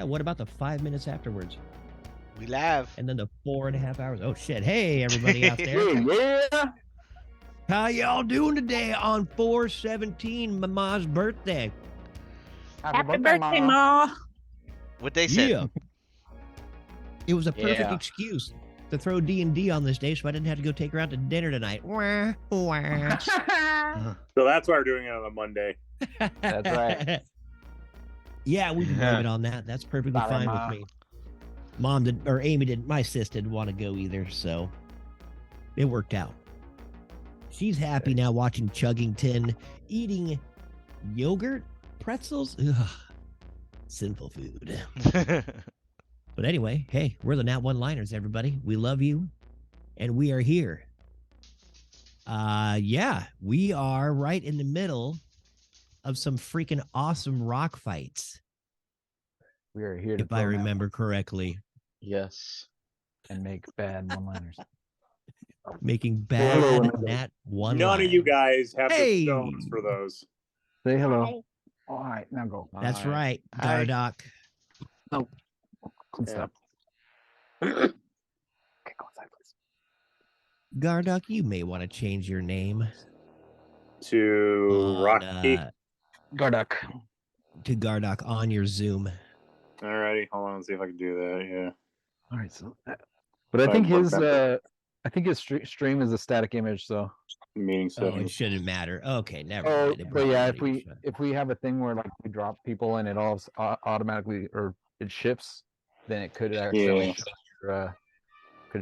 Yeah, what about the 5 minutes afterwards? We laugh. And then the 4.5 hours. Oh shit. Hey everybody out there. Yeah. How y'all doing today on 4/17, Mama's birthday? Happy birthday, Ma. What they said. Yeah. It was a perfect Yeah. excuse to throw D&D on this day so I didn't have to go take her out to dinner tonight. Wah, wah. So that's why we're doing it on a Monday. That's right. Yeah, we can blame it on that. That's perfectly Sorry, fine Ma. with me. Mom didn't, or Amy didn't, my sis didn't want to go either, so it worked out. She's happy now watching Chuggington, eating yogurt, pretzels. Ugh, sinful food. But anyway, hey, we're the Nat One-Liners, everybody. We love you, and we are here. Yeah, we are right in the middle of some freaking awesome rock fights, We are here to if I remember correctly. Yes. and make bad one-liners. Making Hello, bad Nat One-Liners. None of you guys have Hey! the stones for those. Say hello. All right, now go. That's Hi. right, Hi. Gardock. Stop. Okay, go inside, please. Gardock, you may want to change your name To on, Rocky. Garduck. to Gardock on your Zoom. Alrighty, hold on, let's see if I can do that. Yeah. All right, so but I think Fine, his remember. stream is a static image, so. Meeting Oh, it settings. shouldn't matter. Okay, never Oh, mind. It but probably yeah, wouldn't even show. if we have a thing where like we drop people and it all automatically or it shifts, then it could actually Yeah.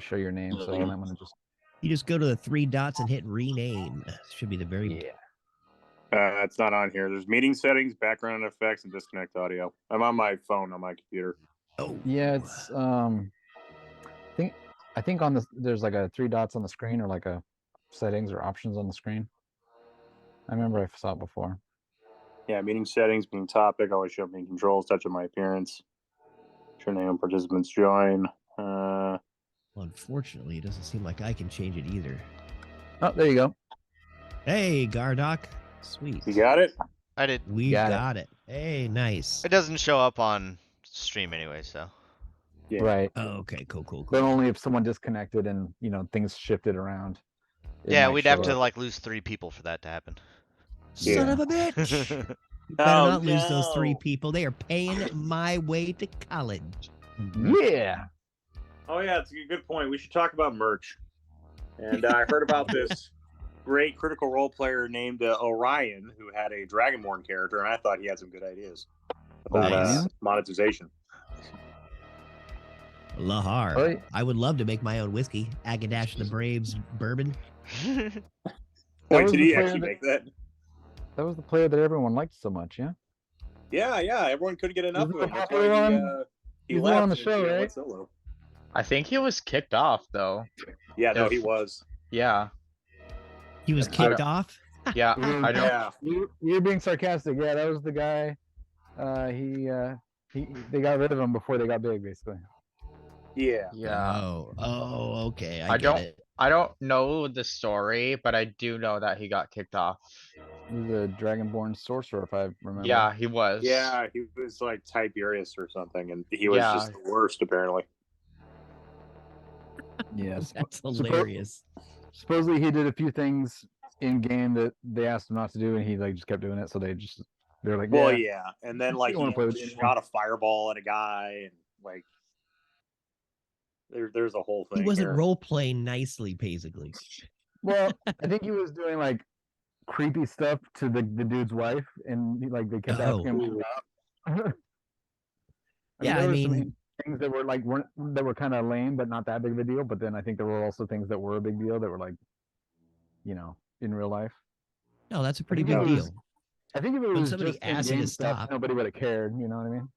show your name. So you might want to just You just go to the 3 dots and hit rename. Should be the very It's not on here. There's meeting settings, background effects, and disconnect audio. I'm on my phone on my computer. Oh yeah. It's I think on this there's like a 3 dots on the screen or like a settings or options on the screen. I remember I saw it before. Yeah, meeting settings, meeting topic, always show meeting controls, touch on my appearance. Show name of participants join. Well, unfortunately, it doesn't seem like I can change it either. Oh, there you go. Hey, Gardock. Sweet. You got it? I did. We Got it. got it. Hey, nice. It doesn't show up on stream anyway, so. Yeah. Right. Oh, okay, cool. But only if someone disconnected and things shifted around. it Yeah, might we'd have show to up. like lose 3 people for that to happen. Son Yeah. of a bitch. You better Oh, not lose those 3 no. people. They are paying my way to college. Yeah. Oh, yeah, it's a good point. We should talk about merch. And I heard about this great Critical Role player named Orion, who had a Dragonborn character, and I thought he had some good ideas about Nice. monetization. Lahar. Oh, yeah. I would love to make my own whiskey. Agadash the Braves bourbon. Wait, was did the he player actually that- make that? That was the player that everyone liked so much, yeah? Yeah, everyone couldn't get enough Isn't of the him. That's popular why one? he He's the left one on the and, show, went right? solo. I think he was kicked off though. Yeah, no, If- he was. Yeah. He was I- kicked off. Yeah. I don't. Yeah. You're being sarcastic. Yeah, that was the guy. They got rid of him before they got big, basically. Yeah. Yeah. Oh, okay. I get don't- it. I don't know the story, but I do know that he got kicked off. He was a Dragonborn sorcerer, if I remember. Yeah, he was. Yeah, he was like Tiberius or something, and he was Yeah. just the worst, apparently. Yes. That's hilarious. Supposedly he did a few things in game that they asked him not to do, and he like just kept doing it. So they're like, Well, yeah. yeah. And then, You like, don't wanna play with he you shot a fireball at a guy, and, like, there's a whole thing He wasn't here. role playing nicely, basically. Well, I think he was doing like creepy stuff to the dude's wife, and they kept asking him to stop. Yeah, there I were some mean- things that were kind of lame, but not that big of a deal. But then I think there were also things that were a big deal that were like, in real life. No, that's a pretty think big it was- deal. I think if it When was somebody just asks you in-game to stuff, stop. nobody would have cared. You know what I mean?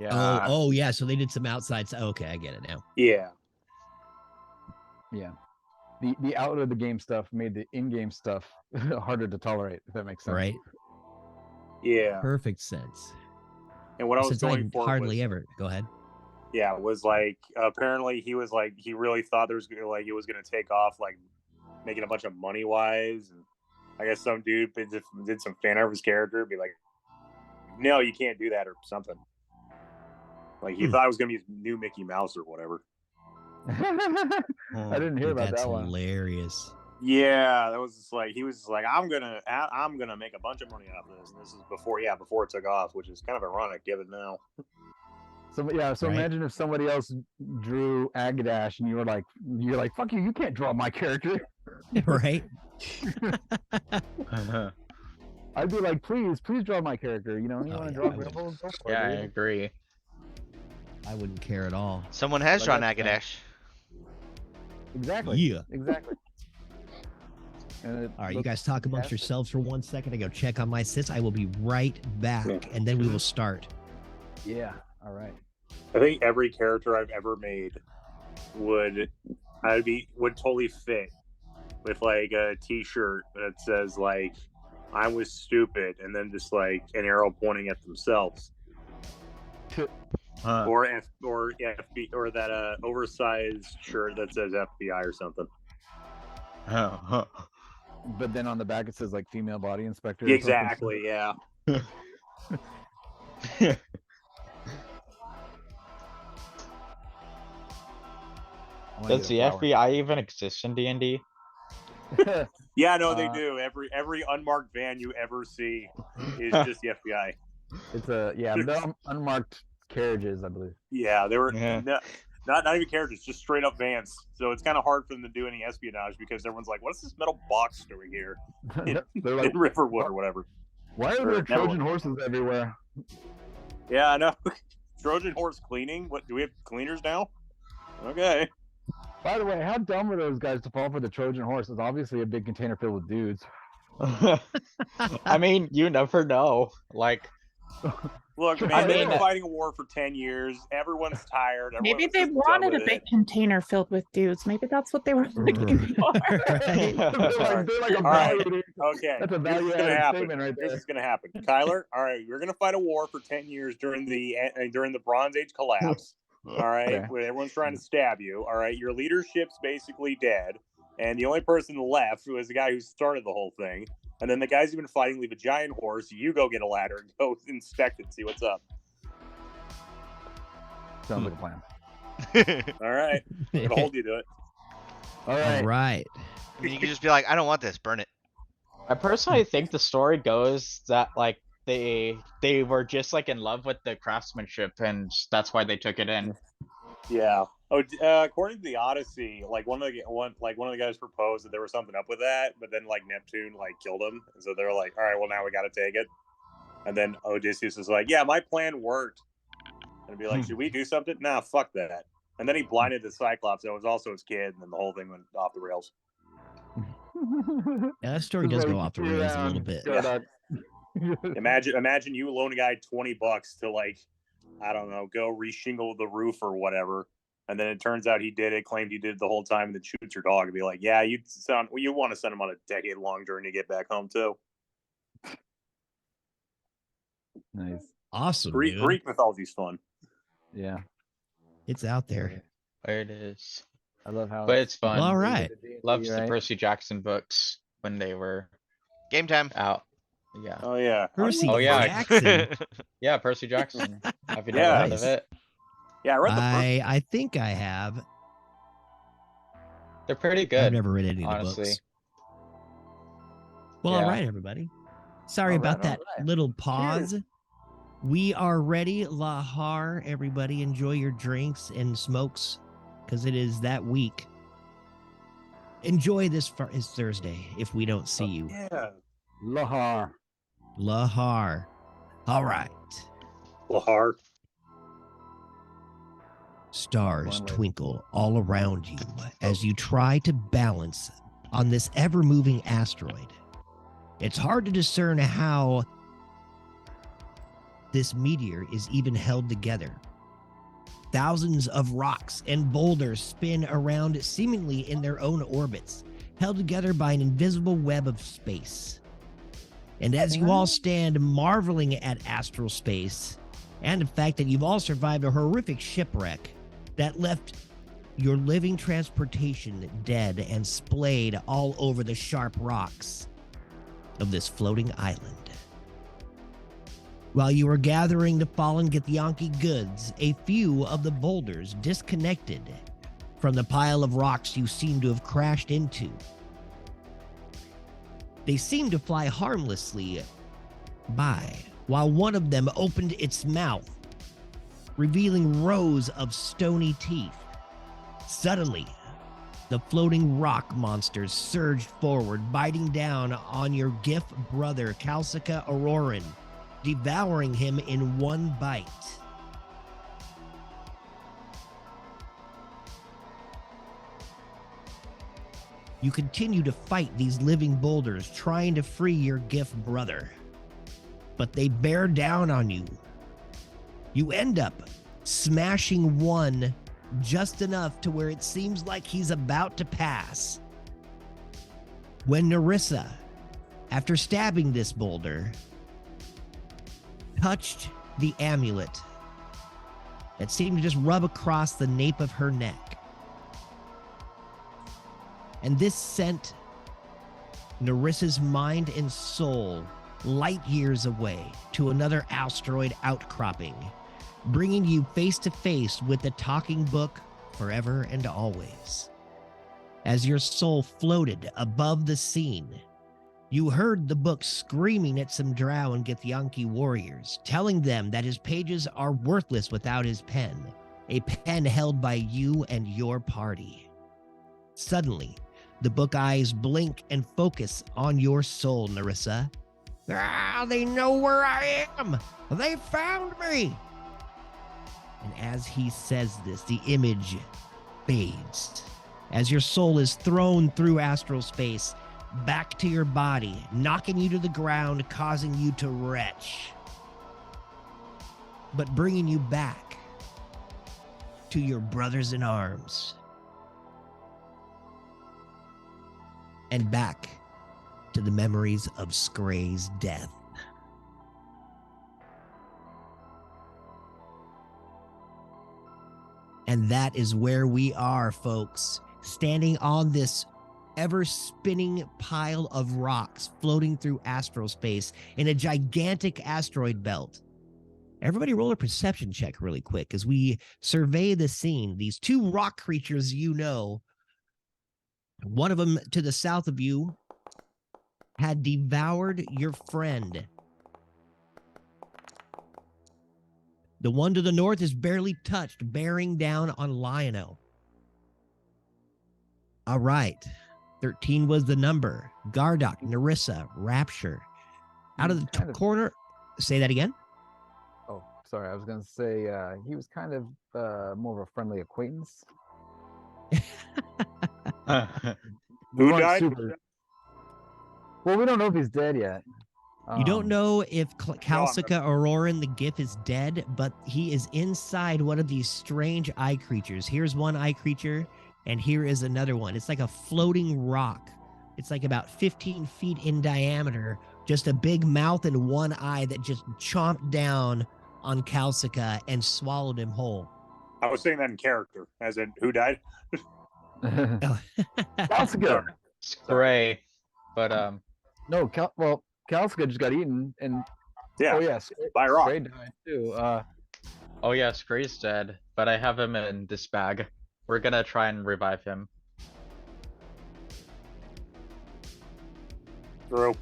Yeah. Oh, yeah. So they did some outside. Okay, I get it now. Yeah. Yeah. The out of the game stuff made the in-game stuff harder to tolerate. If that makes sense. Right? Yeah. Perfect sense. And what I was Since I going for hardly was, ever go ahead. yeah, was like, apparently he was like, he really thought there was like, it was going to take off, like, making a bunch of money wise. And I guess some dude did some fan art of his character, be like, no, you can't do that or something. Like he thought it was gonna be new Mickey Mouse or whatever. I didn't hear Dude, about that's that one. hilarious. Yeah, that was just like he was just like I'm gonna make a bunch of money off of this, and this is before it took off, which is kind of ironic given now. So Right. imagine if somebody else drew Agadash and you're like, fuck you can't draw my character. Right? I'd be like, please draw my character. You Oh, want to yeah, draw I would. Gribbles? Go for Yeah, I it, dude. agree. I wouldn't care at all. Someone has But drawn that's fine. Agadash. Exactly. Yeah. Exactly. And All right, you guys talk amongst fantastic. yourselves for 1 second. I go check on my sis. I will be right back, and then we will start. Yeah. All right. I think every character I've ever made would totally fit with like a T-shirt that says like "I was stupid" and then just like an arrow pointing at themselves, or FB, or that oversized shirt that says FBI or something. But then on the back it says like female body inspector. or something. Exactly. Yeah. I wanna Does get the a flower. FBI even exist in D&D? Yeah, no, they Uh, do. Every unmarked van you ever see is just the FBI. It's they're unmarked carriages, I believe. Yeah, they were Yeah. not even characters, just straight up vans. So it's kind of hard for them to do any espionage because everyone's like, "What's this metal box doing here They're like, in Riverwood or whatever?" why are Or there Neverland. Trojan horses everywhere? Yeah, I know. Trojan horse cleaning. What do we have cleaners now? Okay. By the way, how dumb were those guys to fall for the Trojan horse? It's obviously a big container filled with dudes. I mean, you never know. Like, Look, man, I they've mean- been fighting a war for 10 years. Everyone's tired. Maybe Everyone's they just done wanted a with big it. container filled with dudes. Maybe that's what they were looking for. Right? they're like a All right. value. Okay, That's a this is value gonna added happen. statement right This there. is gonna happen, Kyler. All right, we're gonna fight a war for 10 years during the Bronze Age collapse. All right, Okay. when everyone's trying to stab you. All right, your leadership's basically dead, and the only person left was the guy who started the whole thing. And then the guys who've been fighting leave a giant horse. You go get a ladder and go inspect it and see what's up. Sounds like a plan. All right, I'm gonna hold you to it. All All right. right. I mean, you can just be like, I don't want this, burn it. I personally think the story goes that like they were just like in love with the craftsmanship, and that's why they took it in. Yeah. Oh, according to the Odyssey, like one of the guys proposed that there was something up with that, but then like Neptune like killed him, and so they were like, all right, well now we got to take it. And then Odysseus was like, yeah, my plan worked. And I'd be like, should we do something? Nah, fuck that. And then he blinded the Cyclops, and it was also his kid, and then the whole thing went off the rails. Yeah, that story does go off the rails a little bit. Imagine you loan a guy $20 to like, I don't know, go reshingle the roof or whatever. And then it turns out he did it, claimed he did it the whole time, and then shoots your dog and be like, yeah, you want to send him on a decade-long journey to get back home too. Nice. Awesome, Greek dude. mythology's fun. Yeah. It's out there. There it is. I love how. But it's fun. All right. Loves the right? Percy Jackson books when they were Game time. out. Yeah. Oh yeah. Percy Oh, yeah. Jackson. Yeah, Percy Jackson. Have you Yeah. never heard Nice. of it? Yeah, I read the first. I think I have. They're pretty I've good. never read any of the honestly. books. Well, all Yeah. right, everybody. Sorry All about right, that all right. little pause. We are ready. Lahar, everybody. Enjoy your drinks and smokes because it is that week. Enjoy this it's Thursday if we don't see you. Yeah. Lahar. Lahar. All right. Lahar. Stars One way. twinkle all around you as you try to balance on this ever moving asteroid. It's hard to discern how this meteor is even held together. Thousands of rocks and boulders spin around seemingly in their own orbits, held together by an invisible web of space. And as you all stand marveling at astral space and the fact that you've all survived a horrific shipwreck that left your living transportation dead and splayed all over the sharp rocks of this floating island, While you were gathering the fallen Githyanki goods, a few of the boulders disconnected from the pile of rocks you seem to have crashed into. They seemed to fly harmlessly by, while one of them opened its mouth, revealing rows of stony teeth. Suddenly, the floating rock monsters surged forward, biting down on your Gif brother, Calcica Auroran, devouring him in one bite. You continue to fight these living boulders, trying to free your Gif brother, but they bear down on you. You end up smashing one just enough to where it seems like he's about to pass. When Narissa, after stabbing this boulder, touched the amulet that seemed to just rub across the nape of her neck. And this sent Narissa's mind and soul light years away to another asteroid outcropping, bringing you face to face with the talking book forever and always. As your soul floated above the scene, you heard the book screaming at some Drow and Githyanki warriors, telling them that his pages are worthless without his pen, a pen held by you and your party. Suddenly, the book eyes blink and focus on your soul, Narissa. Ah, they know where I am! They found me! And as he says this, the image fades. As your soul is thrown through astral space, back to your body, knocking you to the ground, causing you to retch, but bringing you back to your brothers in arms and back to the memories of Scray's death. And that is where we are, folks, standing on this ever-spinning pile of rocks floating through astral space in a gigantic asteroid belt. Everybody roll a perception check really quick as we survey the scene. These two rock creatures you know, one of them to the south of you had devoured your friend. The one to the north is barely touched, bearing down on Lionel. All right. 13 was the number. Gardock, Narissa, Rapture. Out of the corner. Say that again. Oh, sorry. I was going to say he was kind of more of a friendly acquaintance. Who died? Well, we don't know if he's dead yet. You don't know if Calcica Auroran, the Gif, is dead, but he is inside one of these strange eye creatures. Here's one eye creature, and here is another one. It's like a floating rock. It's like about 15 feet in diameter, just a big mouth and one eye that just chomped down on Calcica and swallowed him whole. I was saying that in character, as in who died. Calcica. Scray, but No, Calcica just got eaten, and Yeah, oh yes, by a rock. Scray died too. oh yeah, Scray's dead, but I have him in this bag. We're gonna try and revive him. True,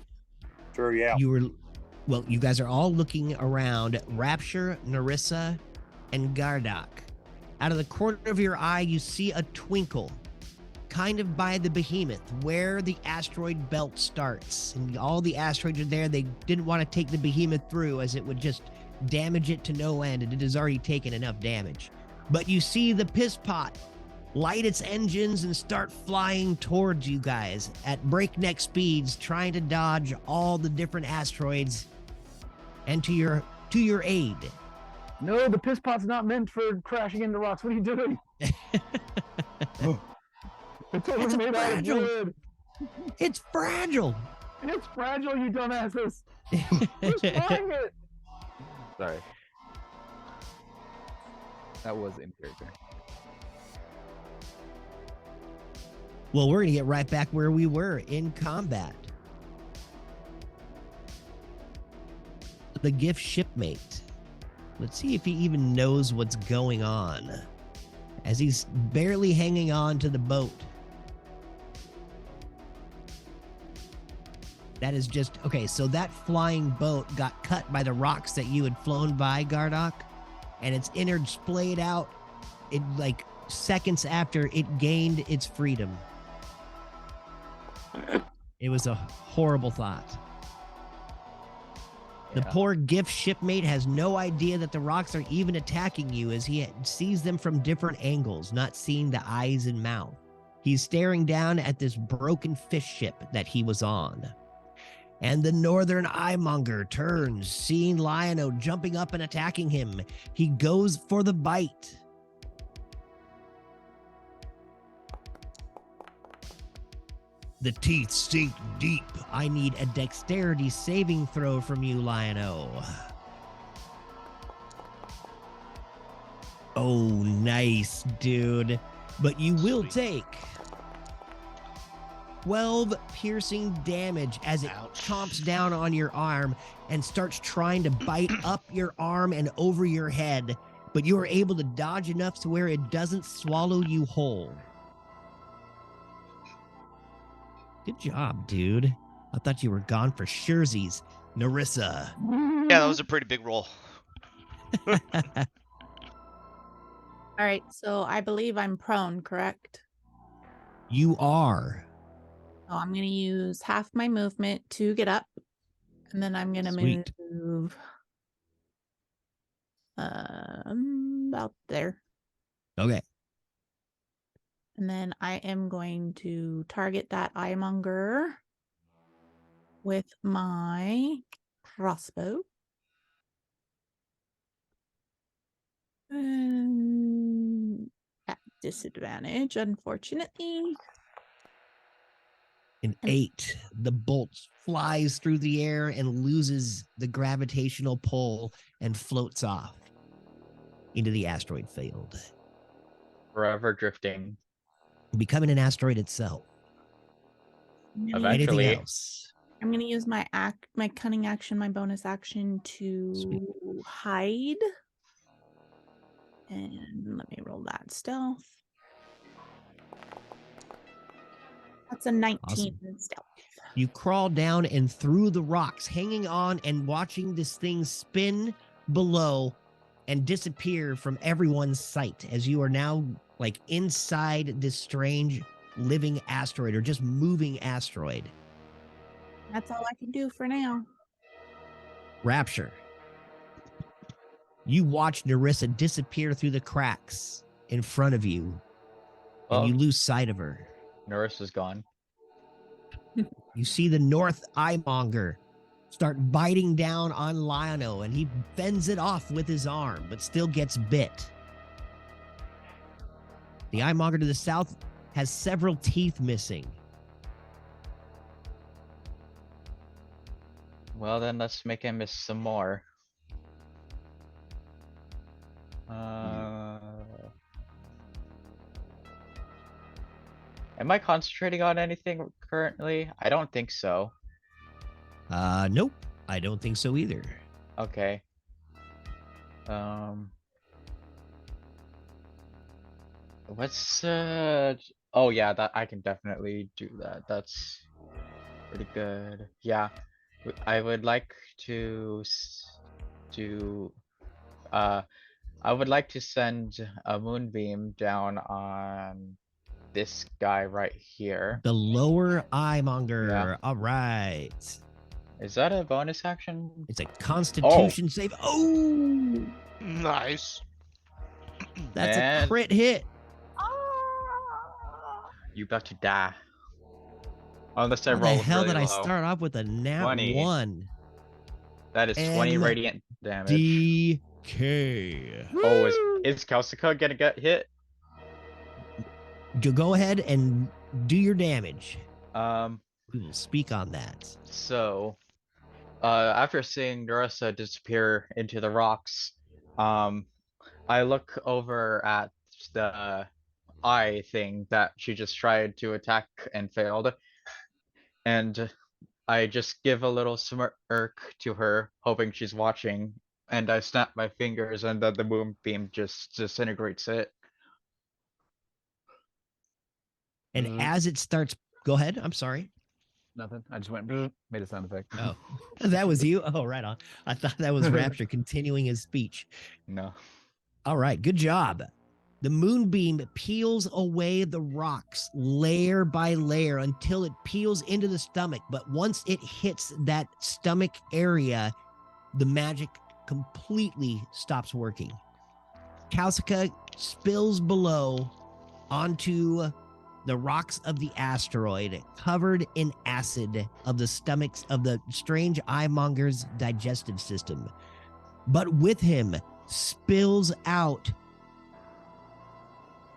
yeah. You guys are all looking around. Rapture, Narissa, and Gardock. Out of the corner of your eye, you see a twinkle, kind of by the behemoth, where the asteroid belt starts. And all the asteroids are there. They didn't want to take the behemoth through, as it would just damage it to no end, and it has already taken enough damage. But you see the piss pot light its engines and start flying towards you guys at breakneck speeds, trying to dodge all the different asteroids and to your aid. No, the piss pot's not meant for crashing into rocks. What are you doing? It's only made out of wood. It's fragile. It's fragile, you dumbasses. Who's flying it? Sorry. That was in character. Well, we're going to get right back where we were in combat. the gift shipmate. Let's see if he even knows what's going on, as he's barely hanging on to the boat. That is just okay. So that flying boat got cut by the rocks that you had flown by, Gardock, and its innards splayed out. It like seconds after it gained its freedom. It was a horrible thought. The Yeah. poor gift shipmate has no idea that the rocks are even attacking you, as he sees them from different angles, not seeing the eyes and mouth. He's staring down at this broken fish ship that he was on. And the northern eyemonger turns, seeing Lion-O jumping up and attacking him. He goes for the bite. The teeth sink deep. I need a dexterity saving throw from you, Lion-O. Oh, nice, dude. But you will Sweet. take 12 piercing damage as it Ouch. chomps down on your arm and starts trying to bite up your arm and over your head, but you are able to dodge enough to where it doesn't swallow you whole. Good job, dude. I thought you were gone for surezies. Narissa. Yeah, that was a pretty big roll. All right, so I believe I'm prone, correct? You are. So I'm going to use half my movement to get up, and then I'm going to Sweet. move about there. Okay. And then I am going to target that eyemonger with my crossbow. At disadvantage, unfortunately. An 8. The bolt flies through the air and loses the gravitational pull and floats off into the asteroid field, Forever drifting. becoming an asteroid itself. Eventually. Anything else? I'm gonna use my cunning action, my bonus action to Sweet. hide. And let me roll that stealth. That's a 19 in stealth. You crawl down and through the rocks, hanging on and watching this thing spin below and disappear from everyone's sight, as you are now like inside this strange living asteroid, or just moving asteroid. That's all I can do for now. Rapture. You watch Narissa disappear through the cracks in front of you, and Oh, you lose sight of her. Narissa's gone. You see the North Eyemonger start biting down on Lion-O, and he fends it off with his arm, but still gets bit. The Eyemonger to the south has several teeth missing. Well, then let's make him miss some more. Am I concentrating on anything currently? I don't think so. Nope. I don't think so either. Okay. What's oh yeah, that I can definitely do that. That's pretty good. Yeah. I would like to I would like to send a moonbeam down on this guy right here. The lower Eyemonger. Yeah. All right. Is that a bonus action? It's a Constitution save. Oh, Nice. that's a And- crit hit. You about to die. Unless I How the roll hell really did I low. start off with a nat 20. 1? That is 20 M- radiant damage. DK. Oh, is Kelsica gonna get hit? Go ahead and do your damage. Um, We will speak on that. so, after seeing Narissa disappear into the rocks, I look over at the eye thing that she just tried to attack and failed. And I just give a little smirk to her, hoping she's watching, and I snap my fingers, and then the moonbeam just disintegrates it. And as it starts, go ahead. I'm sorry. Nothing. I just went made a sound effect. Oh, that was you. Oh, right on. I thought that was Rapture continuing his speech. No. All right, good job. The moonbeam peels away the rocks layer by layer until it peels into the stomach. But once it hits that stomach area, the magic completely stops working. Kausica spills below onto the rocks of the asteroid, covered in acid of the stomachs of the strange eyemonger's digestive system. But with him spills out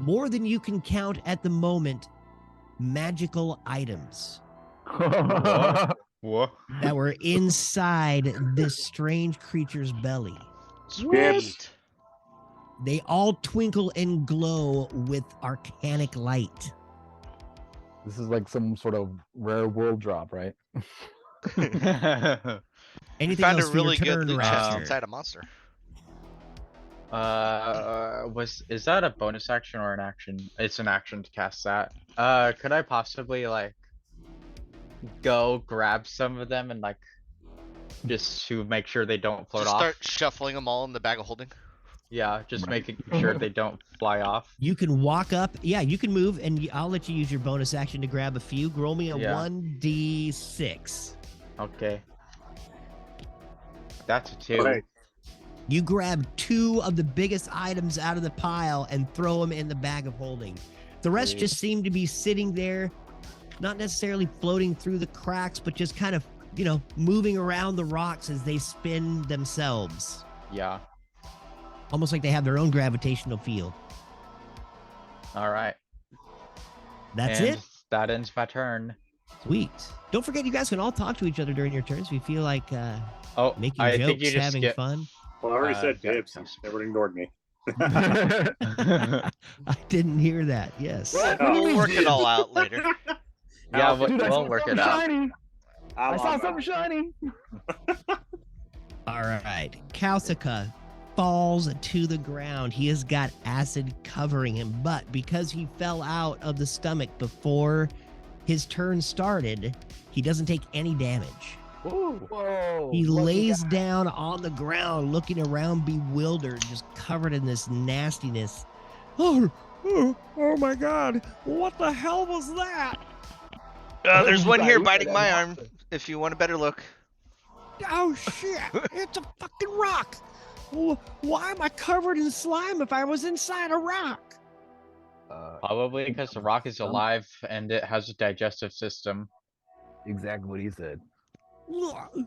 more than you can count at the moment, magical items What? that were inside this strange creature's belly. Sweet. They all twinkle and glow with arcanic light. This is like some sort of rare world drop, right? Anything Found a else for your really good turn, loot chest Rapture? inside a monster. Is that a bonus action or an action? It's an action to cast that. Could I possibly like go grab some of them and like just to make sure they don't float Just off? start shuffling them all in the bag of holding. Yeah, just Right. making sure they don't fly off. You can walk up. Yeah, you can move, and I'll let you use your bonus action to grab a few. Roll me a Yeah. 1d6. Okay. That's a 2. Okay. You grab 2 of the biggest items out of the pile and throw them in the bag of holding. The rest Sweet. just seem to be sitting there, not necessarily floating through the cracks, but just kind of, moving around the rocks as they spin themselves. Yeah. Almost like they have their own gravitational field. All right. That's And it. that ends my turn. Sweet. Don't forget, you guys can all talk to each other during your turns if you feel like Oh, making I think you jokes, just having skip. fun. Well, I already said yeah, dibs. sounds- Everyone ignored me. I didn't hear that. Yes. What? We'll work it all out later. Yeah, Dude, Dude, I we'll saw work it something out. shiny. I I'm saw on something shiny. All right. Kausica falls to the ground. He has got acid covering him, but because he fell out of the stomach before his turn started, he doesn't take any damage. Whoa. He lucky lays guy. down on the ground, looking around bewildered, just covered in this nastiness. Oh my God. What the hell was that? There's one here Sorry, biting my that arm. If you want a better look. Oh shit, it's a fucking rock. Why am I covered in slime if I was inside a rock? Probably because the rock is Some- alive and it has a digestive system. Exactly what he said. Ugh,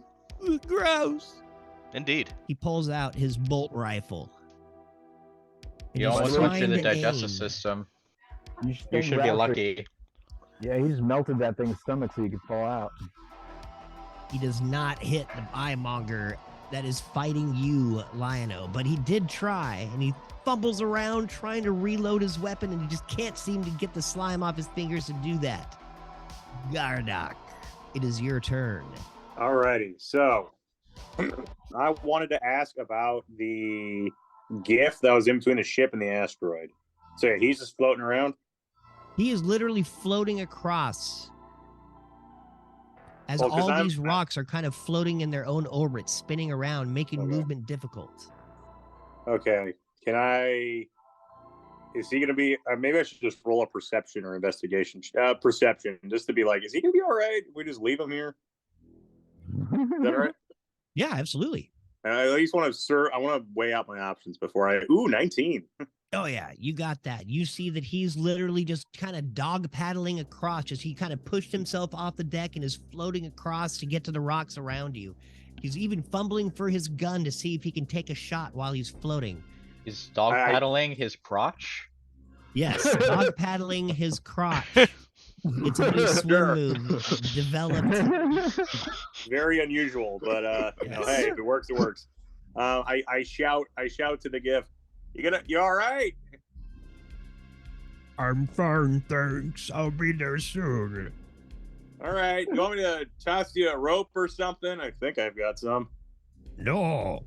gross. Indeed. He pulls out his bolt rifle. and You he's almost went through trying the to digestive aim. system. You You should be lucky. Yeah, he just melted that thing's stomach so you could fall out. He does not hit the eyemonger that is fighting you, Lion-O, but he did try, and he fumbles around trying to reload his weapon, and he just can't seem to get the slime off his fingers to do that. Gardock, it is your turn. Alrighty, so I wanted to ask about the gift that was in between the ship and the asteroid. So yeah, he's just floating around. He is literally floating across as Well, 'cause all I'm- these rocks are kind of floating in their own orbits, spinning around, making Okay. movement difficult. Okay, can I? Is he gonna be? Maybe I should just roll a perception or investigation. Perception, just to be like, is he gonna be all right? We just leave him here. Is that all right? Yeah, absolutely. I at least want to I want to weigh out my options before I. Ooh, 19. Oh yeah, you got that. You see that he's literally just kind of dog paddling across. Just he kind of pushed himself off the deck and is floating across to get to the rocks around you. He's even fumbling for his gun to see if he can take a shot while he's floating. He's dog paddling his crotch. Yes, dog paddling his crotch. It's a new swim Sure. move developed. Very unusual, but Yes. hey, if it works, it works. I shout to the gift. You all right? I'm fine, thanks. I'll be there soon. All right. You want me to toss you a rope or something? I think I've got some. No.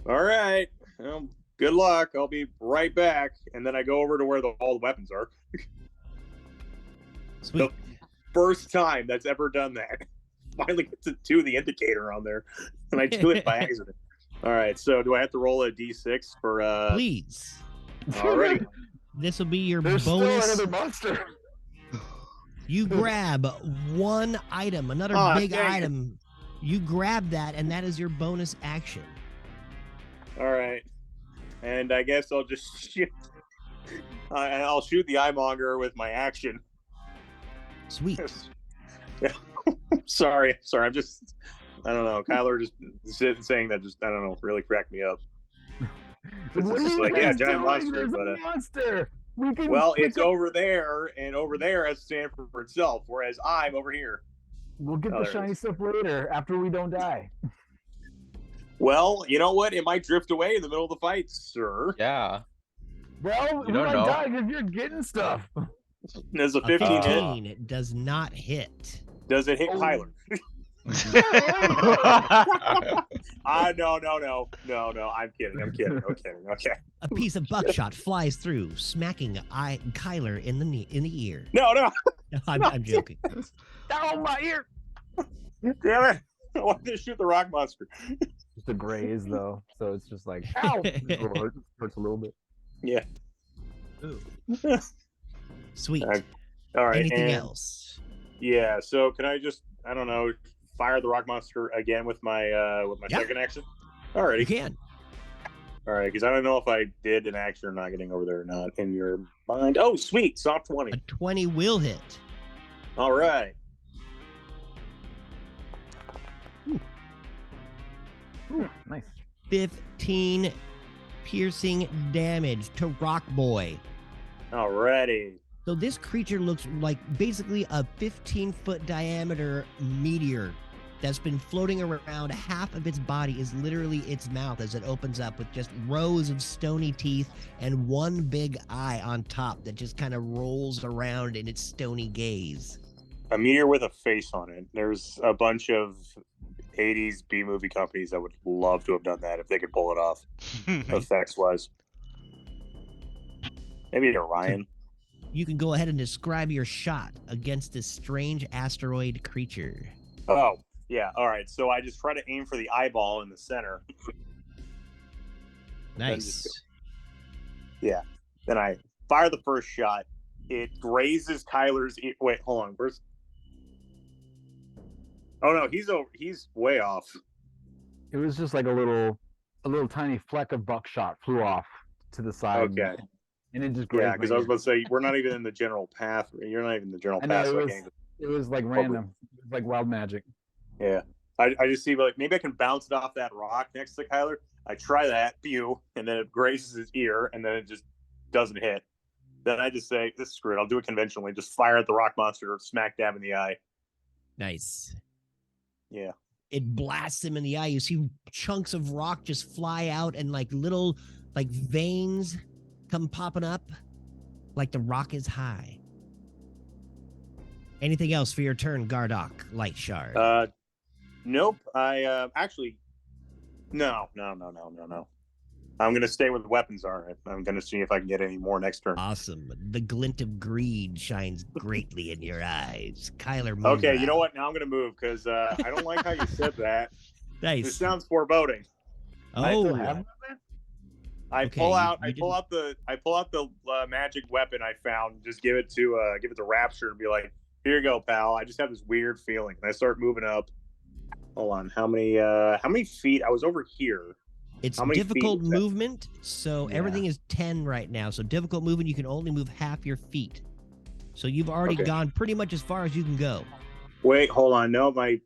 All right. Well, good luck. I'll be right back. And then I go over to where all the weapons are. Sweet. First time that's ever done that. Finally get to do the indicator on there. And I do it by accident. All right. So do I have to roll a d6 for Please. Alrighty. This will be your There's bonus. still another monster. You grab one item, another Aw, big dang it. item. You grab that, and that is your bonus action. All right. And I guess I'll just shoot. I'll shoot the eyemonger with my action. Sweet. Sorry. I'm just, I don't know. Kyler just saying that just, I don't know, really cracked me up. It's What are just you like, yeah, guys giant doing? monster. There's But a monster. We can well, pick it's up- over there, and over there has to stand for itself, whereas I'm over here. We'll get Oh, the there it shiny is. stuff later after we don't die. Well, you know what? It might drift away in the middle of the fight, sir. Yeah. Well, You we don't might know. die because you're getting stuff. There's a A 15 hit. 15 it does not hit. Does it hit Oh. Kyler? No. I'm kidding. Okay. A piece of buckshot flies through, smacking Kyler in the ear. No. No, I'm joking. Oh, my ear. Damn it. I wanted to shoot the rock monster. Just a graze, though. So it's just like, ow. Hurts a little bit. Yeah. Sweet. All right. Anything and, else? Yeah. So can I just, I don't know, fire the rock monster again with my Yeah. second action? You Alrighty. can. All right. Because I don't know if I did an action or not getting over there or not in your mind. Oh, sweet. Soft 20. A 20 will hit. All right. Ooh, nice. 15 piercing damage to Rock Boy. Alrighty. So this creature looks like basically a 15-foot diameter meteor that's been floating around. Half of its body is literally its mouth as it opens up with just rows of stony teeth and one big eye on top that just kind of rolls around in its stony gaze. A meteor with a face on it. There's a bunch of 80s B movie companies that would love to have done that if they could pull it off, effects wise. Maybe Orion. You can go ahead and describe your shot against this strange asteroid creature. Oh, yeah. All right. So I just try to aim for the eyeball in the center. Nice. Then I fire the first shot. It grazes Kyler's ear. Wait, hold on. Where's? Oh no, he's way off. It was just like a little tiny fleck of buckshot flew off to the side. Okay. And it just Yeah, grazed because my I was ear. about to say we're not even in the general path. You're not even in the general I know, path. it So I was- can't It was like random. It was like wild magic. Yeah. I just see like maybe I can bounce it off that rock next to Kyler. I try that, pew, and then it grazes his ear, and then it just doesn't hit. Then I just say, "This is screwed. I'll do it conventionally. Just fire at the rock monster, smack dab in the eye." Nice. Yeah. It blasts him in the eye. You see chunks of rock just fly out and like little like veins come popping up like the rock is high. Anything else for your turn, Gardock, Light Shard? Nope. I actually, no. I'm gonna stay where the weapons are. I'm gonna see if I can get any more next turn. Awesome. The glint of greed shines greatly in your eyes. Kyler, move Okay, you out. know what? Now I'm gonna move because I don't like how you said that. This Nice. sounds foreboding. I still Oh, have movement? I Okay, pull you- out. you I pull out the magic weapon I found. Just give it to Rapture and be like, "Here you go, pal. I just have this weird feeling." And I start moving up. Hold on. How many feet? I was over here. it's how many feet difficult is that? movement, so Yeah. everything is 10 right now. So difficult movement, you can only move half your feet. So you've already Okay. gone pretty much as far as you can go. Wait, hold on. No, is your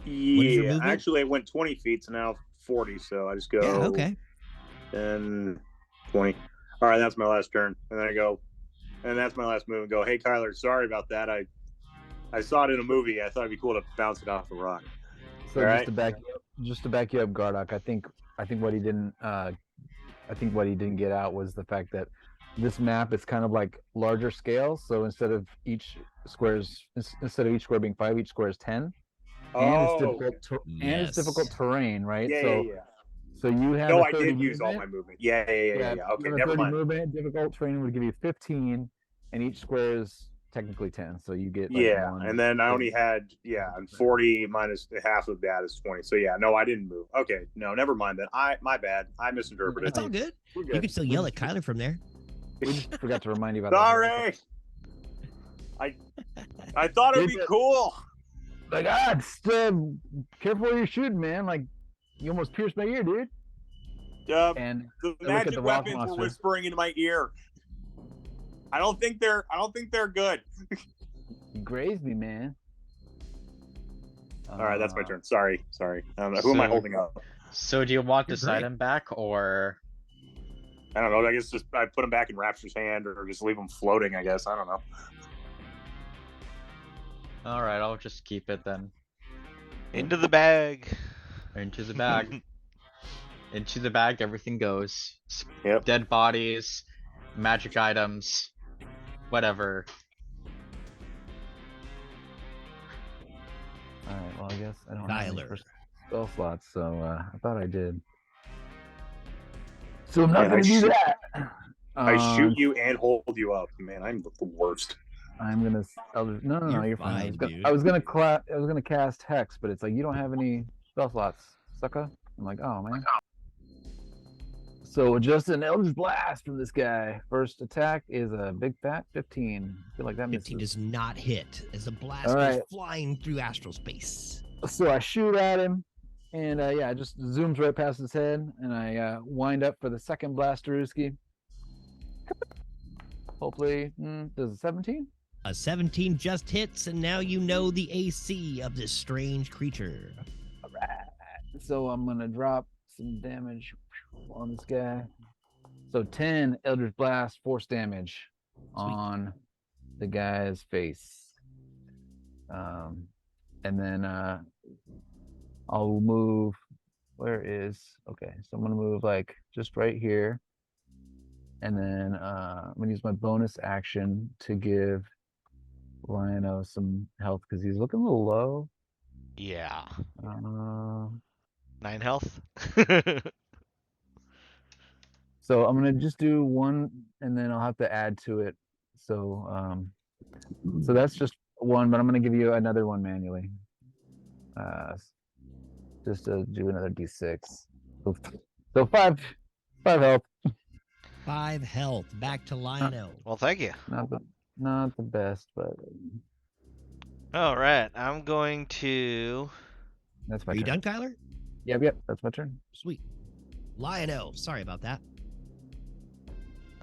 yeah. movement? Actually, it went 20 feet, so now 40. So I just go. Yeah, okay. 10, 20. All right, that's my last turn. And then I go, and that's my last move. And go, hey Kyler, sorry about that. I saw it in a movie. I thought it'd be cool to bounce it off a rock. So All just right. to back you up, Gardock, I think what he didn't get out was the fact that this map is kind of like larger scale. So instead of each square being 5, each square is 10. And it's Oh, difficult and it's Yes. difficult terrain, right? yeah, so yeah, yeah. so you have No, a I 30 did use all my movement. movement. Yeah. Okay, You have a never 30 mind. movement. Difficult terrain would give you 15, and each square is technically 10. So you get like Yeah, one. and then I only thing. had and 40 minus half of that is 20. So yeah, no, I didn't move. Okay, no, never mind then. My bad. I misinterpreted. It's all good. We're You can still yell at just, Kyler from there. we just forgot to remind you about that. Sorry. I thought it'd be cool. Like, just, careful where you're shooting, man. Like, you almost pierced my ear, dude. And The look at magic the rock weapons were monster. whispering into my ear. I don't think they're good. You grazed me, man. All right, that's my turn. Sorry. Who am I holding up? So do you want You're this great. item back, or I don't know. I guess just I put him back in Rapture's hand, or just leave him floating. I guess I don't know. all right, I'll just keep it then. Into the bag. Into the bag. Into the bag, everything goes. Yep. Dead bodies, magic items, whatever. All right. Well, I guess I don't have any Kyler. first spell slots, so I thought I did. So I'm not Man, gonna do that. I shoot you and hold you up. Man, I'm the worst. I'm gonna. No, You're you're fine. fine, dude. I was gonna cast hex, but it's like you don't have any spell slots, sucker. I'm like, oh man. So just an Eldritch Blast from this guy. First attack is a big fat 15. I feel like that 15 misses. does not hit as the blast All goes right. flying through astral space. So I shoot at him, and it just zooms right past his head, and I wind up for the second Blasterooski. Hopefully, does a 17? A 17 just hits, and now you know the AC of this strange creature. All right. So I'm gonna drop some damage on this guy. So 10 Eldritch Blast force damage on the guy's face. And then I'll move. Okay, so I'm gonna move like just right here. And then I'm gonna use my bonus action to give Lionel some health because he's looking a little low. Yeah. 9 Uh, health. So I'm gonna just do one, and then I'll have to add to it. So so that's just one, but I'm gonna give you another one manually. Just to do another d6. So five health. 5 health. Back to Lionel. Well, thank you. Not the best, but All right, I'm going to. that's my Are you turn. done, Kyler? Yep, that's my turn. Sweet. Lionel, sorry about that.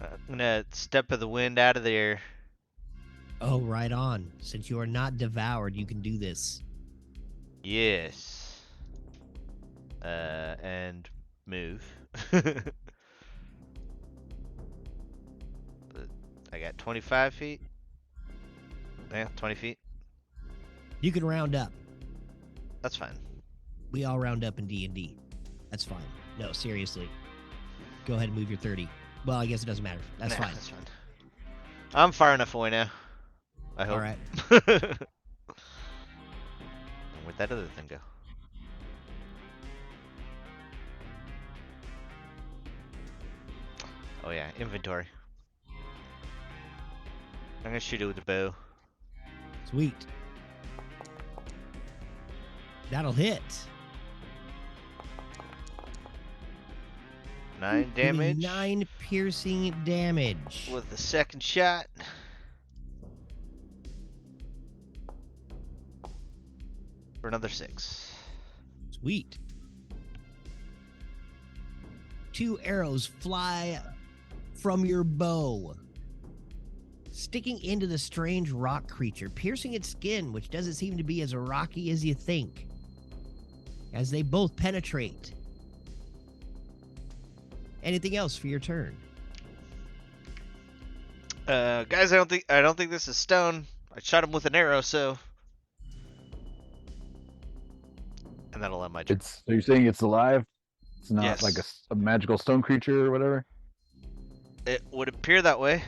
I'm gonna step of the wind out of there. Oh, right on. Since you are not devoured, you can do this. Yes. And move. I got 25 feet. Yeah, 20 feet. You can round up. That's fine. We all round up in D&D. That's fine. No, seriously. Go ahead and move your 30. Well, I guess it doesn't matter. That's Nah, fine. That's fine. I'm far enough away now. I hope. All right. Where'd that other thing go? Oh yeah, inventory. I'm gonna shoot it with the bow. Sweet. That'll hit. 9 Give me damage 9 piercing damage. with the second shot. For another 6. Sweet. 2 arrows fly from your bow, sticking into the strange rock creature, piercing its skin, which doesn't seem to be as rocky as you think, as they both penetrate. Anything else for your turn? Guys, I don't think this is stone. I shot him with an arrow, so. And that'll end my turn. So you're saying it's alive? It's not Yes. like a magical stone creature or whatever? It would appear that way.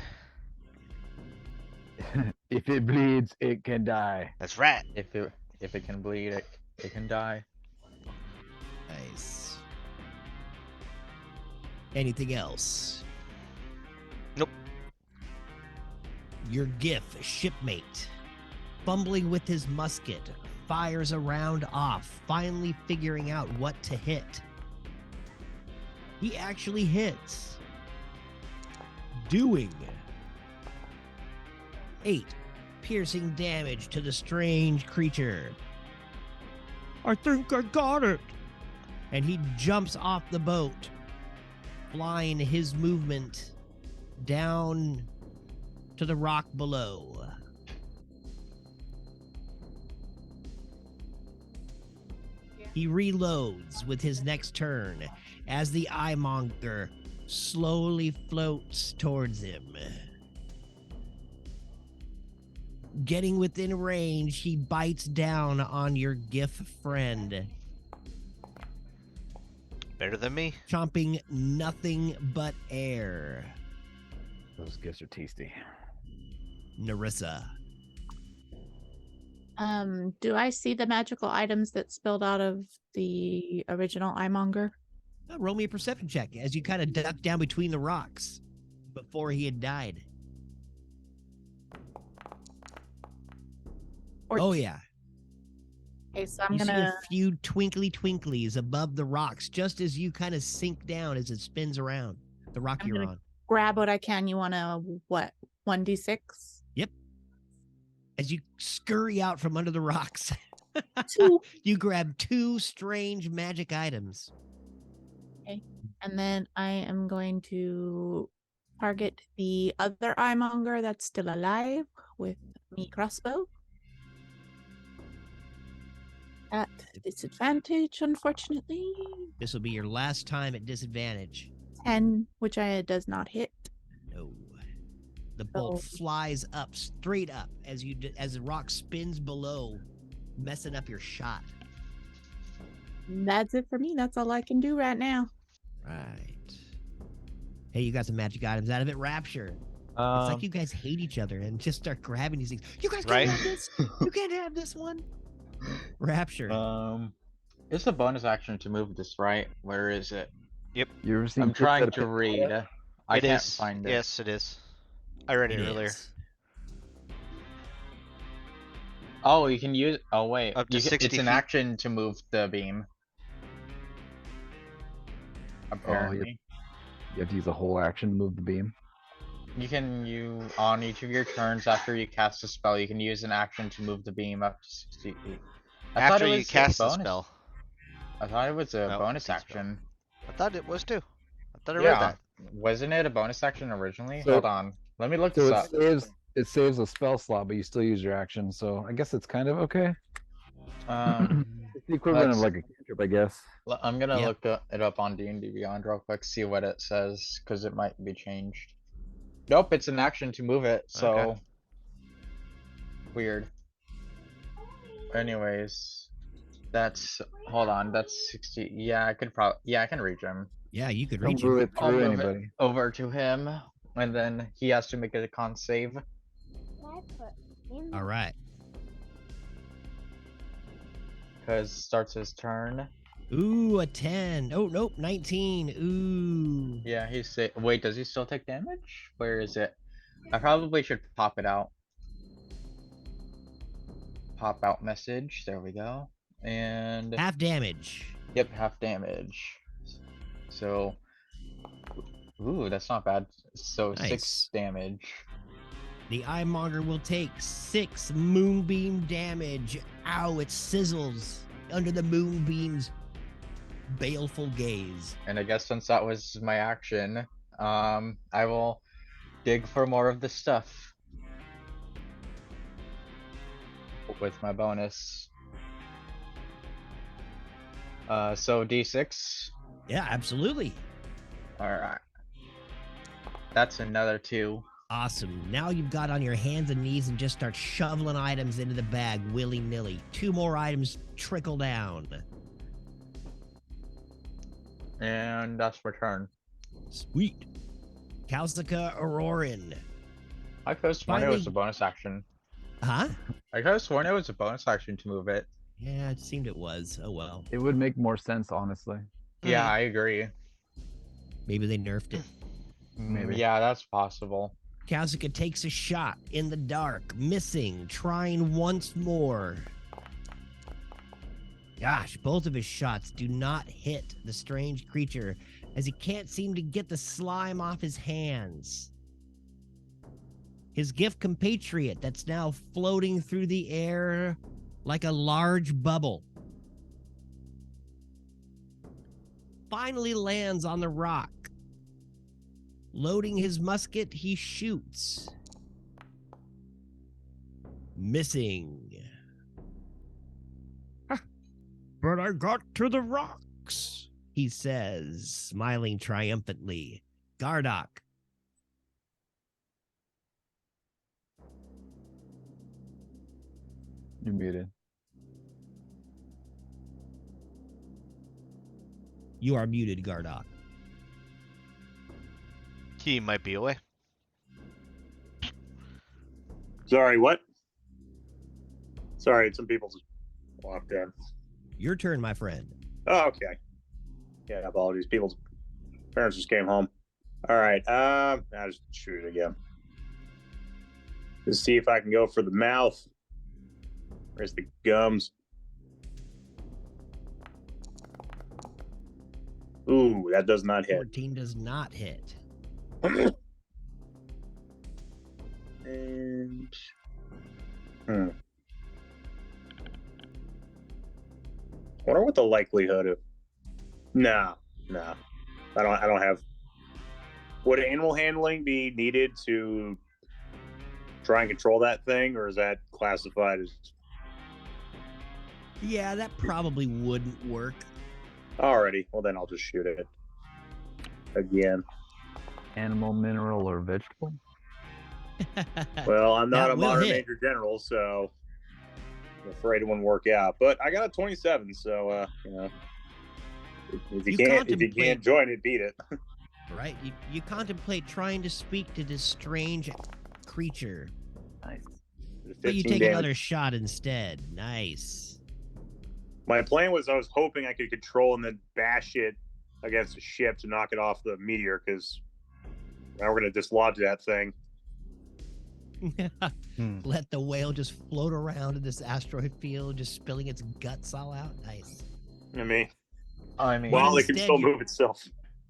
If it bleeds, it can die. That's right. If it can bleed, it can die. Nice. Anything else? Nope. Your GIF shipmate, fumbling with his musket, fires a round off, finally figuring out what to hit. He actually hits, doing 8 piercing damage to the strange creature. I think I got it. And he jumps off the boat, flying his movement down to the rock below. He reloads with his next turn as the eyemonger slowly floats towards him. Getting within range, he bites down on your GIF friend, Better than me. chomping nothing but air. Those gifts are tasty. Narissa. Do I see the magical items that spilled out of the original eyemonger? Roll me a perception check as you kind of duck down between the rocks before he had died. Oh, yeah. Okay, so I'm You see gonna a few twinkly twinklies above the rocks just as you kind of sink down as it spins around the rock I'm you're gonna- on. grab what I can. You wanna what? 1d6? As you scurry out from under the rocks, 2. you grab 2 strange magic items. And then I am going to target the other eyemonger that's still alive with me crossbow. At disadvantage, unfortunately. This will be your last time at disadvantage. 10, which does not hit. No. The bolt Oh. flies up, straight up, as the rock spins below, messing up your shot. That's it for me. That's all I can do right now. Right. Hey, you got some magic items out of it. Rapture. It's like you guys hate each other and just start grabbing these things. You guys can't Right? have this. You can't have this one. Rapture. It's a bonus action to move this, right? Where is it? You ever seen I'm gifts trying that to are- read. I It can't is. find it. Yes, it is. I read it earlier. is. Oh, you can use. Oh wait, Up to It's 60 an feet. action to move the beam. Oh, Apparently, you have to use a whole action to move the beam. on each of your turns after you cast a spell, you can use an action to move the beam up to 60 feet. I thought After it you was a cast the bonus- spell. I thought it was a No, bonus it's a spell. action. I thought it was too. I thought I read Yeah, that. wasn't it a bonus action originally? So- Hold on, let me look So this up. it saves a spell slot, but you still use your action. So I guess it's kind of okay. It's the equivalent of let's- like a cantrip, I guess. I'm gonna Yeah. look it up on D&D Beyond real quick, see what it says, because it might be changed. Nope, it's an action to move it, so Okay. weird. Anyways, hold on, that's 60. Yeah, I can reach him Yeah, you could Don't reach move it. it I'll through move it. anybody. over to him, and then he has to make a con save. All right. Because starts his turn. Ooh, a 10. Oh, nope, 19. Ooh. Yeah, wait, does he still take damage? Where is it? I probably should pop it out. Pop out message. There we go. And Half damage. yep, half damage. So, ooh, that's not bad. So Nice. 6 damage. The eyemonger will take 6 moonbeam damage. Ow, it sizzles under the moonbeam's baleful gaze. And I guess since that was my action, I will dig for more of the stuff with my bonus. So D6. Yeah, absolutely. All right. That's another 2. Awesome. Now you've got on your hands and knees and just start shoveling items into the bag willy-nilly. 2 more items trickle down. And that's my turn. Sweet. Kalsika Auroran. I could have sworn it was Finally- a bonus action. Huh? I could have sworn it was a bonus action to move it. Yeah, it seemed it was. Oh well. It would make more sense, honestly. Yeah, I agree. Maybe they nerfed it. Maybe. Yeah, that's possible. Kalsika takes a shot in the dark, missing, trying once more. Gosh, both of his shots do not hit the strange creature as he can't seem to get the slime off his hands. His gift compatriot that's now floating through the air like a large bubble finally lands on the rock. Loading his musket, he shoots. Missing. But I got to the rocks, he says, smiling triumphantly. Gardock. You're muted. You are muted, Gardock. He might be away. Sorry, what? Sorry, some people just walked in. Your turn, my friend. Oh, okay. Yeah, apologies. People's parents just came home. All right. I'll just shoot it again. Let's see if I can go for the mouth. Where's the gums? Ooh, that does not hit. 14 does not hit. And wonder what the likelihood of. No. I don't have. Would animal handling be needed to try and control that thing, or is that classified as? Yeah, that probably wouldn't work. Alrighty, well then I'll just shoot it again. Animal, mineral, or vegetable? Well, I'm not That a will modern hit. major general, so I'm afraid it wouldn't work out. But I got a 27, so if you You can't contemplate- join it, beat it. Right? You contemplate trying to speak to this strange creature, Nice. but you 15 take damage. another shot instead. Nice. My plan was I was hoping I could control and then bash it against a ship to knock it off the meteor, because now we're going to dislodge that thing. Let the whale just float around in this asteroid field, just spilling its guts all out. Nice. I mean, I mean, well, it can instead still you- move itself.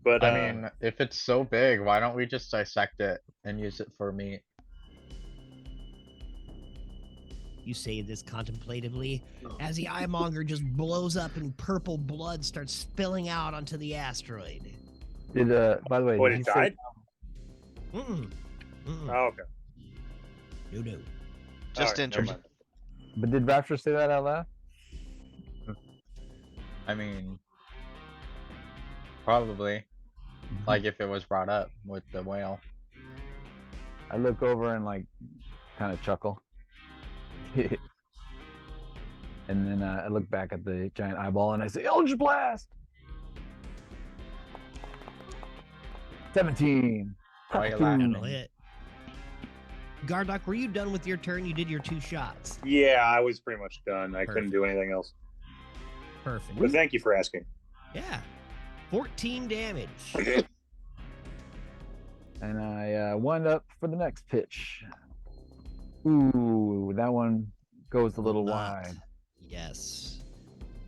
But I mean, if it's so big, why don't we just dissect it and use it for meat? You say this contemplatively as the eyemonger just blows up and purple blood starts spilling out onto the asteroid. Did by the way, what, did it you say- died? Mm-mm. Mm-mm. Oh, okay. No. Just Alright, never entered. mind. But did Rapture say that out loud? I mean, probably. Like if it was brought up with the whale. I look over and like kind of chuckle. And then I look back at the giant eyeball and I say, Eldritch Blast! 17. Why you Fucking- laughing? That'll hit. Gardock, were you done with your turn? You did your 2 shots. Yeah, I was pretty much done. I couldn't Perfect. do anything else. Perfect. But thank you for asking. Yeah. 14 damage. And I wind up for the next pitch. Ooh, that one goes a little Not. wide. Yes.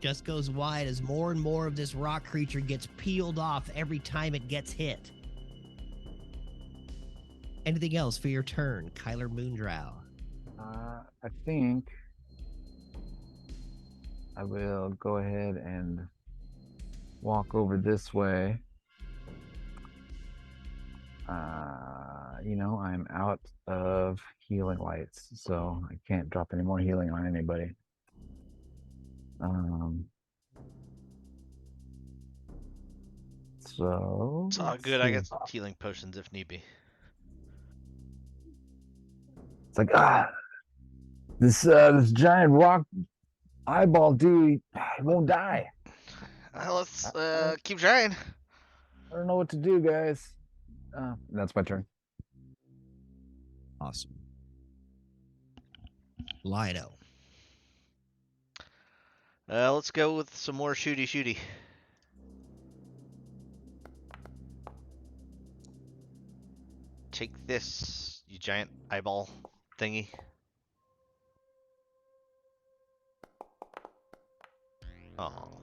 Just goes wide as more and more of this rock creature gets peeled off every time it gets hit. Anything else for your turn, Kyler Moondrow? I think I will go ahead and walk over this way. I'm out of healing lights, so I can't drop any more healing on anybody. So It's all let's good. I see. got healing potions if need be. It's like this giant rock eyeball dude, he won't die. Let's keep trying. I don't know what to do, guys. That's my turn. Awesome. Lido. Let's go with some more shooty. Take this, you giant eyeball thingy. Oh.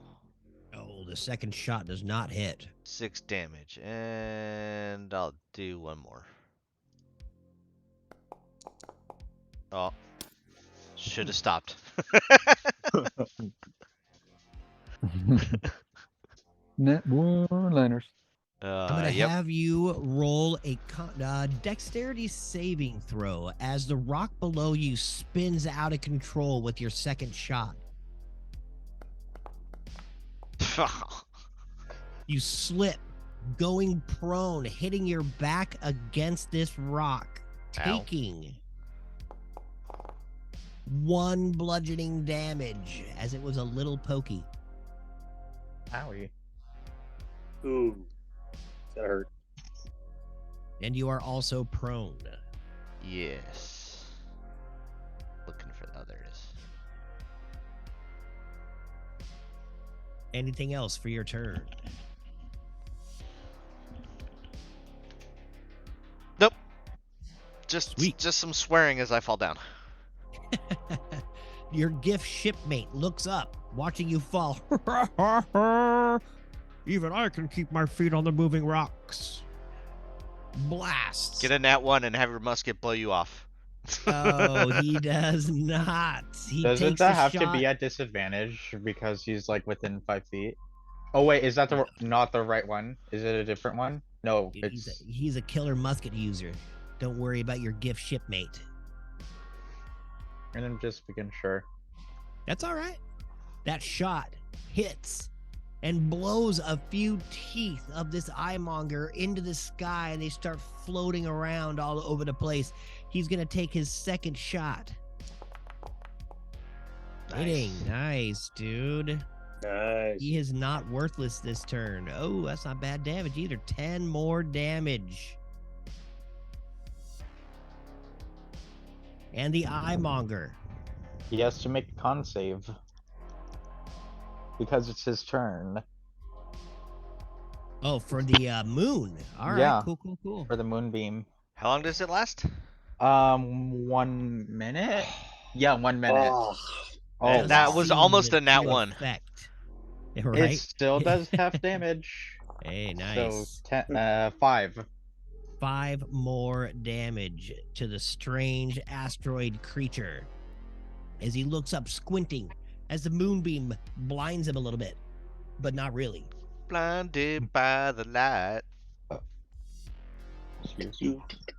Oh, the second shot does not hit. 6 damage, and I'll do one more. Oh. Should have stopped. Net one-liners. I'm going to Yep. have you roll a dexterity saving throw as the rock below you spins out of control with your second shot. You slip, going prone, hitting your back against this rock, Ow. taking 1 bludgeoning damage as it was a little pokey. Owie. Ooh, that hurt. And you are also prone. Yes. Looking for the there it is. Anything else for your turn? Nope. Just Sweet. just some swearing as I fall down. Your gift shipmate looks up, watching you fall. Even I can keep my feet on the moving rocks. Blast. Get a nat 1 and have your musket blow you off. Oh, he does not. He Doesn't takes that a have shot. to be at disadvantage because he's like within 5 feet? Oh wait, is that the not the right one? Is it a different one? No, it's He's a killer musket user. Don't worry about your gift shipmate. and I'm just making sure. That's all right. That shot hits and blows a few teeth of this eyemonger into the sky, and they start floating around all over the place. He's going to take his second shot. Hitting. Nice, dude. Nice. He is not worthless this turn. Oh, that's not bad damage either. 10 more damage. And the eyemonger. He has to make a con save because it's his turn Oh, for the moon. All right, Yeah. cool. for the moonbeam. How long does it last? 1 minute. Yeah, 1 minute. Oh, Oh, that wow. was Seem almost a nat to 1. affect. It Right? still does half damage. Hey, So nice. 5. 5 more damage to the strange asteroid creature as he looks up, squinting, as the moonbeam blinds him a little bit, but not really. Blinded by the light.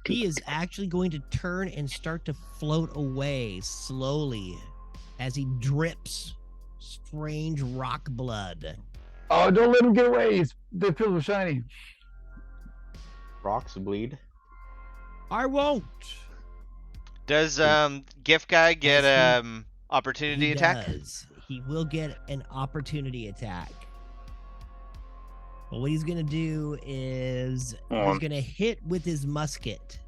He is actually going to turn and start to float away slowly as he drips strange rock blood. Oh, don't let him get away. The pills are shiny. Rocks bleed. I won't. Does gift guy get Yes, opportunity He attack? does. He will get an opportunity attack. But what he's going to do is he's going to hit with his musket.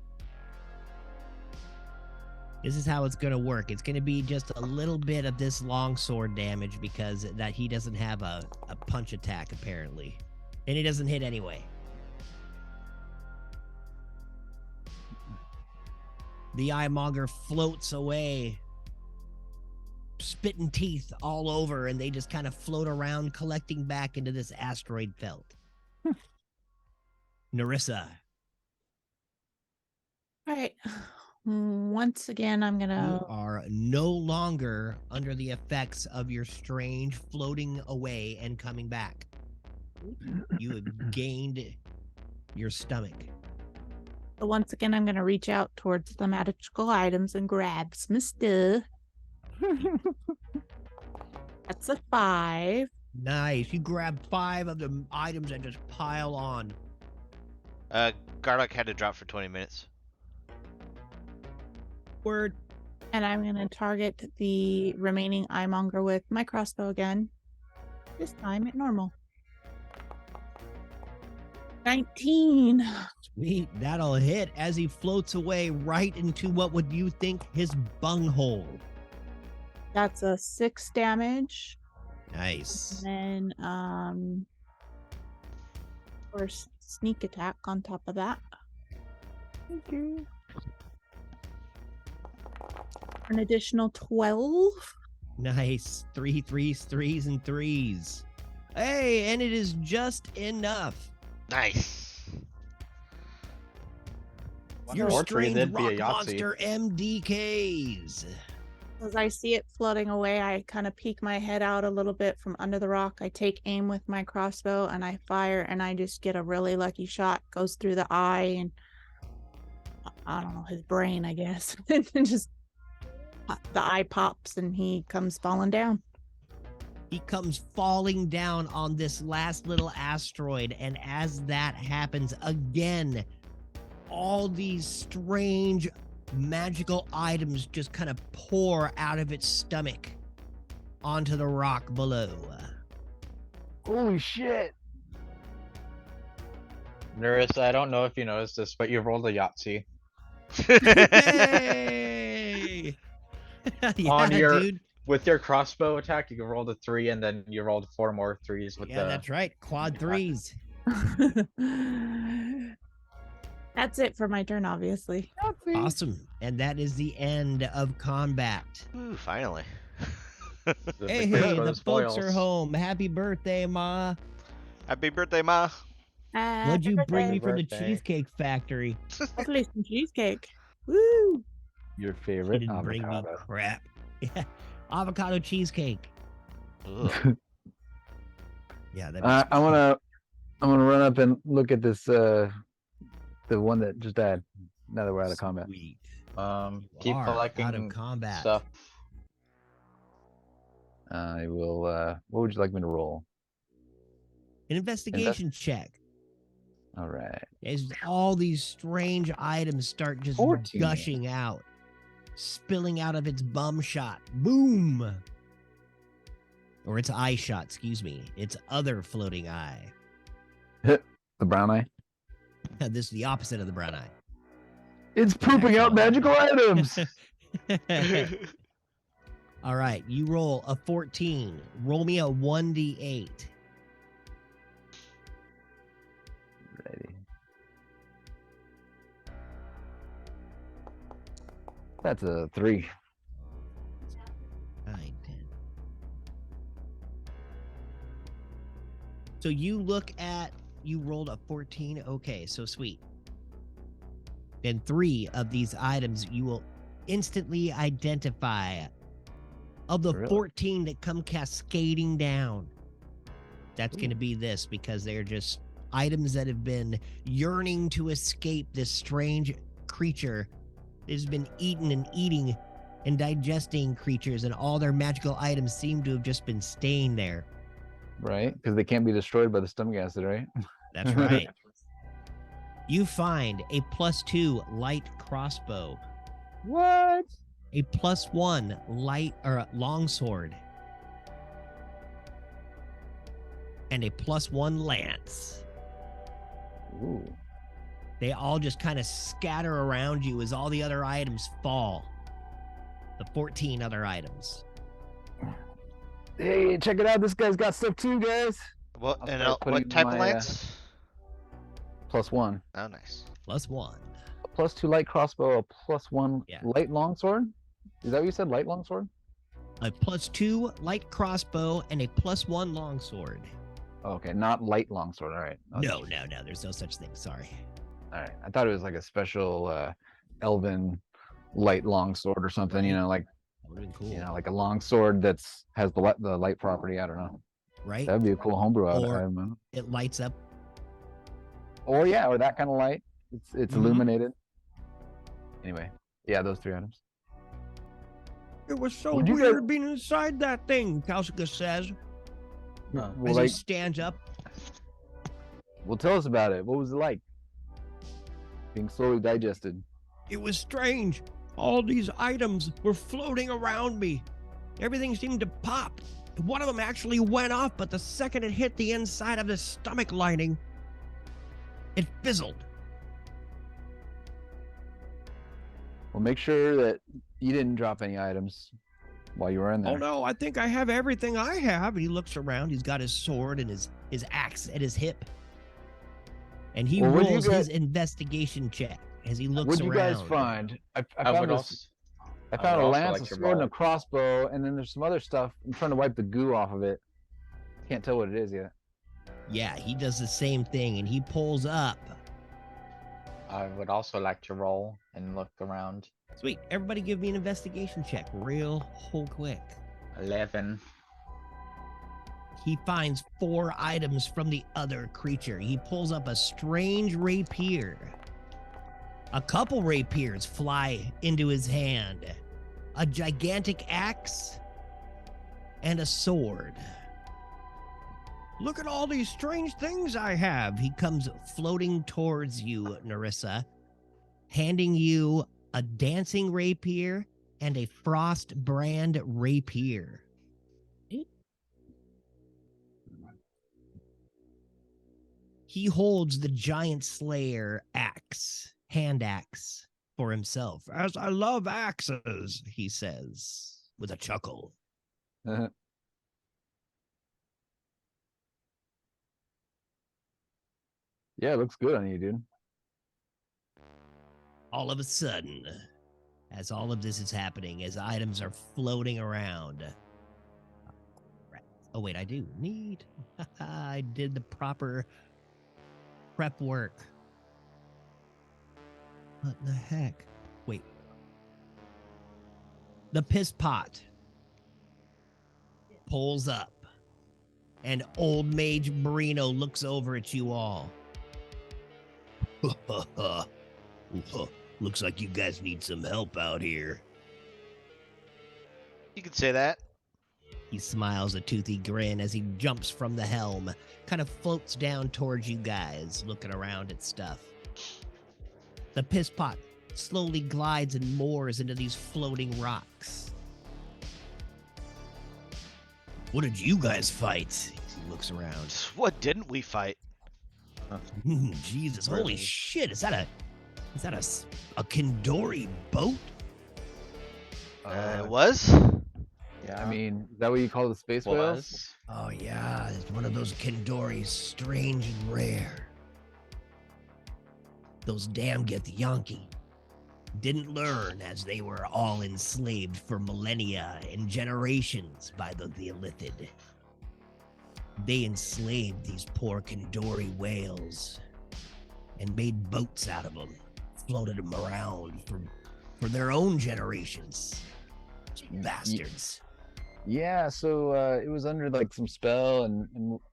This is how it's going to work. It's going to be just a little bit of this longsword damage because that he doesn't have a punch attack, apparently. And he doesn't hit anyway. The eyemonger floats away, spitting teeth all over, and they just kind of float around, collecting back into this asteroid belt. Narissa, All right. Once again, I'm you gonna. are no longer under the effects of your strange floating away and coming back. You have gained your stomach. Once again, I'm gonna reach out towards the magical items and grab some stuff. That's a 5. Nice. You grab 5 of the items and just pile on. Garlic had to drop for 20 minutes. Word. And I'm gonna target the remaining eyemonger with my crossbow again. This time at normal. 19. Sweet, that'll hit as he floats away right into what would you think his bunghole. That's a 6 damage. Nice. And then first sneak attack on top of that. Thank you. An additional 12. Nice. 3 threes, threes, and threes. Hey, and it is just enough. Nice. Your Or three, strange that'd be rock a Yahtzee. monster MDKs. As I see it floating away, I kind of peek my head out a little bit from under the rock. I take aim with my crossbow and I fire, and I just get a really lucky shot. Goes through the eye and I don't know, his brain, I guess. And just the eye pops and he comes falling down. He comes falling down on this last little asteroid, and as that happens again, all these strange magical items just kind of pour out of its stomach onto the rock below. Holy shit! Nerissa, I don't know if you noticed this, but you rolled a Yahtzee. Hey! Yeah, On your- dude. With your crossbow attack, you rolled a 3, and then you rolled 4 more 3s with Yeah, the. that's right. Quad threes. That's it for my turn, obviously. Awesome. And that is the end of combat. Ooh, finally. the Hey, first hey, one the of folks are spoils. home. Happy birthday, Ma. Happy birthday, Ma. What'd you bring me Happy from the birthday. Cheesecake Factory? Hopefully some cheesecake. Woo! Your She favorite didn't bring me avocado. crap. Yeah, avocado cheesecake. Ugh. Yeah, that I'm gonna run up and look at this the one that just died. Now that we're out of combat. Sweet. Keep Are collecting out of combat. stuff. I will. What would you like me to roll? An investigation check. All right. As all these strange items start just 14. gushing out, spilling out of its bum shot. Boom! Or its eye shot, excuse me. Its other floating eye. The brown eye. This is the opposite of the brown eye. It's pooping out magical items. All right, you roll a 14. Roll me a 1d8. Ready. That's a 3. 9, 10. So you look at, you rolled a 14. Okay, so sweet. And 3 of these items you will instantly identify. Of the Really? 14 that come cascading down, that's going to be this, because they're just items that have been yearning to escape this strange creature that has been eating and eating and digesting creatures, and all their magical items seem to have just been staying there. Right? Because they can't be destroyed by the stomach acid, right? That's right. You find a +2 light crossbow, What? a +1 light or longsword, and a +1 lance. Ooh. They all just kind of scatter around you as all the other items fall. The 14 other items. Hey, check it out. This guy's got stuff too, guys. What I'll and start putting what type of my, lance? +1. Oh, nice. +1. A +2 light crossbow, a +1 Yeah. light longsword. Is that what you said? Light longsword? A +2 light crossbow and a +1 longsword. Oh, okay, not light longsword. All right. No, there's no such thing. Sorry. All right. I thought it was like a special elven light longsword or something. You know, like That would have been cool. like a longsword that's has the light property. I don't know. Right? That'd be a cool homebrew. Or- I don't know. It lights up. Or yeah, or that kind of light. It's Mhm. illuminated. Anyway, yeah, those 3 items. It was so Would you weird guys- being inside that thing, Kausica says. Huh. Well, As like, he stands up. well, tell us about it. What was it like? Being slowly digested. It was strange. All these items were floating around me. Everything seemed to pop. One of them actually went off, but the second it hit the inside of the stomach lining, it fizzled. Well, make sure that you didn't drop any items while you were in there. Oh no, I think I have everything I have. And he looks around. He's got his sword and his axe at his hip. And he Well, what'd you rolls guys- his investigation check as he looks What'd around. you guys find? I found would this. also, I I found would a also lance, like a to sword, and a roll. crossbow, and then there's some other stuff. I'm trying to wipe the goo off of it. Can't tell what it is yet. Yeah, he does the same thing, and he pulls up. I would also like to roll and look around. Sweet. Everybody give me an investigation check real quick. 11. He finds 4 items from the other creature. He pulls up a strange rapier. A couple rapiers fly into his hand. A gigantic axe and a sword. Look at all these strange things I have. He comes floating towards you, Narissa, handing you a dancing rapier and a frost brand rapier. He holds the giant slayer hand axe, for himself. As I love axes, he says with a chuckle. Yeah, it looks good on you, dude. All of a sudden, as all of this is happening, as items are floating around. Oh, wait, I do. Neat. I did the proper prep work. What the heck? Wait. The piss pot pulls up, and old Mage Marino looks over at you all. Looks like you guys need some help out here. You could say that. He smiles a toothy grin as he jumps from the helm, kind of floats down towards you guys, looking around at stuff. The piss pot slowly glides and moors into these floating rocks. What did you guys fight? He looks around. What didn't we fight? Jesus, holy shit! Is that a Kindori boat? It was? Yeah. I mean, is that what you call the space whales? was. Oh yeah, it's one of those Kindoris, strange and rare. Those damn Githyanki didn't learn as they were all enslaved for millennia and generations by the Illithid. They enslaved these poor Kindori whales and made boats out of them, floated them around for their own generations. Bastards. Yeah, so it was under like some spell, and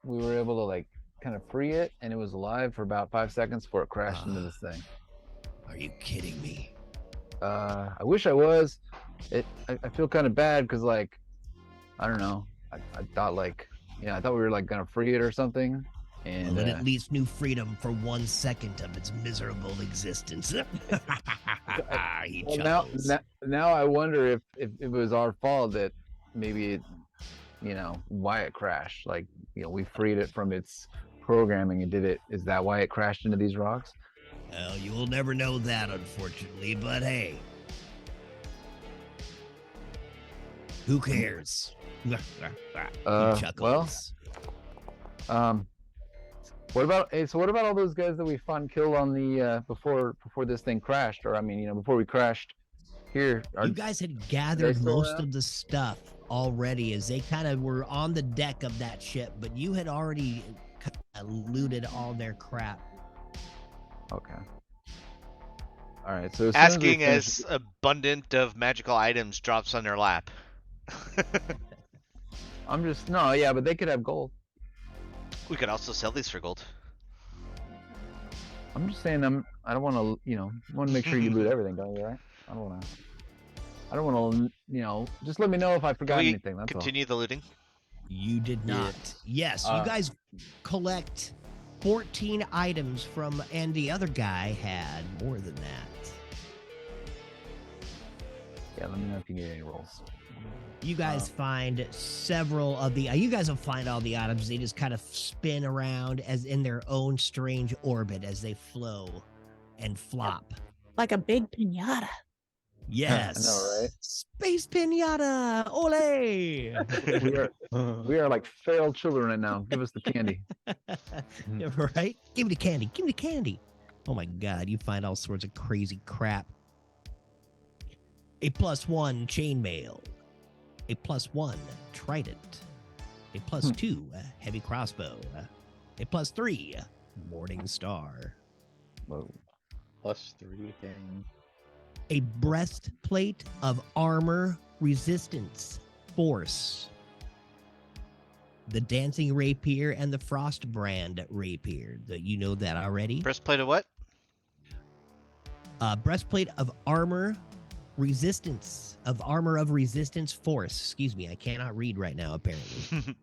we were able to like kind of free it, and it was alive for about 5 seconds before it crashed into this thing. Are you kidding me? I wish I was. I feel kind of bad because like, I don't know. I thought like, I thought we were like gonna free it or something. And Well, it at least knew freedom for 1 second of its miserable existence. He well, chuckles. now I wonder if it was our fault that maybe it, why it crashed. Like, we freed it from its programming and did it. Is that why it crashed into these rocks? Well, you will never know that, unfortunately, but hey. Who cares? He chuckles. What about all those guys that we found killed on the before this thing crashed? Or I mean, before we crashed here. You guys had gathered still most around? of the stuff already as they kind of were on the deck of that ship, but you had already looted all their crap. Okay. All right. So Asking as abundant of magical items drops on their lap. I'm just but they could have gold. We could also sell these for gold. I'm just saying I don't want to want to make sure you loot everything, don't you? Right? I don't want to just let me know if I forgot Can we anything. That's continue the looting? You did not. Yes, you guys collect 14 items from, and the other guy had more than that. Yeah, let me know if you need any rolls. You guys find several of the. You guys will find all the items. They just kind of spin around as in their own strange orbit as they flow and flop. Like a big pinata. Yes. right? Space pinata. Ole. We are like feral children right now. Give us the candy. Right? Give me the candy. Give me the candy. Oh my God. You find all sorts of crazy crap. A +1 chainmail. A +1 trident. A +2 heavy crossbow. A +3 morning star. Whoa. +3 thing. A breastplate of armor resistance force. The dancing rapier and the frostbrand rapier. You know that already. Breastplate of what? Breastplate of armor resistance force. Excuse me, I cannot read right now apparently.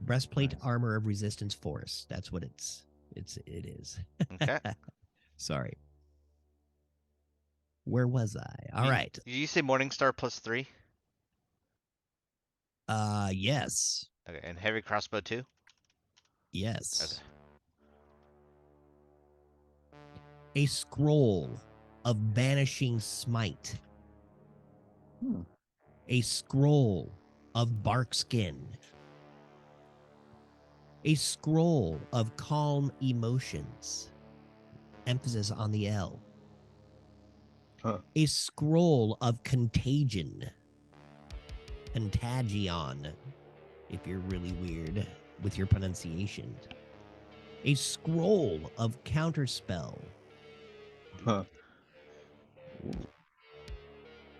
Breastplate armor of resistance force. That's what it is. Okay. Sorry. Where was I? All right. Did you say Morningstar +3? Yes. Okay, and heavy crossbow too? Yes. Okay. A scroll of banishing smite. A scroll of bark skin. A scroll of calm emotions. Emphasis on the L. A scroll of contagion. Contagion, if you're really weird with your pronunciation. A scroll of counterspell.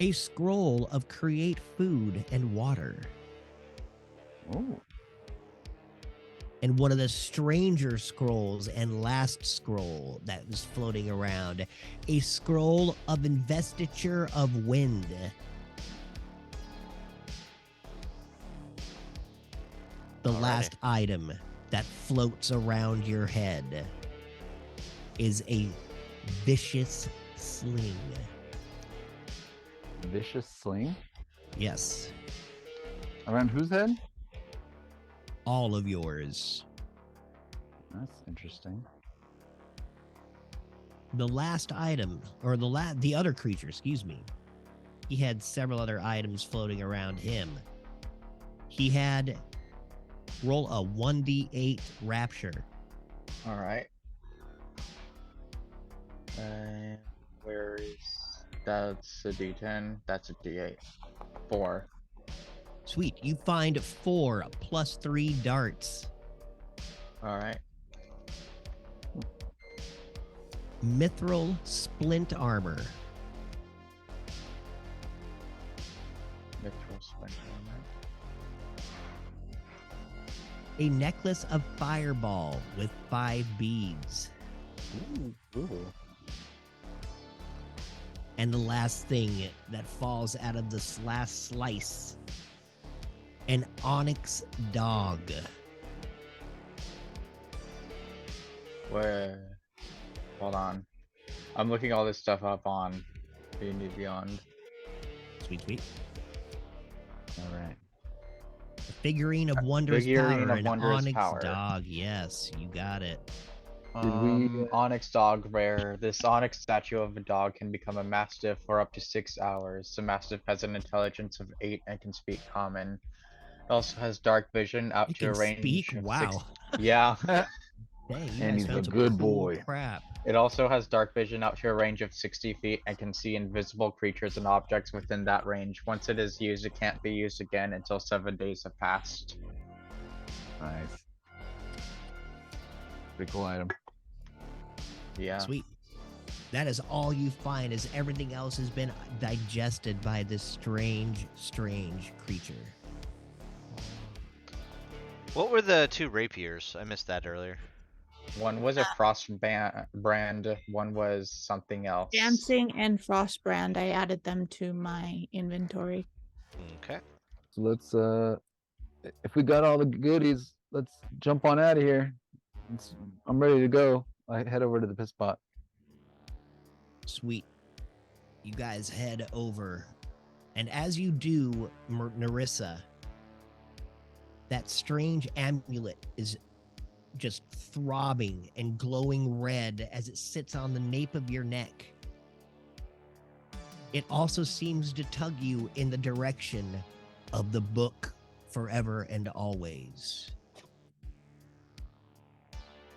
A scroll of create food and water. Oh. And one of the stranger scrolls and last scroll that was floating around, a scroll of investiture of wind. The Alrighty. last item that floats around your head is a vicious sling. Vicious sling? Yes, Around whose head? all of yours. That's interesting. The last item, or the other creature, excuse me. He had several other items floating around him. He had roll a 1d8 rapture. All right. And where is that's a D10? That's a D8. 4. Sweet. You find 4 +3 darts. All right. Mithril splint armor. Mithril splint armor. A necklace of fireball with 5 beads. Ooh. And the last thing that falls out of this last slice, an onyx dog. Where? Hold on. I'm looking all this stuff up on D&D Beyond. Sweet, sweet. All right. A figurine of wondrous figurine power, of an wondrous onyx power. dog. Yes, you got it. Did we, Onyx dog rare. This onyx statue of a dog can become a mastiff for up to 6 hours. The mastiff has an intelligence of 8 and can speak common. It also has dark vision out It to a can range speak? of Wow. 6. Yeah. Dang, you And guys he's found a some good cool boy. crap. It also has dark vision out to a range of 60 feet and can see invisible creatures and objects within that range. Once it is used, it can't be used again until 7 days have passed. nice. Pretty cool item. Yeah. Sweet. That is all you find, as everything else has been digested by this strange, strange creature. What were the 2 rapiers? I missed that earlier. One was a frost brand, one was something else. Dancing and Frostbrand, I added them to my inventory. Okay. So let's if we got all the goodies, let's jump on out of here. I'm ready to go. I head over to the pit spot. Sweet. You guys head over. And as you do, Narissa, that strange amulet is just throbbing and glowing red as it sits on the nape of your neck. it also seems to tug you in the direction of the book Forever and Always.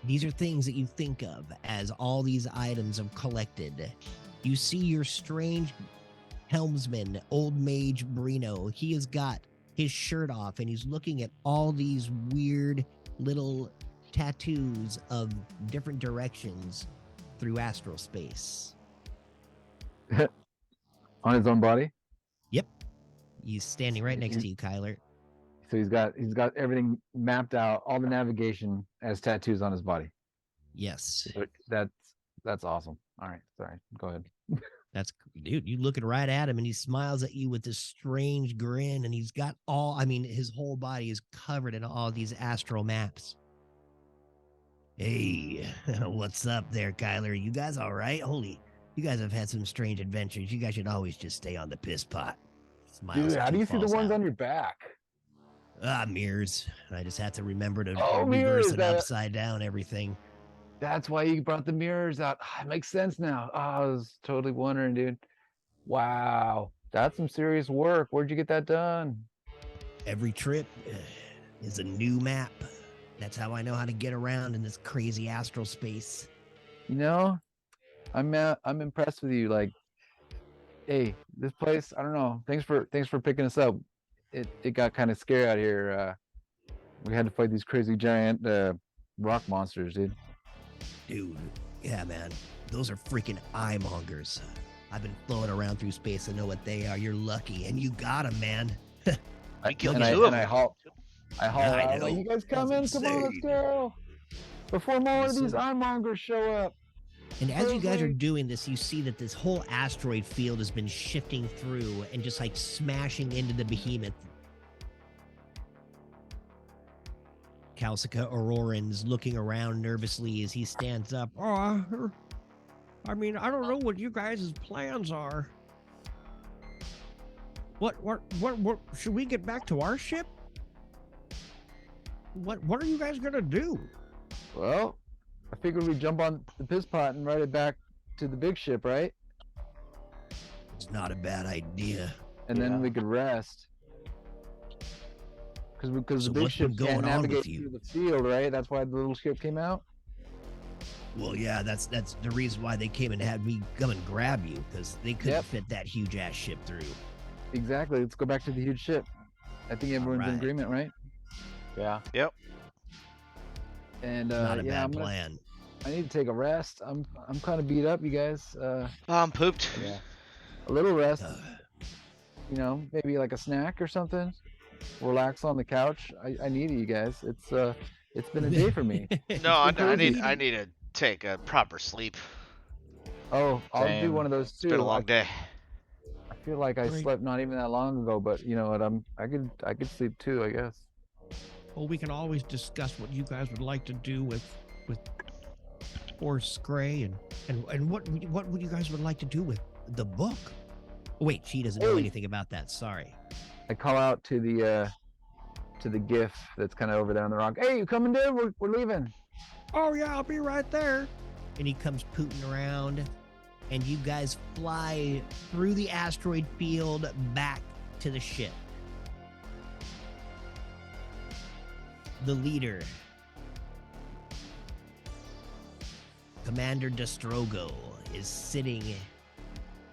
These are things that you think of as all these items are collected. You see your strange helmsman, old mage Brino. He has got his shirt off and he's looking at all these weird little tattoos of different directions through astral space. On his own body. Yep. He's standing right next to you, Kyler. So he's got everything mapped out, all the navigation as tattoos on his body. Yes. That's awesome. All right, sorry. Go ahead. That's, dude, you looking right at him and he smiles at you with this strange grin and he's got his whole body is covered in all these astral maps. Hey, what's up there, Kyler? You guys all right? Holy, you guys have had some strange adventures. You guys should always just stay on the piss pot. Smiles Dude, at how do you see the falls ones out. on your back? Mirrors. I just have to remember to Oh, reverse mirrors, it upside down everything. That's why you brought the mirrors out. It makes sense now. I was totally wondering, dude. Wow, that's some serious work. Where'd you get that done? Every trip is a new map. That's how I know how to get around in this crazy astral space. You know, I'm impressed with you. Like, hey, this place, I don't know. Thanks for picking us up. It got kind of scary out here. We had to fight these crazy giant rock monsters, dude. Dude, yeah, man. Those are freaking eye mongers. I've been floating around through space. I know what they are. You're lucky, and you got them, man. We killed and two of I them. haul I out. know. Like, you guys come in. That's Come on, let's insane. go. Before more of Listen. these eye mongers show up. And as you guys are Perfect. doing this, you see that this whole asteroid field has been shifting through and just like smashing into the behemoth. Kalsika Auroran's looking around nervously as he stands up. I mean, I don't know what you guys' plans are. What, should we get back to our ship? What are you guys gonna do? Well, I figured we'd jump on the piss pot and ride it back to the big ship, right? It's not a bad idea. And Yeah. then we could rest. Because So the big what's been ship going can't on with navigate you? through the field, right? That's why the little ship came out. Well, yeah, that's the reason why they came and had me come and grab you, because they couldn't Yep. fit that huge ass ship through. Exactly. Let's go back to the huge ship. I think everyone's in Alright. agreement, right? Yeah. And Not a yeah, bad plan. I need to take a rest. I'm kind of beat up, you guys. I'm pooped. Yeah. A little rest. Uh, You know, maybe like a snack or something. Relax on the couch. I need it, you guys. It's been a day for me. No, I cozy. need to take a proper sleep. Oh, I'll do Same. one of those too. It's been a long day. I feel like I Great. slept not even that long ago, but you know what? I could sleep too, I guess. Well, we can always discuss what you guys would like to do with Horse Gray and what would you guys would like to do with the book. Oh, wait, she doesn't know Hey. anything about that. Sorry. I call out to the GIF that's kind of over there on the rock. Hey, you coming, dude? We're leaving. Oh yeah, I'll be right there. And he comes pooting around, and you guys fly through the asteroid field back to the ship. The leader, Commander Destrogo, is sitting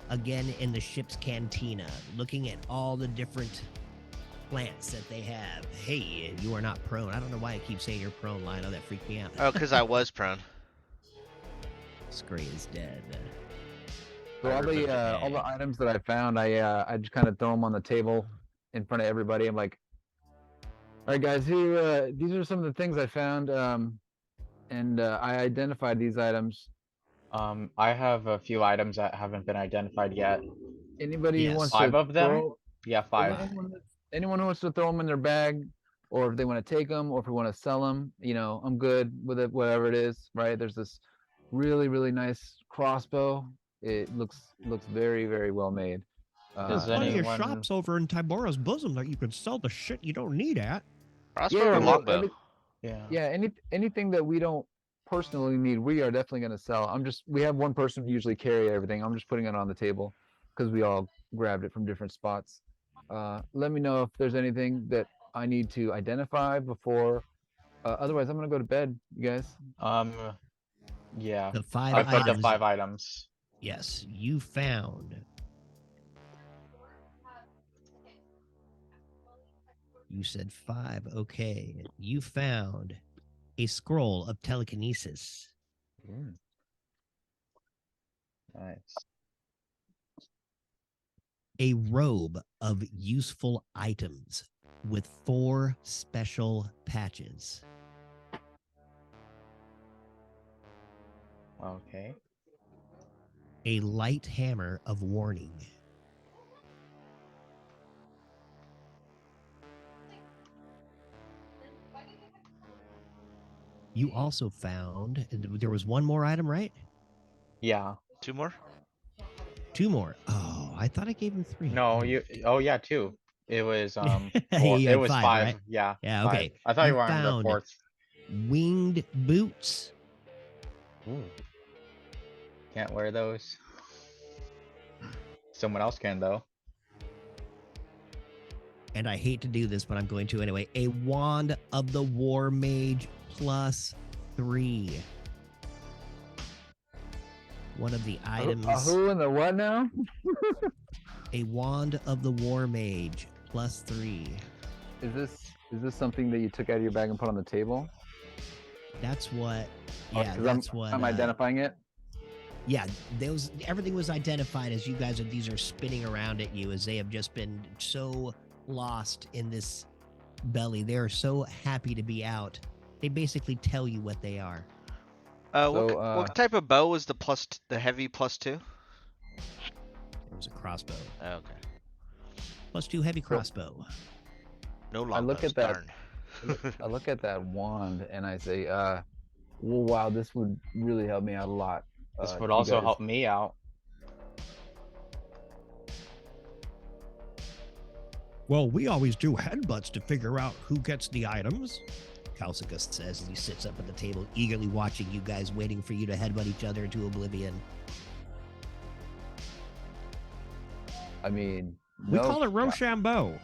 again in the ship's cantina, looking at all the different plants that they have. Hey, you are not prone. I don't know why I keep saying you're prone, Lionel. That freaked me out. Oh, because I was prone. Scray is dead. So all the items that I found, I just kind of throw them on the table in front of everybody. I'm like, all right, guys, here, these are some of the things I found, and I identified these items. I have a few items that haven't been identified yet. Anybody Yes. who wants 5 to of them? throw, Yeah, 5. anyone who wants to throw them in their bag, or if they want to take them, or if we want to sell them, you know, I'm good with it, whatever it is, right? There's this really nice crossbow. It looks very, very well made. Does Plenty of anyone- shops over in Tibora's bosom that you can sell the shit you don't need at. Crossbow Yeah, or well, longbow? Yeah. anything that we don't personally need, we are definitely going to sell. We have one person who usually carry everything. I'm just putting it on the table. because we all grabbed it from different spots. Let me know if there's anything that I need to identify before. Otherwise, I'm gonna go to bed, you guys. Yeah. The 5 I've got the items. 5 items. Yes, you found. You said 5. Okay. You found a scroll of telekinesis, Nice. a robe of useful items with 4 special patches, Okay. a light hammer of warning, you also found, there was one more item, right? Yeah. 2 more? 2 more. Oh, I thought I gave him 3. No, you. Oh yeah, 2. It was You it had was 5, 5. right? Yeah. Yeah, 5. okay. I thought You you were on the found 4th. winged boots, Ooh. Can't wear those. Someone else can though. and I hate to do this, but I'm going to anyway, a wand of the war mage +3. One of the items, Who and the what now? a wand of the war mage +3. Is this something that you took out of your bag and put on the table? That's what, Oh, yeah, 'cause that's what. I'm identifying it. Yeah, everything was identified as you guys these are spinning around at you as they have just been so lost in this belly. They are so happy to be out. They basically tell you what they are. What type of bow was the heavy +2? It was a crossbow. Oh, okay. +2 heavy crossbow. No I look longbows, at that. darn. I look at that wand and I say, well, wow, this would really help me out a lot. This would you also guys- help me out. Well, we always do headbutts to figure out who gets the items, Kalsikus says as he sits up at the table, eagerly watching you guys, waiting for you to headbutt each other into oblivion. I mean, We no, call it Rochambeau.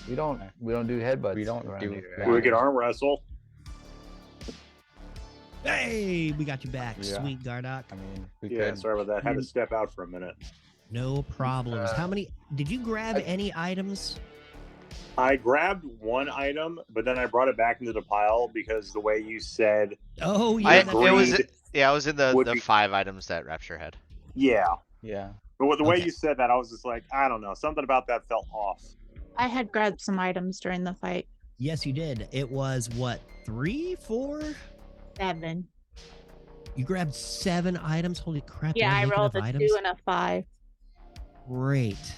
we don't do headbutts. We don't around do here. that. We could arm wrestle. Hey, we got you back, Yeah. sweet Gardock. I mean, we Yeah, could. sorry about that. Had to step out for a minute. No problems. How many did you grab? Any items? I grabbed one item, but then I brought it back into the pile because the way you said, Oh yeah, I that's was right. I was in the would be- 5 items that Rapture had. yeah. Yeah. But the way Okay. you said that, I was just like, I don't know. Something about that felt off. I had grabbed some items during the fight. Yes, you did. It was what, 3, 4? 7. You grabbed 7 items. Holy crap! did Yeah, I make rolled a enough 2 items? and a 5. Great.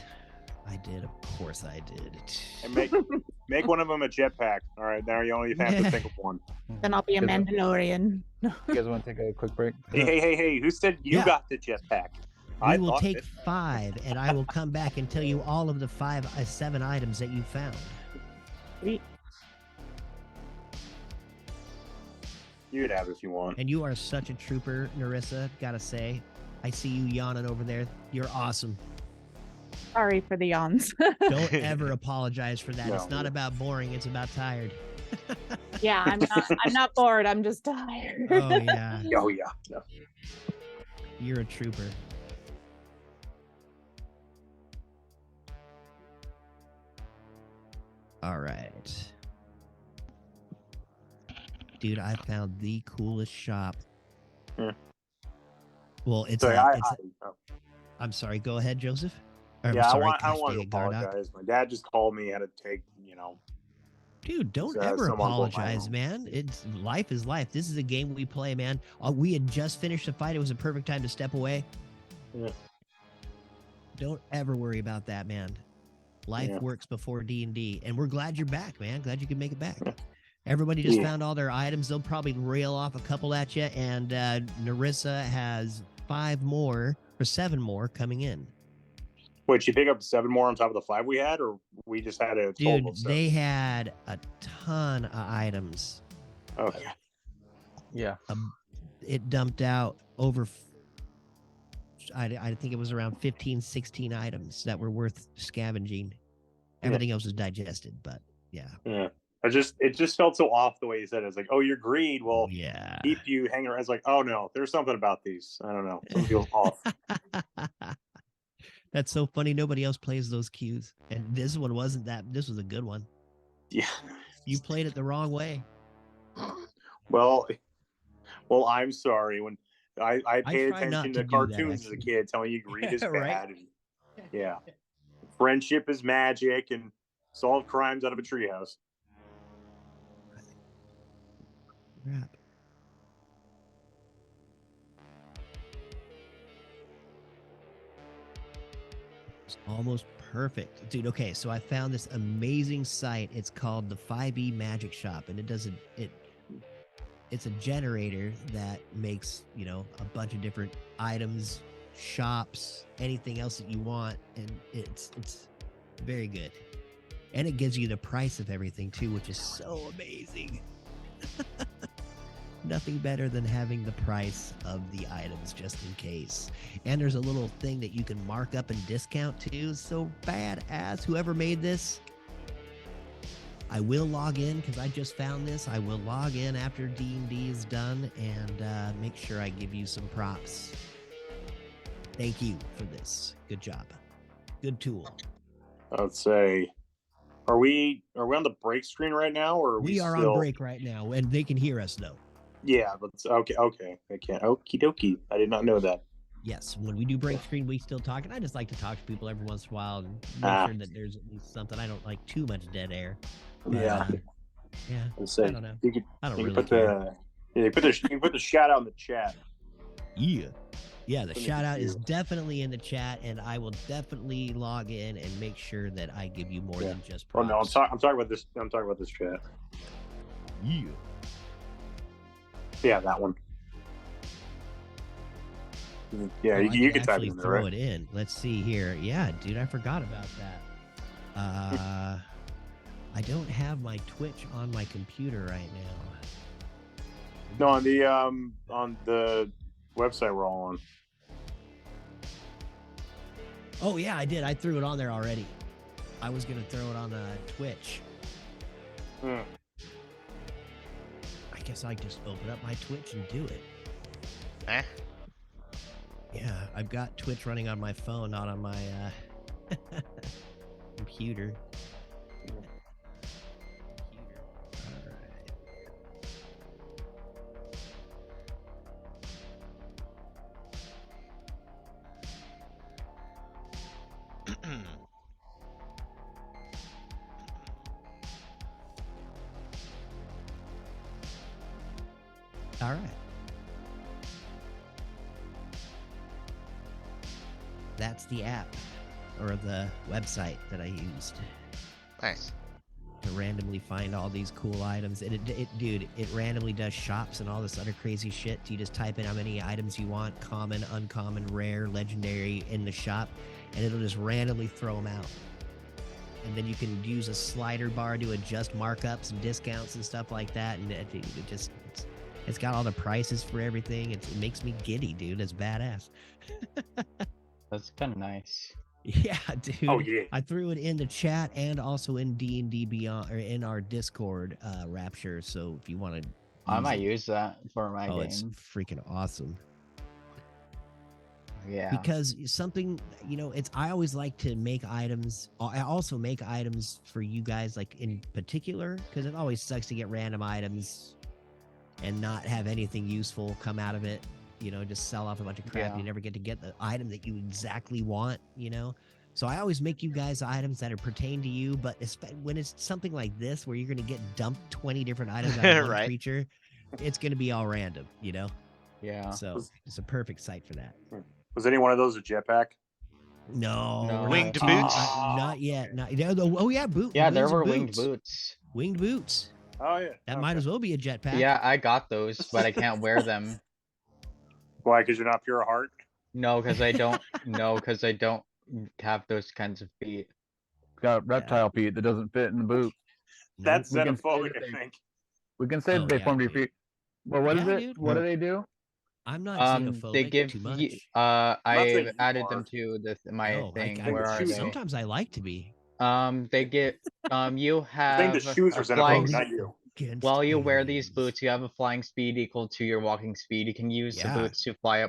I did. Of course, I did. And make one of them a jetpack. All right, now you only have to think of one. Then I'll be a Is it- Mandalorian. You guys want to take a quick break? Hey! Who said you Yeah. got the jetpack? We will thought take it. 5, and I will come back and tell you all of the 7 items that you found. Sweet. You could have it if you want. And you are such a trooper, Narissa. Gotta say, I see you yawning over there. You're awesome. Sorry for the yawns. Don't ever apologize for that. It's No. not about boring. It's about tired. Yeah, I'm not bored. I'm just tired. Oh yeah, Oh yeah. No. you're a trooper. All right. Dude, I found the coolest shop. Hmm. Well, it's Sorry, I'm sorry. Go ahead, Joseph. Or, I'm yeah, sorry, I gosh want dang to it, Gardock. apologize. My dad just called me. Had to take, Dude, don't It's, ever someone broke my apologize, arm. man. It's life is life. This is a game we play, man. We had just finished the fight. It was a perfect time to step away. Yeah. Don't ever worry about that, man. Life Yeah. works before D&D, and we're glad you're back, man. Glad you could make it back. Everybody just Yeah. found all their items. They'll probably rail off a couple at you, and Narissa has 5 more or 7 more coming in. Wait, you pick up 7 more on top of the 5 we had, or we just had a total Dude, of 7? they had a ton of items. Okay. Yeah. It dumped out over I think it was around 15, 16 items that were worth scavenging. Everything else was digested, but yeah. Yeah. It just felt so off the way he said it. It's like, oh, your greed will Yeah. keep you hanging around. It's like, oh no, there's something about these. I don't know. Something feels off. That's so funny. Nobody else plays those cues. And this one wasn't that. This was a good one. Yeah. You played it the wrong way. Well, I'm sorry. When I paid try not attention to to do that, cartoons as a actually. kid, telling you greed is Right? bad. And, yeah. Friendship is magic and solve crimes out of a treehouse. Crap. It's almost perfect. Dude, okay, so I found this amazing site. It's called the 5e Magic Shop, and it's a generator that makes, a bunch of different items, shops, anything else that you want, and it's very good. And it gives you the price of everything too, which is so amazing. Nothing better than having the price of the items just in case. And there's a little thing that you can mark up and discount too. So badass. Whoever made this, I will log in because I just found this. I will log in after D&D is done and make sure I give you some props. Thank you for this. Good job. Good tool. I'd say, are we on the break screen right now, or are We are still on break right now, and they can hear us though. Yeah, but okay. I can't. Okie dokie. I did not know that. Yes, when we do break screen, we still talk, and I just like to talk to people every once in a while and make sure that there's at least something. I don't like too much dead air. But, Yeah. Yeah. Let's say, I don't know. You could, I don't you really put care. you put the shout out in the chat. Yeah. Yeah, the Send it shout to out is you. definitely in the chat, and I will definitely log in and make sure that I give you more than just Oh props. no, I'm talking about this. I'm talking about this chat. Yeah. Yeah, that one. Yeah, Oh, I you can can type actually it in there, throw right? it in. Let's see here. Yeah, dude, I forgot about that. I don't have my Twitch on my computer right now. No, on the website we're all on. Oh yeah, I did. I threw it on there already. I was gonna throw it on Twitch. Hmm. I guess I just open up my Twitch and do it. Eh? Yeah, I've got Twitch running on my phone, not on my computer. All right. That's the app or the website that I used Nice. to randomly find all these cool items. And dude, it randomly does shops and all this other crazy shit. You just type in how many items you want, common, uncommon, rare, legendary in the shop, and it'll just randomly throw them out. And then you can use a slider bar to adjust markups and discounts and stuff like that. And it's got all the prices for everything. It makes me giddy, dude. It's badass. That's kind of nice. Yeah, dude. Oh yeah. I threw it in the chat and also in D&D Beyond or in our Discord Rapture. So if you want to, I might use that for my it's game. freaking awesome. Yeah. Because something, I always like to make items. I also make items for you guys, like in particular, because it always sucks to get random items and not have anything useful come out of it. Just sell off a bunch of crap. Yeah. You never get to get the item that you exactly want, So I always make you guys items that are pertain to you, but when it's something like this, where you're going to get dumped 20 different items out of one Right. creature, it's going to be all random, Yeah. So it's a perfect site for that. Was any one of those a jetpack? No, No. we're Winged not boots? Not yet. Oh yeah, Yeah, there wings and were winged boots. boots. Winged boots. Oh yeah. That might as well be a jetpack. Yeah, I got those, but I can't wear them. Why? Because you're not pure of heart. No, because I don't. No, because I don't have those kinds of feet. Got reptile feet that doesn't fit in the boot. That's We can say xenophobic, that I think. We can say Oh, that they yeah, formed your dude. feet. Well, what is Yeah, it? dude. What do they do? I'm not They xenophobic give too you. much. not saying I you added are. them to my No, thing. Saying Where the are shoes they? are. sometimes I like to be. They get. You I think the have shoes are a flying. xenophobic, not you. Against While you wear these aliens. boots, you have a flying speed equal to your walking speed. You can use the Yeah. boots to fly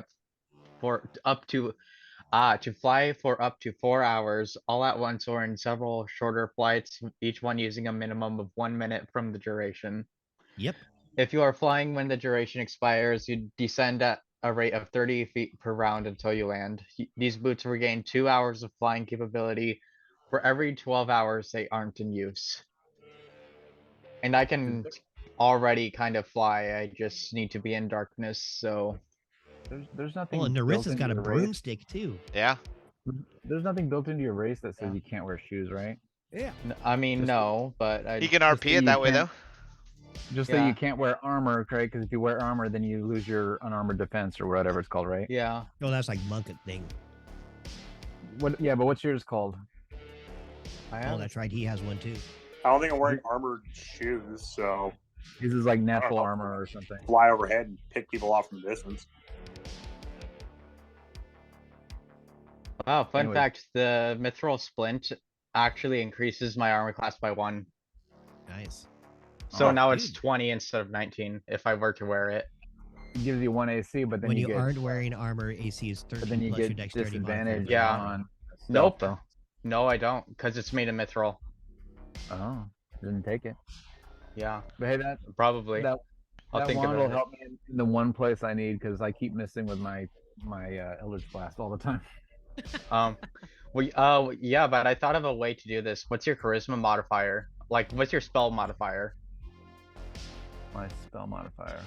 to fly for up to 4 hours, all at once or in several shorter flights, each one using a minimum of 1 minute from the duration. Yep. If you are flying when the duration expires, you descend at a rate of 30 feet per round until you land. These boots regain 2 hours of flying capability for every 12 hours they aren't in use. And I can already kind of fly, I just need to be in darkness, so... There's nothing Well, and built Narissa's into got a your race. broomstick too. Yeah. There's nothing built into your race that says Yeah. you can't wear shoes, right? Yeah. I mean, Just- no, but I... He can Just RP that it you that way can't- though. Just that Yeah. you can't wear armor, right? Because if you wear armor, then you lose your unarmored defense or whatever it's called, right? Yeah. No, that's like monk thing. What? Yeah, but what's yours called? I Oh, have... that's right. He has one too. I don't think I'm wearing armored shoes, so This is like natural know. armor or something. fly overhead and pick people off from a distance. Wow, fun Anyways. fact, the mithril splint actually increases my armor class by 1. Nice. So Oh, now it's dude. 20 instead of 19 if I were to wear it. It gives you 1 AC, but then When you get, aren't wearing armor, AC is 13 but then you plus your get dexterity disadvantage modifier. Yeah. on stealth, Nope. though. No, I don't, because it's made of mithril. Oh, didn't take it. Yeah, But hey, that probably. that I'll that think wand will about it. help me in the one place I need because I keep missing with my Eldritch Blast all the time. Yeah, but I thought of a way to do this. What's your charisma modifier? Like, what's your spell modifier? My spell modifier.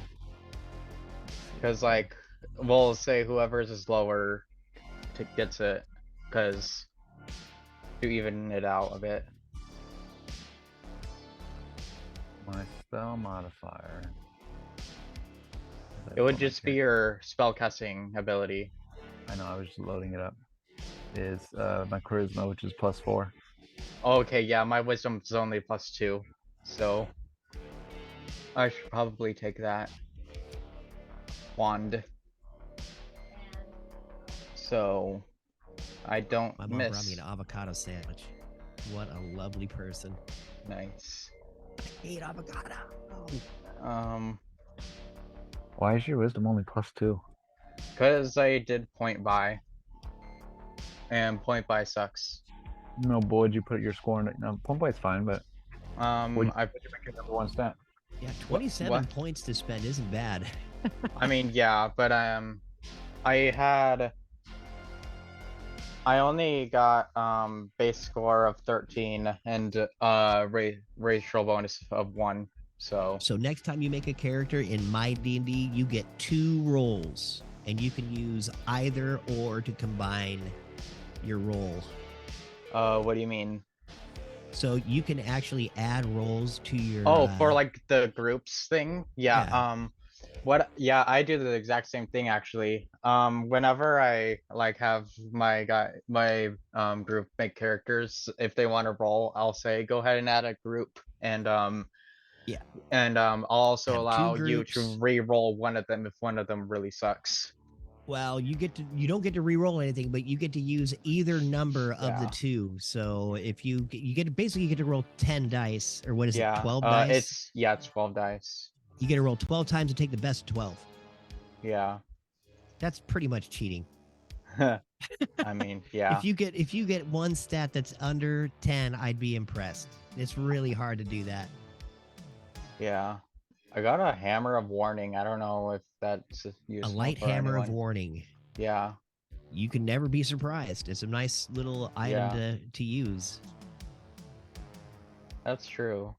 Because, like, we'll say whoever's is lower gets it, because to even it out a bit. My spell modifier. It would just be your spell casting ability. I know. I was just loading it up. Is my charisma, which is +4. Okay, yeah, my wisdom is only +2, so I should probably take that wand. So I don't My mom brought me miss. an avocado sandwich. What a lovely person. Nice. I hate avocado. Why is your wisdom only +2? Because I did point by, and point by sucks. No, boy, did you put your score in it? No, point by is fine, but I what'd you make your number one stat? Yeah, 27 what? points to spend isn't bad. I mean, yeah, but I only got base score of 13 and racial bonus of 1. So So next time you make a character in my D&D, you get 2 rolls, and you can use either or to combine your roll. what do you mean? So you can actually add rolls to your. Oh, for like the groups thing? Yeah. Yeah. I do the exact same thing actually. Whenever I like have my group make characters, if they want to roll, I'll say go ahead and add a group, and Yeah. and I'll also Have 2 allow you to groups. re-roll one of them if one of them really sucks. Well, you don't get to re-roll anything, but you get to use either number of the Yeah. 2. So if you get basically you get to roll 10 dice, or what is Yeah. it, 12 dice? It's 12 dice. You get to roll 12 times and take the best of 12. Yeah. That's pretty much cheating. I mean, yeah. If you get one stat that's under 10, I'd be impressed. It's really hard to do that. Yeah. I got a hammer of warning. I don't know if that's A useful light for hammer of anyone. warning. Yeah. You can never be surprised. It's a nice little item Yeah. to use. That's true.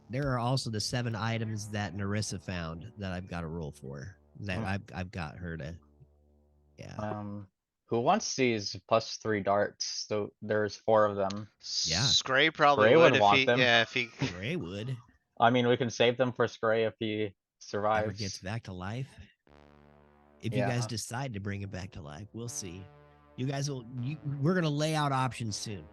There are also the 7 items that Narissa found that I've got to roll for. That I've got her to. Yeah. Who wants these +3 darts? So there's 4 of them. Yeah. Scray probably Scray would would if want he, them. yeah, if he. Gray would. I mean, we can save them for Scray if he Ever survives. gets back to life. If you guys Yeah. decide to bring it back to life, we'll see. You guys we're gonna lay out options soon.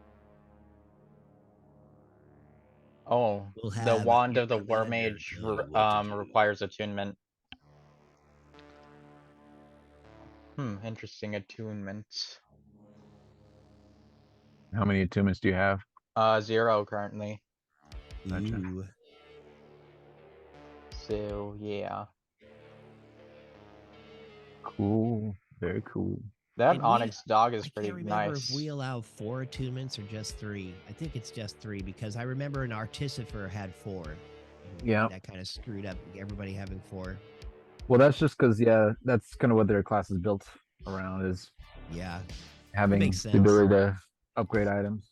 Oh, We'll the have wand your of the War commander Mage tell you what to do. requires attunement. Interesting attunement. How many attunements do you have? 0 currently. Gotcha. Ooh. So yeah. Cool. Very cool. That And we- Onyx dog is I pretty can't remember nice. if we allow 4 attunements or just 3. I think it's just 3 because I remember an Artificer had 4. Yeah. That kind of screwed up everybody having 4. Well, that's just because, yeah, that's kind of what their class is built around, is Yeah. having makes the sense. ability to upgrade items.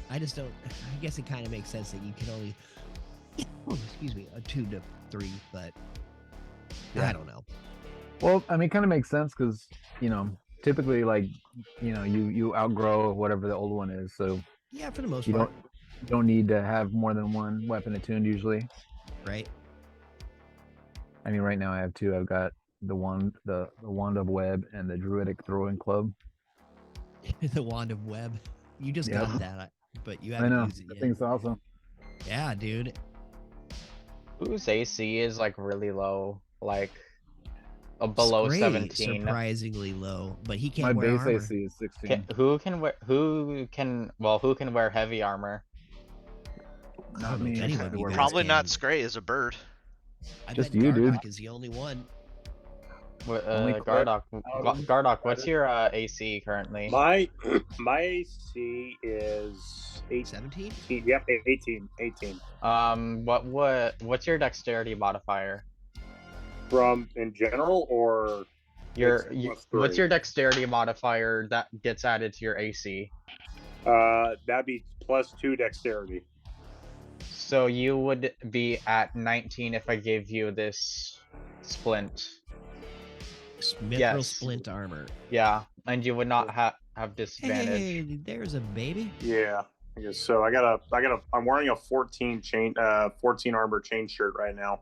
I just don't. I guess it kind of makes sense that you can only, excuse me, a 2 to 3, but Yeah. I don't know. Well, I mean, it kind of makes sense because, typically, like, you outgrow whatever the old one is, so Yeah, for the most you part, don't need to have more than one weapon attuned usually. right? I mean, right now I have 2. I've got the wand of web and the druidic throwing club. The Wand of Web. You just Yep. got that, but you I haven't know. used it I yet. think it's awesome. Yeah, dude. Whose AC is like really low, like It's below great, 17. surprisingly low, but he My can't wear base armor. AC is 16. Who can wear heavy armor? I Not don't know me. if I anyone have to you wear guys Probably not can. Scray as a bird. I Just bet you, dude. Gardock is the only one. Only clip Gardock, what's your AC currently? My AC is 17? Yep, 18. What's your dexterity modifier? From in general, or What's your dexterity modifier that gets added to your AC? that'd be +2 dexterity. So you would be at 19 if I gave you this splint. Mithril Yes. splint armor. Yeah, and you would not have disadvantage. Hey, there's a baby. Yeah, I guess so. I'm wearing a 14 armor chain shirt right now.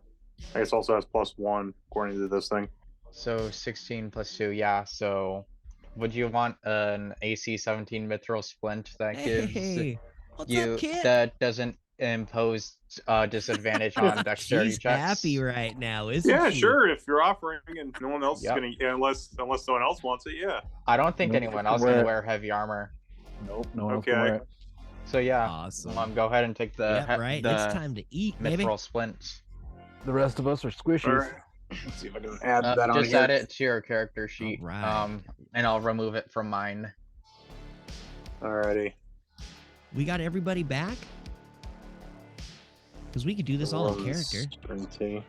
I guess also has +1 according to this thing. So 16 plus 2, yeah. So would you want an AC 17 mithril splint that gives Hey, what's you up, kid? that doesn't impose disadvantage on dexterity She's checks? happy right now, isn't Yeah, she? sure. If you're offering and no one else Yep. is gonna, unless someone else wants it, yeah. I don't think Nope, anyone you else can can wear it. wear heavy armor. Nope, no one else can Okay. wear it. So yeah, Awesome. go ahead and take the Yep, right. the It's time to eat, baby. mithril splint. The rest of us are squishies. All right. Let's see if I can add that on Just here. add it to your character sheet. Alright. And I'll remove it from mine. Alrighty. We got everybody back? Because we could do this all in character. 20.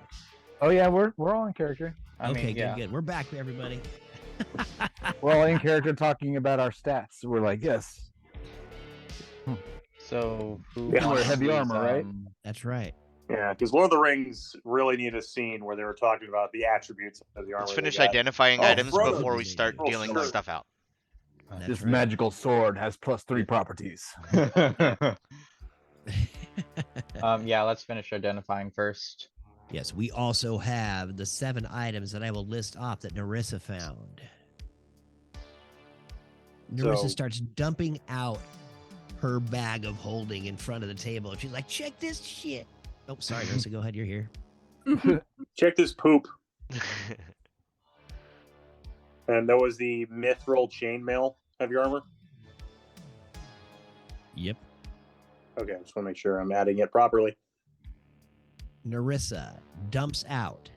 Oh yeah, we're all in character. I Okay, mean, yeah. good. We're back, everybody. We're all in character talking about our stats. We're like, yes. So who Yeah, wear wants heavy these, armor, right? That's right. Yeah, because Lord of the Rings really need a scene where they were talking about the attributes of the armor. Let's they finish got. identifying Oh, items Frodo. before we start Oh, dealing sure. stuff out. That's This right. magical sword has +3 properties. Yeah, let's finish identifying first. Yes, we also have the 7 items that I will list off that Narissa found. Narissa So- starts dumping out her bag of holding in front of the table. She's like, check this shit. Oh, sorry, Narissa, go ahead. You're here. Check this poop. And that was the mithril chainmail heavy armor. Yep. Okay, I just want to make sure I'm adding it properly. Narissa dumps out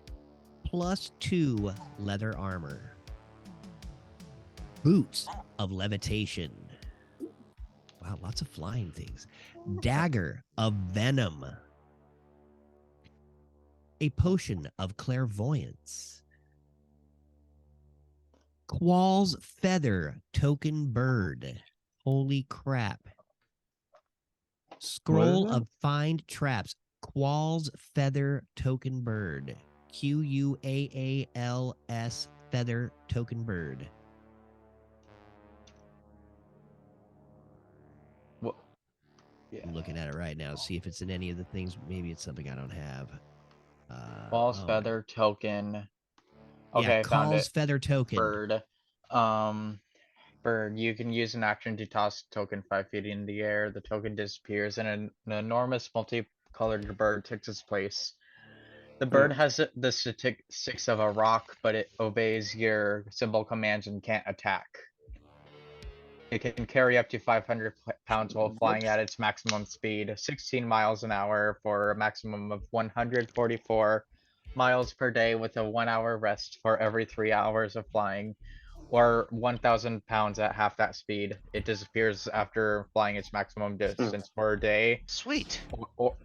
+2 leather armor. Boots of levitation. Wow, lots of flying things. Dagger of venom. A potion of clairvoyance. Qual's feather token bird. Holy crap. Scroll that? of find traps. Qual's feather token bird. Quaals feather token bird. What? Yeah. I'm looking at it right now. See if it's in any of the things. Maybe it's something I don't have. False oh. feather token. Okay, Yeah, found Qual's it. feather token. Bird. bird, you can use an action to toss a token 5 feet in the air. The token disappears and an enormous multicolored bird takes its place. The bird has the statistics of a rock, but it obeys your symbol commands and can't attack. It can carry up to 500 pounds while flying at its maximum speed, 16 miles an hour for a maximum of 144 miles per day with a 1 hour rest for every 3 hours of flying, or 1,000 pounds at half that speed. It disappears after flying its maximum distance for a day, Sweet.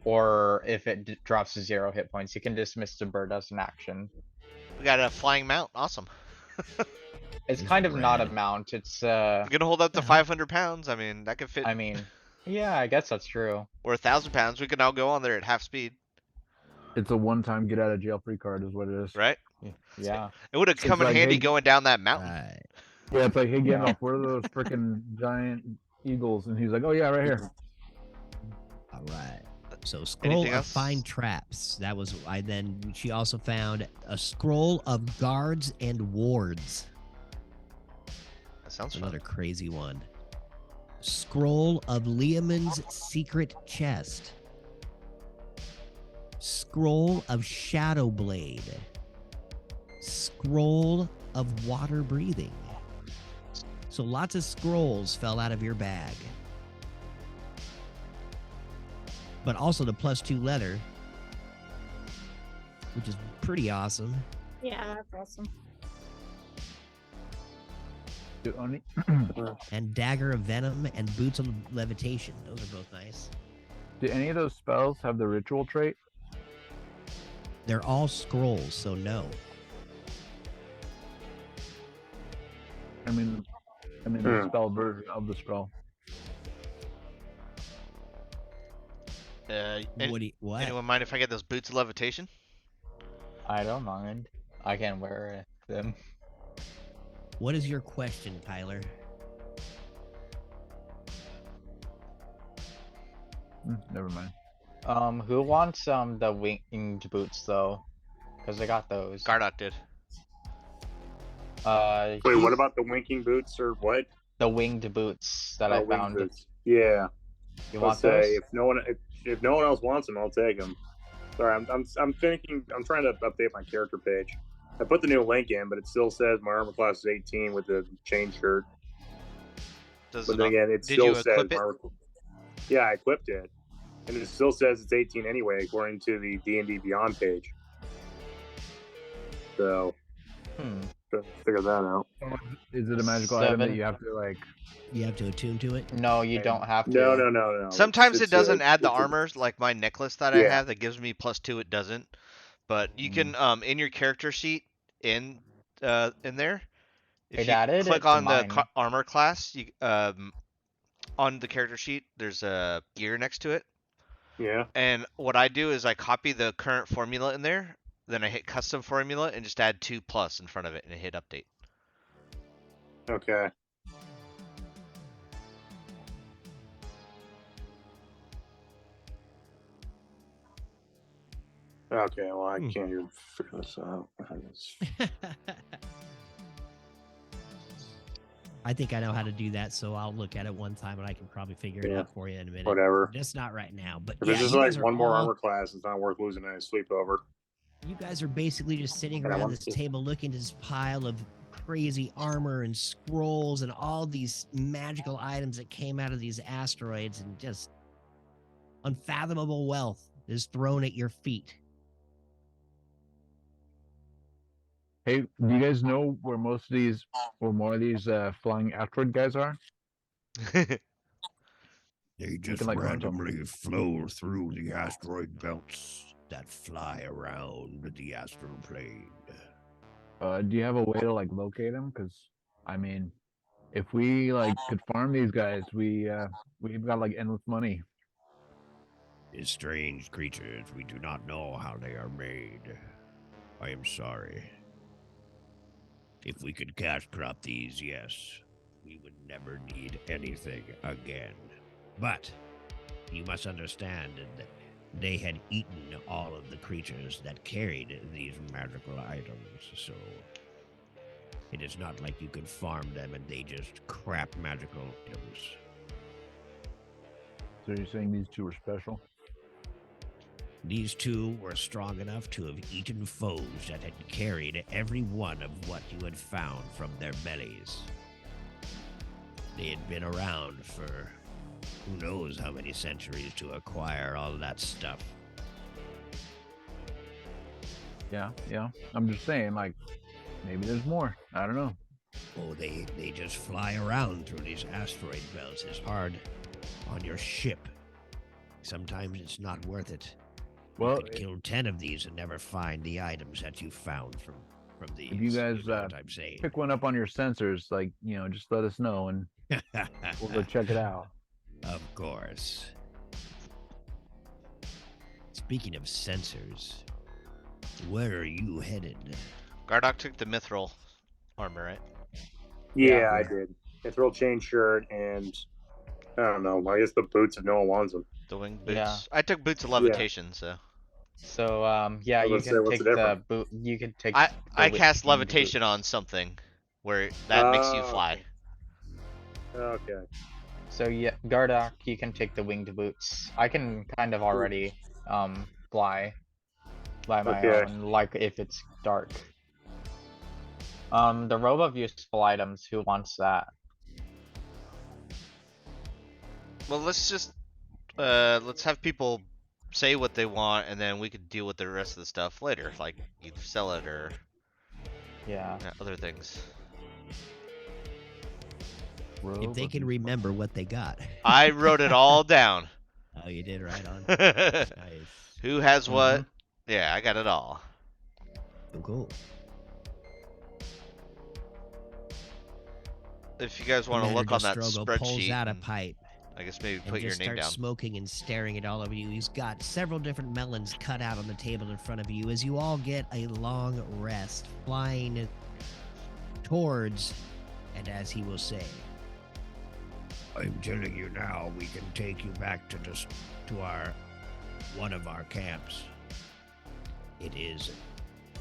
or if it drops to 0 hit points, you can dismiss the bird as an action. We got a flying mount. Awesome. It's These kind are of not a rad. mount. It's You're gonna hold up to Yeah. 500 pounds. I mean, that could fit. I mean, yeah, I guess that's true. Or 1,000 pounds. We could all go on there at half speed, It's a one-time get out of jail free card, is what it is. right? Yeah. It would have come in like, handy hey- going down that mountain. Right. Yeah, it's like, hey, Yeah. Gandalf, where are those freaking giant eagles? And he's like, oh yeah, right here. All right. So scroll Anything of else? find traps. That was she also found a scroll of guards and wards. That sounds Another fun. crazy one. Scroll of Leomund's secret chest. Scroll of Shadow Blade. Scroll of water breathing. So lots of scrolls fell out of your bag. But also the +2 leather, which is pretty awesome. Yeah, that's awesome. Dude, only- And Dagger of Venom and Boots of Levitation. Those are both nice. Do any of those spells have the ritual trait? They're all scrolls, so no. I mean the spell version of the spell. What? Anyone mind if I get those boots of levitation? I don't mind. I can wear them. What is your question, Tyler? Never mind. Who wants the winged boots though? Because I got those. Gardock did. Wait, what about the winking boots or what? the winged boots that I wing found? boots. Yeah. You I'll want say those? if no one else wants them, I'll take them. Sorry, I'm thinking. I'm trying to update my character page. I put the new link in, but it still says my armor class is 18 with the chain shirt. Does But it then not- again, it did still you says equip it? Yeah, I equipped it, and it still says it's 18 anyway, according to the D&D Beyond page. So, figure that out. Is it a magical item that 7. you have to like? You have to attune to it? No, you don't have to. No. Sometimes It's it doesn't add the it's a- armor, like my necklace that I Yeah. have that gives me +2. It doesn't. But you can in your character sheet in there. If It you added click it to on the mine. armor class, you on the character sheet, there's a gear next to it. Yeah. And what I do is I copy the current formula in there, then I hit custom formula and just add 2+ in front of it and hit update. Okay. Okay, well, I can't even figure this out. I think I know how to do that, so I'll look at it one time and I can probably figure it Yeah. out for you in a minute. Whatever. Just not right now. But If yeah, it's just you like guys are one more all- armor class, it's not worth losing any sleep over. You guys are basically just sitting And I around want this to- table looking at this pile of crazy armor and scrolls and all these magical items that came out of these asteroids, and just unfathomable wealth is thrown at your feet. Hey, do you guys know where most of these or more of these flying asteroid guys are? They just can, like, run randomly flow through the asteroid belts that fly around the astral plane. Do you have a way to like locate them? Because I mean, if we like could farm these guys, we've got like endless money. These strange creatures, we do not know how they are made. I am sorry. If we could cash crop these, yes, we would never need anything again. But you must understand that they had eaten all of the creatures that carried these magical items, so It is not like you could farm them and they just crap magical items. So you're saying these two are special? These two were strong enough to have eaten foes that had carried every one of what you had found from their bellies. They had been around for who knows how many centuries to acquire all that stuff. Yeah. I'm just saying, like, maybe there's more. I don't know. Oh, they just fly around through these asteroid belts. It's hard on your ship. Sometimes it's not worth it. Well, You could kill 10 of these and never find the items that you found from these. if you guys know what I'm saying. pick one up on your sensors, like, just let us know and we'll go check it out. Of course. Speaking of sensors, where are you headed? Gardock took the mithril armor, right? Yeah, I did. Mithril chain shirt and I don't know. I guess the boots if no one wants them. The wing boots. Yeah. I took boots of levitation, so So yeah, I was you gonna say, can what's take the the difference? boot. You can take. I the cast winged levitation boot. on something where that makes you Oh, fly. Okay. So yeah, Gardock, you can take the winged boots. I can kind of already fly by my Okay. own, like if it's dark. The robe of useful items. Who wants that? Well, let's have people say what they want, and then we could deal with the rest of the stuff later, like either sell it or Yeah. other things. If they can remember what they got. I wrote it all down. Oh, you did right on. Nice. Who has what? Yeah, I got it all. Cool. If you guys want to Commander look on that Nostrogo pulls spreadsheet, out a and pipe I guess maybe and put your just name starts down. smoking and staring at all of you. He's got several different melons cut out on the table in front of you as you all get a long rest, flying towards, and as he will say, I'm telling you now, we can take you back to one of our camps. It is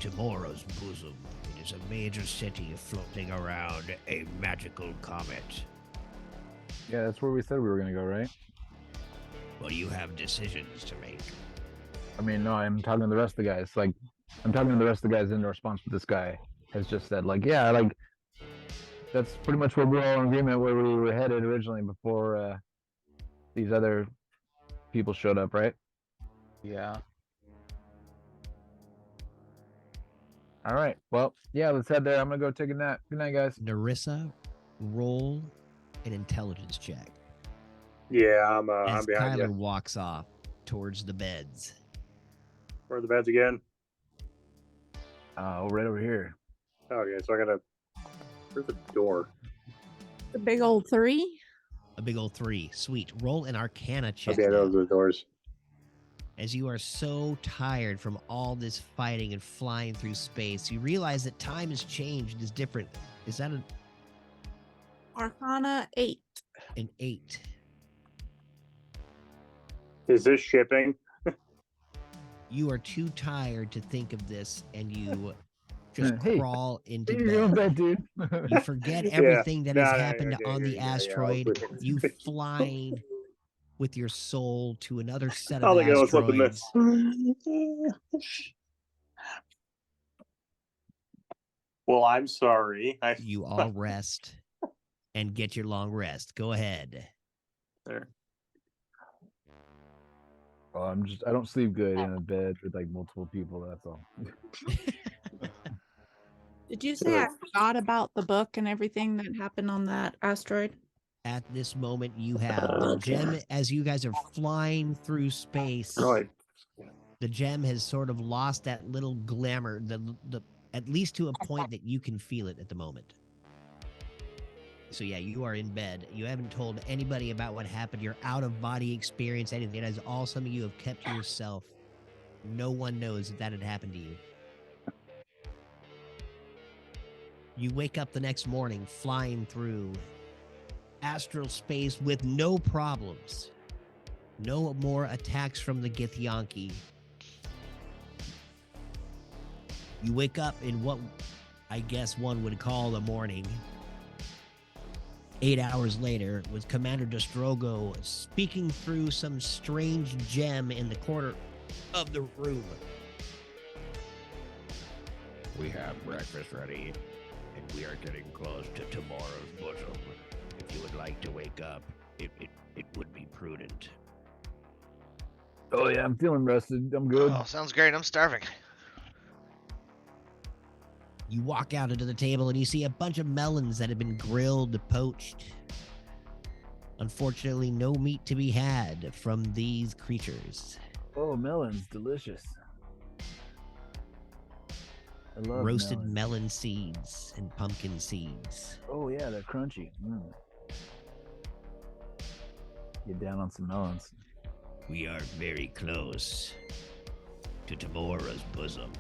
tomorrow's bosom. It is a major city floating around a magical comet. Yeah, that's where we said we were gonna go, right? Well, you have decisions to make. I mean, no, I'm talking to the rest of the guys. Like, I'm talking to the rest of the guys in response to this guy has just said, like, yeah, like, that's pretty much what we're all in agreement where we were headed originally before these other people showed up, right? Yeah. All right. Well, yeah, let's head there. I'm gonna go take a nap. Good night, guys. Narissa, roll an intelligence check. Yeah, I'm As behind Kyler you. walks off towards the beds. Where are the beds again? Right over here. Okay, so I gotta. Where's the door? The big old 3. A big old 3. Sweet. Roll an Arcana check. Okay, now. those are the doors. As you are so tired from all this fighting and flying through space, you realize that time has changed. Is different. Is that Arcana 8. an 8? Is this shipping? You are too tired to think of this, and you just Hey, crawl into Hey, you're on bed. bed, dude. You forget everything that has happened okay, on the yeah, I was asteroid. with You flying with your soul to another set I of think I was flipping asteroids. this. Well, I'm sorry. You all rest and get your long rest. Go ahead. There. Well, I don't sleep good in a bed with like multiple people. That's all. Did you say I forgot about the book and everything that happened on that asteroid? At this moment, you have the gem as you guys are flying through space. Right. The gem has sort of lost that little glamour, the at least to a point that you can feel it at the moment. So yeah, you are in bed. You haven't told anybody about what happened. Your out-of-body experience, anything. That is all something you have kept to yourself. No one knows that had happened to you. You wake up the next morning flying through astral space with no problems. No more attacks from the Githyanki. You wake up in what I guess one would call the morning. 8 hours later, with Commander Dostrogo speaking through some strange gem in the corner of the room. We have breakfast ready, and we are getting close to tomorrow's bosom. If you would like to wake up, it would be prudent. Oh yeah, I'm feeling rested. I'm good. Oh, sounds great. I'm starving. You walk out into the table and you see a bunch of melons that have been grilled, poached. Unfortunately, no meat to be had from these creatures. Oh, melons, delicious. I love Roasted melons. melon seeds and pumpkin seeds. Oh yeah, they're crunchy. Get down on some melons. We are very close to tomorrow's bosom.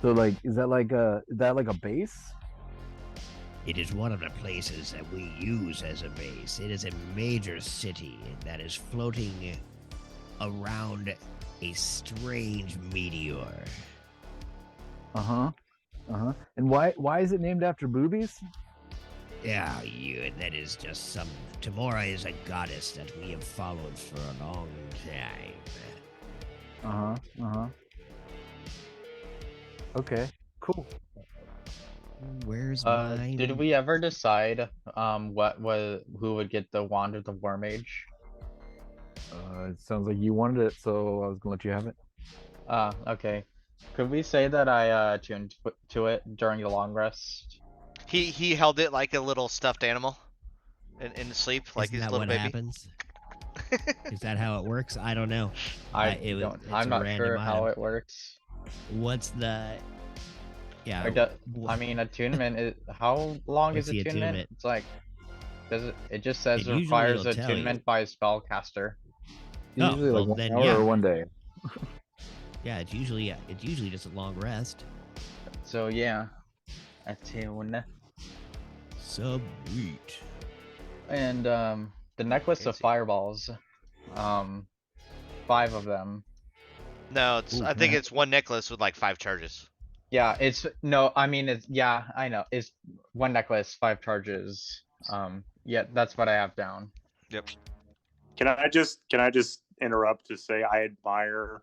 So like, is that like a base? It is one of the places that we use as a base. It is a major city that is floating around a strange meteor. And why is it named after boobies? Yeah, that is just some... Tamora is a goddess that we have followed for a long time. Okay, cool. Where's mine? Did we ever decide who would get the wand of the war mage? It sounds like you wanted it, so I was gonna let you have it. Okay. Could we say that I tuned to it during the long rest? He held it like a little stuffed animal in sleep, like Isn't his that little what baby. happens? Is that how it works? I don't know. It's I'm a not random sure how item. it works. What's the... Yeah. I mean, attunement is... How long What's is the attunement? attunement? It's like... It just says It it usually requires will tell you. attunement by a spellcaster. Oh, Usually well, like 1 then, hour yeah. or 1 day. Yeah, it's usually just a long rest. So yeah. Attune. Sweet. And the necklace of fireballs. 5 of them. No, it's. Ooh, I think yeah. it's one necklace with like 5 charges. Yeah, yeah, I know. It's 1 necklace, 5 charges. Yeah, that's what I have down. Yep. Can I just interrupt to say I admire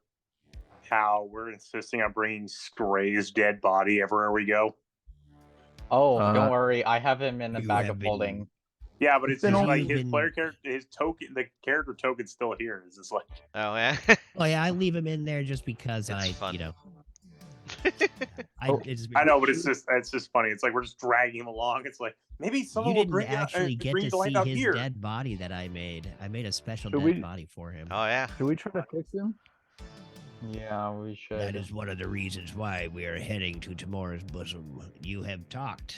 how we're insisting on bringing Scray's dead body everywhere we go. Oh, don't worry, I have him in a you bag have of been- holding. Yeah, but it's been just all like his been- player character, his token, the character token's still here. It's just like, Oh yeah. Oh yeah, I leave him in there just because It's fun. I know, but it's just funny. It's like we're just dragging him along. It's like maybe someone You will didn't bring actually get bring to the life see out his here. dead body that I made. I made a special Should dead we- body for him. Oh yeah. Should we try to fix him? Yeah, we should. That is one of the reasons why we are heading to tomorrow's bosom. You have talked.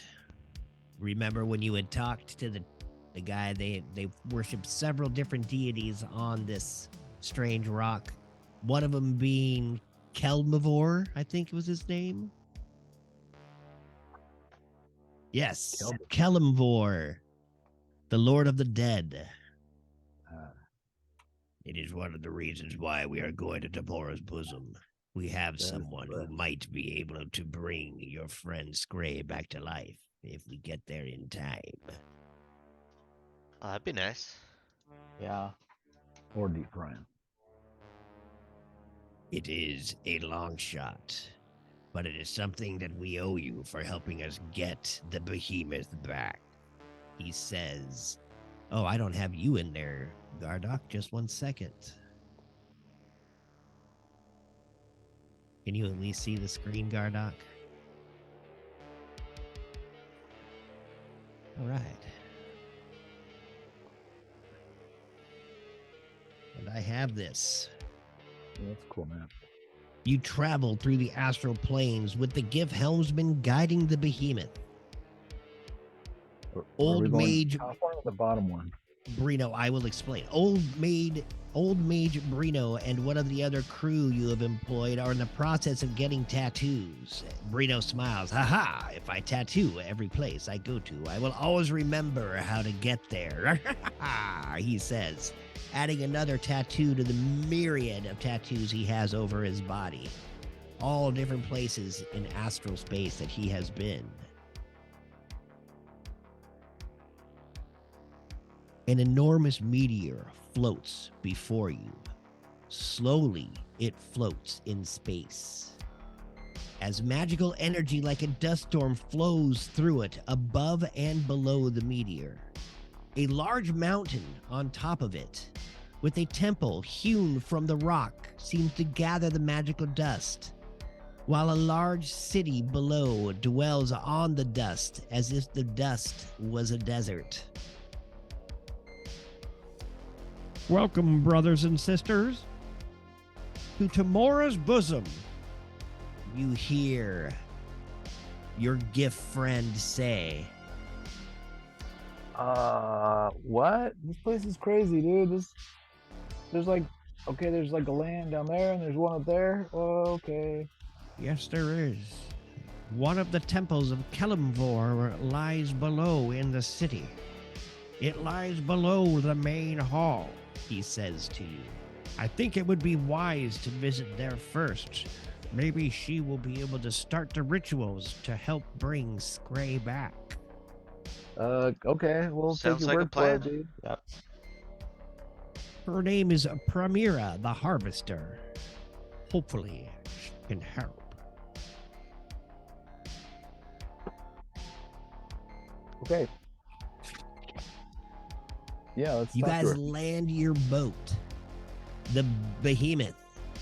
Remember when you had talked to the guy? They worship several different deities on this strange rock. One of them being Kelmivore, I think was his name. Yes, Kelmivore, the Lord of the Dead. It is one of the reasons why we are going to tomorrow's bosom. We have That is someone who correct. might be able to bring your friend Scray back to life if we get there in time. Oh, that'd be nice. Yeah. Or deep frying. It is a long shot, but it is something that we owe you for helping us get the behemoth back. He says, "Oh, I don't have you in there, Gardock. Just 1 second. Can you at least see the screen, Gardock?" All right. And I have this. Yeah, that's cool, man. You travel through the astral planes with the Gift Helmsman guiding the behemoth. Are Old we going mage- top one or the bottom one? Brino, I will explain. Old mage Brino and one of the other crew you have employed are in the process of getting tattoos. Brino smiles. Ha! If I tattoo every place I go to, I will always remember how to get there. He says, adding another tattoo to the myriad of tattoos he has over his body. all different places in astral space that he has been. An enormous meteor floats before you. Slowly, it floats in space. As magical energy like a dust storm flows through it above and below the meteor. A large mountain on top of it, with a temple hewn from the rock, seems to gather the magical dust, while a large city below dwells on the dust as if the dust was a desert. Welcome, brothers and sisters, to Tamora's bosom. You hear your gift friend say, what? This place is crazy, dude. There's like a land down there and there's one up there. Oh, okay. yes, there is. One of the temples of Kelimvor lies below in the city. It lies below the main hall, he says to you. I think it would be wise to visit there first. Maybe she will be able to start the rituals to help bring Scray back. Okay. We'll take Sounds your like a word for it, plan. dude. Yep. Her name is Primera the Harvester. Hopefully, she can help. Okay. Yeah, let's You talk to guys her. land your boat, the Behemoth,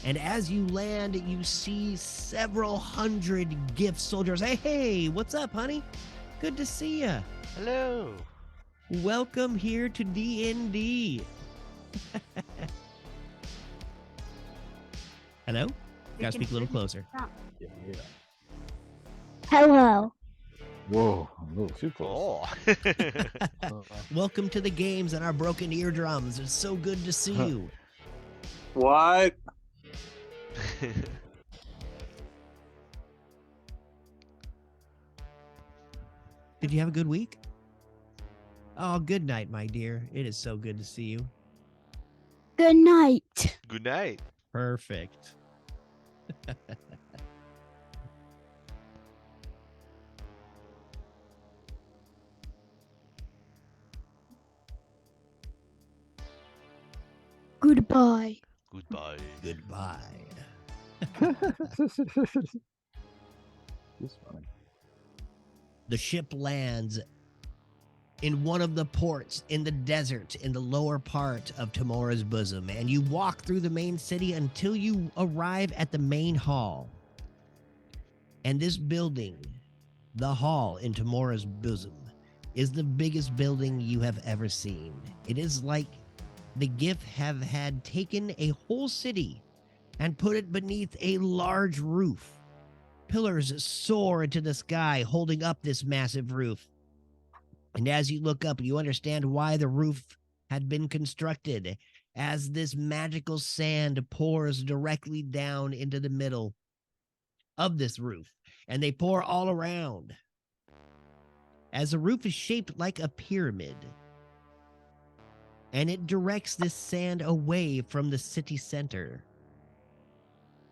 and as you land, you see several hundred gift soldiers. Hey, what's up, honey? Good to see ya. Hello. Welcome here to D&D. Hello? Gotta speak a little closer. Yeah. Hello. Whoa, a little too close. Oh. Welcome to the games and our broken eardrums. It's so good to see you. What? Did you have a good week? Oh, good night, my dear. It is so good to see you. Good night. Good night. Perfect. Goodbye. Goodbye. Goodbye. This funny. The ship lands in one of the ports in the desert in the lower part of Tamora's bosom, and you walk through the main city until you arrive at the main hall. And this building, the hall in Tamora's bosom, is the biggest building you have ever seen. It is like the Gif have had taken a whole city and put it beneath a large roof. Pillars soar into the sky, holding up this massive roof. And as you look up, you understand why the roof had been constructed, as this magical sand pours directly down into the middle of this roof, and they pour all around. As the roof is shaped like a pyramid, and it directs this sand away from the city center.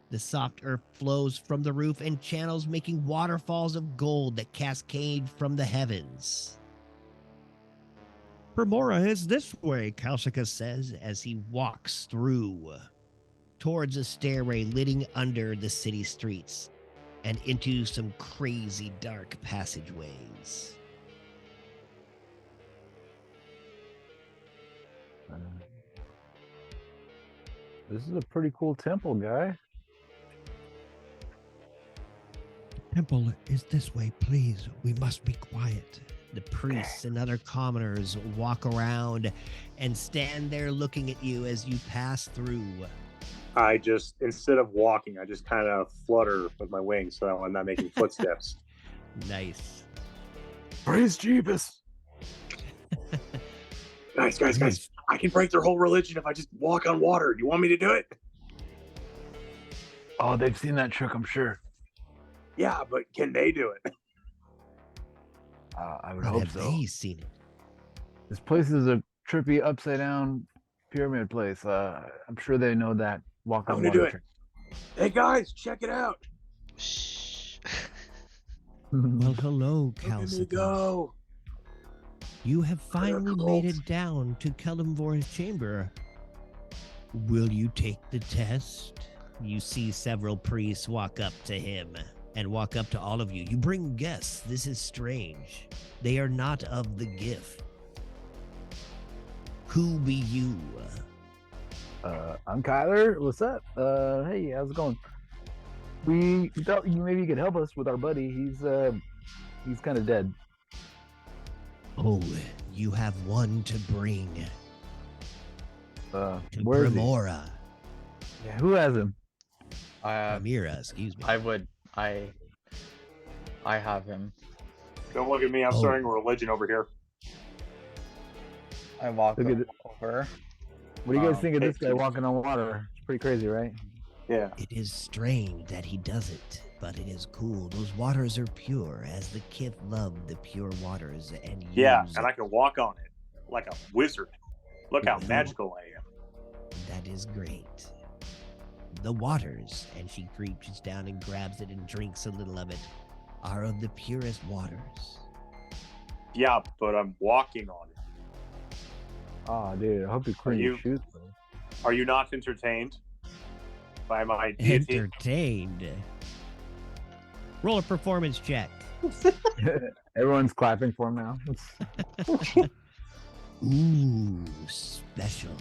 The soft earth flows from the roof in channels, making waterfalls of gold that cascade from the heavens. Primora is this way, Kalsika says as he walks through towards a stairway leading under the city streets and into some crazy dark passageways. This is a pretty cool temple, guy. Temple is this way, please. We must be quiet. The priests and other commoners walk around and stand there looking at you as you pass through. I just, instead of walking, I just kind of flutter with my wings so I'm not making footsteps. Nice. Praise Jeebus. Guys, I can break their whole religion if I just walk on water. Do you want me to do it? Oh, they've seen that trick, I'm sure. Yeah, but can they do it? I would But hope have so. they seen it? This place is a trippy upside down pyramid place. I'm sure they know that walk I'm on gonna water do it. trick. Hey guys, check it out. Shh. Well, hello, Look at me Kalsika. go. You have finally made cult. it down to Kelimvor's chamber. Will you take the test? You see several priests walk up to him and walk up to all of you. You bring guests. This is strange. They are not of the gift. Who be you? I'm Kyler. What's up? Hey, how's it going? We thought maybe you could help us with our buddy. He's kind of dead. Oh, you have one to bring to Where is he? Primora. Yeah, who has him? Primera, excuse me. I have him. Don't look at me. I'm Oh. starting a religion over here. I walk Look at it. over. What do you guys think of hey, this guy walking on water? It's pretty crazy, right? Yeah. It is strange that he does it, but it is cool. Those waters are pure, as the Kith love the pure waters and Yeah, use and I can walk on it like a wizard. Look how Well. magical I am. That is great. The waters, and she reaches down and grabs it and drinks a little of it, are of the purest waters. Yeah, but I'm walking on it. Oh, dude, I hope you clean your you- shoes, bro. Are you not entertained by my deity? Entertained. Roll a performance check. Everyone's clapping for him now. Ooh, special.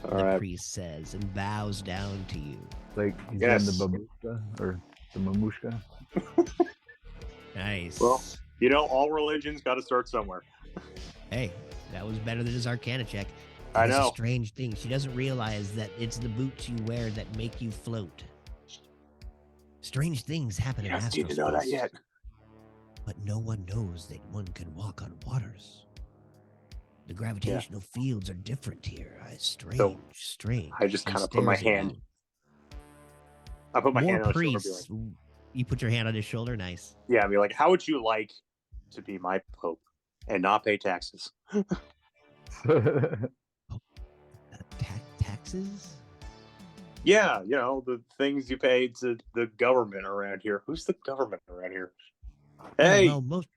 All The right. priest says and bows down to you. Like he's Yes. in the babushka or the mamushka. Nice. Well, you know, all religions got to start somewhere. Hey, that was better than his Arcana check. I That's know. a strange thing. She doesn't realize that it's the boots you wear that make you float. Strange things happen You in don't astral need to know that space, yet. but no one knows that one can walk on waters. The gravitational fields are different here. Strange, strange. I just He kind of put my stares at hand. you. I put my More hand on his shoulder. Be priests. like, You put your hand on his shoulder. Nice. yeah, be like, how would you like to be my pope and not pay taxes? Taxes? Yeah, you know, the things you pay to the government around here. Who's the government around here? Hey, Well, most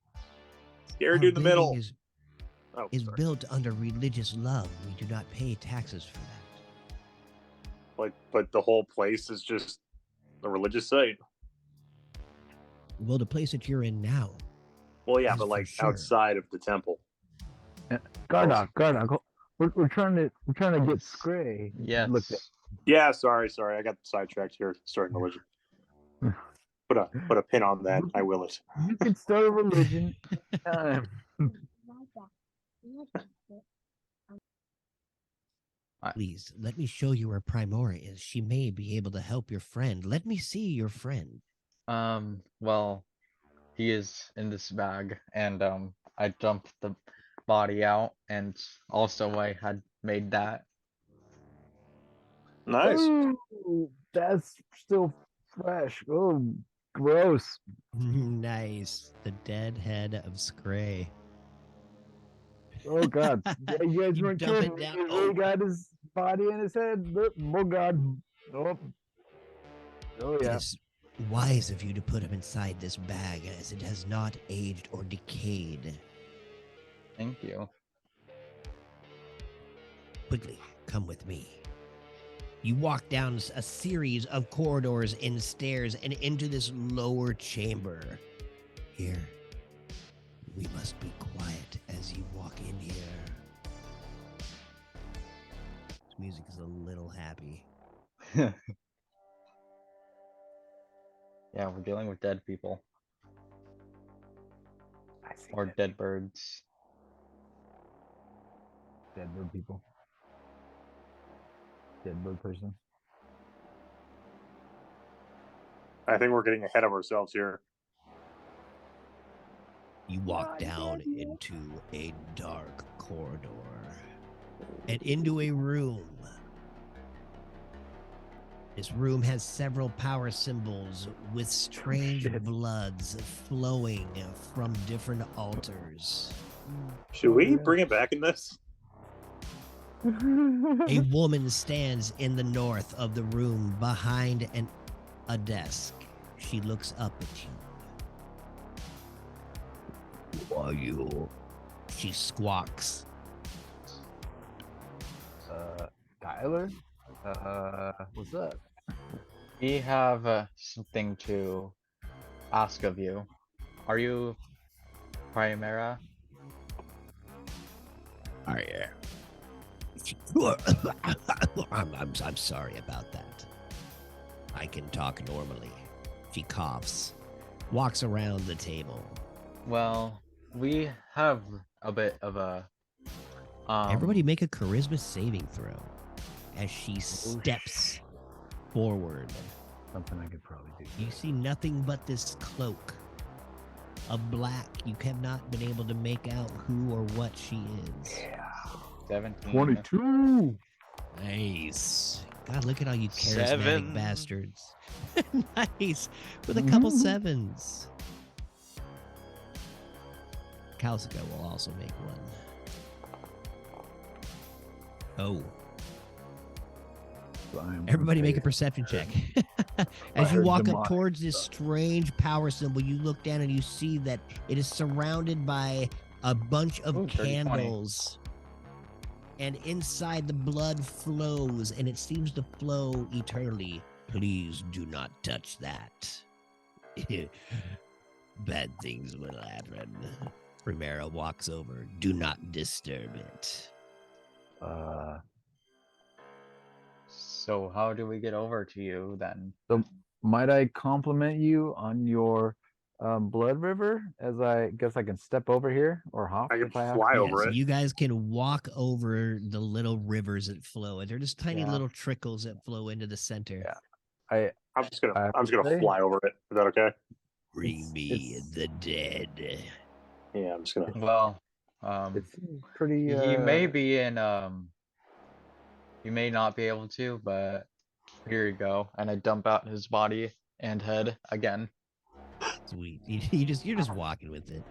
scary our dude in the building middle. is Oh, sorry. built under religious love. We do not pay taxes for that. But the whole place is just a religious site. Well, the place that you're in now. Well, yeah, Is but for like sure. outside of the temple. Gardock, we're trying to get Scray. Yes. Looked at. Yeah, sorry, I got sidetracked here. Starting religion. Put a pin on that. I will it. You can start a religion. Please, let me show you where Primora is. She may be able to help your friend. Let me see your friend. Well, he is in this bag, and I dumped the body out, and also I had made that. Nice. Ooh, that's still fresh. Oh, gross. Nice. The dead head of Scray. Oh God. Yeah, you guys You weren't dump it kidding. down. He really Oh. got his body in his head. Oh God. Oh. Oh It yeah. is wise of you to put him inside this bag, as it has not aged or decayed. Thank you. Quickly, come with me. You walk down a series of corridors and stairs and into this lower chamber. Here, we must be quiet as you walk in here. This music is a little happy. Yeah, we're dealing with dead people I see or that. dead birds. Dead bird people. Dead bird person. I think we're getting ahead of ourselves here. You walk down into a dark corridor and into a room. This room has several power symbols with strange shit. bloods flowing from different altars. Should we yeah. bring it back in this? A woman stands in the north of the room behind a desk. She looks up at you. Who are you? She squawks. Tyler? What's up? We have something to ask of you. Are you Primera? I am. I'm sorry about that. I can talk normally. She coughs, walks around the table. Well, we have a bit of a Everybody make a charisma saving throw as she steps forward. Something I could probably do. You see nothing but this cloak of black. You have not been able to make out who or what she is. 17. 22. Nice. God, look at all you charismatic 7. bastards. Nice. With a couple sevens. Kalsica will also make one. Oh. Everybody make a perception check. As you walk up towards this strange power symbol, you look down and you see that it is surrounded by a bunch of Ooh, 30, 20. candles. And inside the blood flows, and it seems to flow eternally. Please do not touch that. Bad things will happen. Primera walks over. Do not disturb it. So how do we get over to you then? So might I compliment you on your blood river? As I guess I can step over here or hop. I can if I have fly to. over So it. you guys can walk over the little rivers that flow, and they're just tiny Yeah. little trickles that flow into the center. Yeah. I'm just gonna say- fly over it. Is that okay? Bring me it's- the dead. Yeah, I'm just gonna. Well, It's pretty. you may be in you may not be able to, but here you go. And I dump out his body and head again. Sweet. You're just walking with it.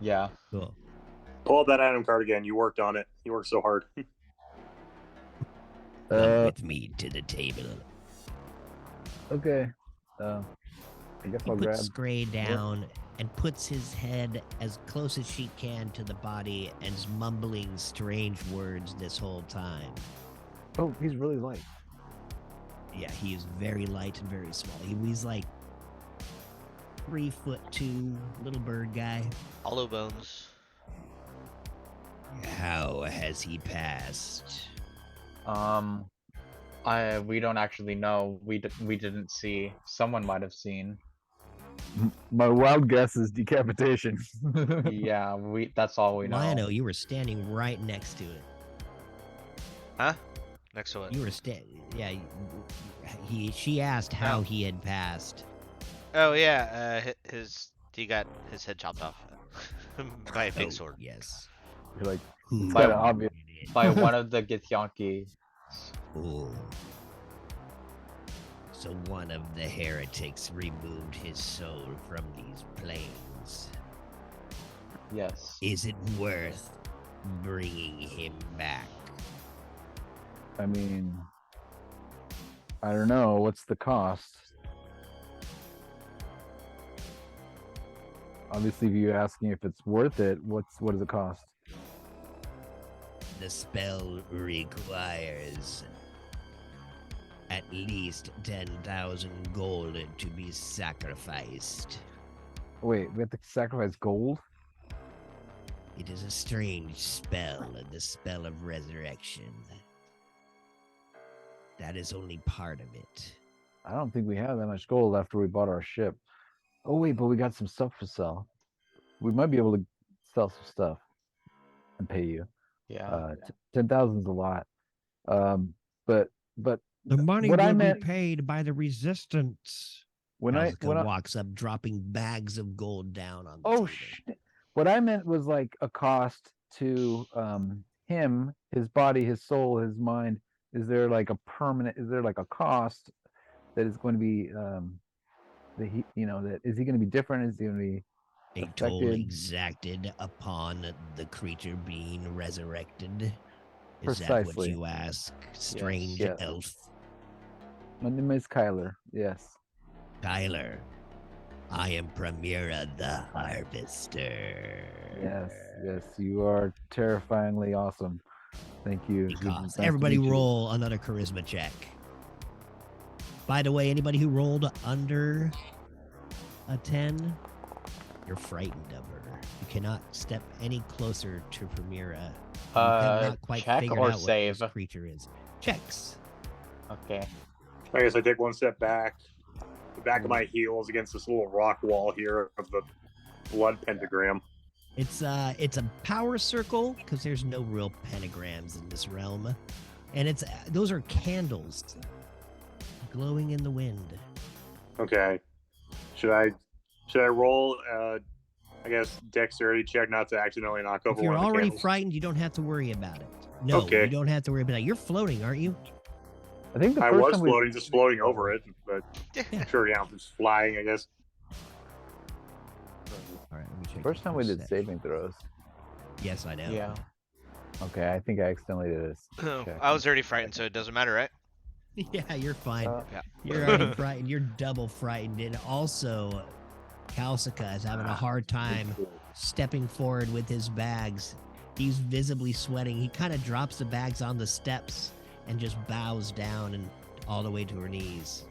Yeah. Cool. Pull up that item card again. You worked on it. You worked so hard. Come with me to the table. Okay. I guess He I'll grab. puts Scray down and puts his head as close as she can to the body and is mumbling strange words this whole time. Oh, he's really light. Yeah, he is very light and very small. He's like 3'2", little bird guy. Hollow bones. How has he passed? We don't actually know. We didn't see. Someone might have seen. My wild guess is decapitation. Yeah, that's all we know. Lionel, you were standing right next to it. Huh? Next to it. You were yeah. She asked how Oh. he had passed. Oh yeah, he got his head chopped off by a big Oh, sword. Yes. You're like, Who it's kinda obvious. did it? By one of the Githyanki. Oh. So one of the heretics removed his soul from these plains. Yes. Is it worth bringing him back? I mean, I don't know. What's the cost? Obviously, if you're asking if it's worth it, what does it cost? The spell requires at least 10,000 gold to be sacrificed. Wait, we have to sacrifice gold? It is a strange spell, the spell of resurrection. That is only part of it. I don't think we have that much gold after we bought our ship. Oh wait, but we got some stuff to sell. We might be able to sell some stuff and pay you. Yeah. 10,000 is a lot. But The money what I will meant- be paid by the resistance. when I walks up, dropping bags of gold down on the oh table. shit, what I meant was like a cost to him, his body, his soul, his mind. Is there like a permanent? Is there like a cost that is going to be that he, that is he going to be different? Is he going to be A toll affected? exacted upon the creature being resurrected. Is that what Precisely. you ask, strange yes. elf? My name is Kyler. Yes. Tyler, I am Primera the Harvester. Yes, you are terrifyingly awesome. Thank you. It's Because nice to everybody meet you. roll another charisma check. By the way, anybody who rolled under a 10, you're frightened of her. You cannot step any closer to Primera. You have not quite check figured or out save? what this creature is. Checks. Okay. I guess I take one step back. The back of my heels against this little rock wall here of the blood pentagram. It's a power circle because there's no real pentagrams in this realm, and those are candles glowing in the wind. Okay. Should I roll? I guess dexterity check not to accidentally knock over If you're one of the already candles. frightened, you don't have to worry about it. No, Okay. you don't have to worry about it. You're floating, aren't you? I think the I first was time we floating, just floating over it, but Yeah. sure, yeah, I'm just flying, I guess. All right, let me check. first your time we did perception. saving throws. Yes, I know. Yeah. Okay, I think I accidentally did this. I was already frightened, so it doesn't matter, right? Yeah, you're fine. Yeah. You're already frightened. You're double frightened, and also, Kalsika is having a hard time stepping forward with his bags. He's visibly sweating. He kind of drops the bags on the steps and just bows down and all the way to her knees.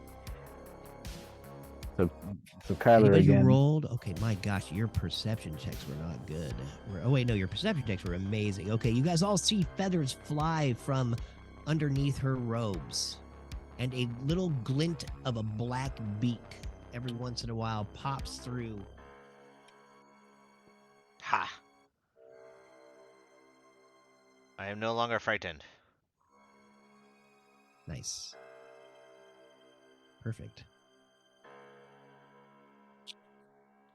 So Kyler Anybody who again. rolled? Okay, my gosh, your perception checks were not good. Oh wait, no, your perception checks were amazing. Okay, you guys all see feathers fly from underneath her robes, and a little glint of a black beak every once in a while pops through. Ha! I am no longer frightened. Nice. Perfect.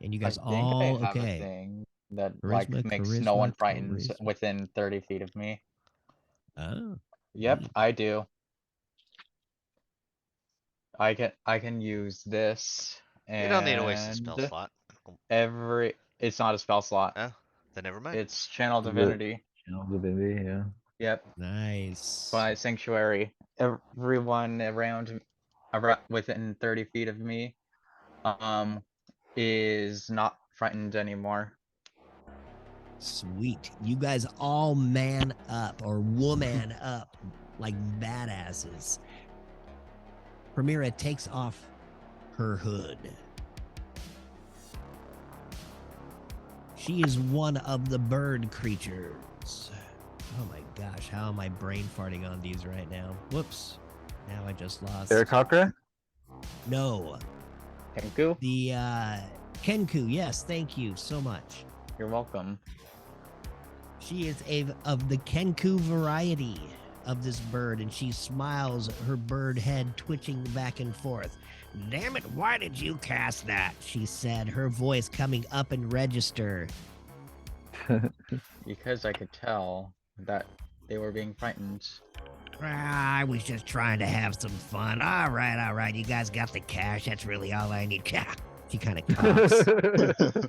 And you guys I think all I have a okay? thing that Charisma, makes no one charisma, frightened charisma. within 30 feet of me. Oh, Yep, I do. I can use this and You don't need to waste a spell slot. it's not a spell slot. Oh, then never mind. It's channel Is it- divinity. Channel Divinity, yeah. Yep. nice. By sanctuary. Everyone around within 30 feet of me is not frightened anymore. Sweet. You guys all man up or woman up like badasses. Primera takes off her hood. She is one of the bird creatures. Oh my gosh, how am I brain farting on these right now? Whoops. Now I just lost. Eric Hawker? No. Kenku, The Kenku, yes, thank you so much. you're welcome. She is of the Kenku variety of this bird, and she smiles, her bird head twitching back and forth. Damn it, why did you cast that? She said, her voice coming up in register. Because I could tell that they were being frightened. I was just trying to have some fun. All right, you guys got the cash. That's really all I need. She kind of coughs.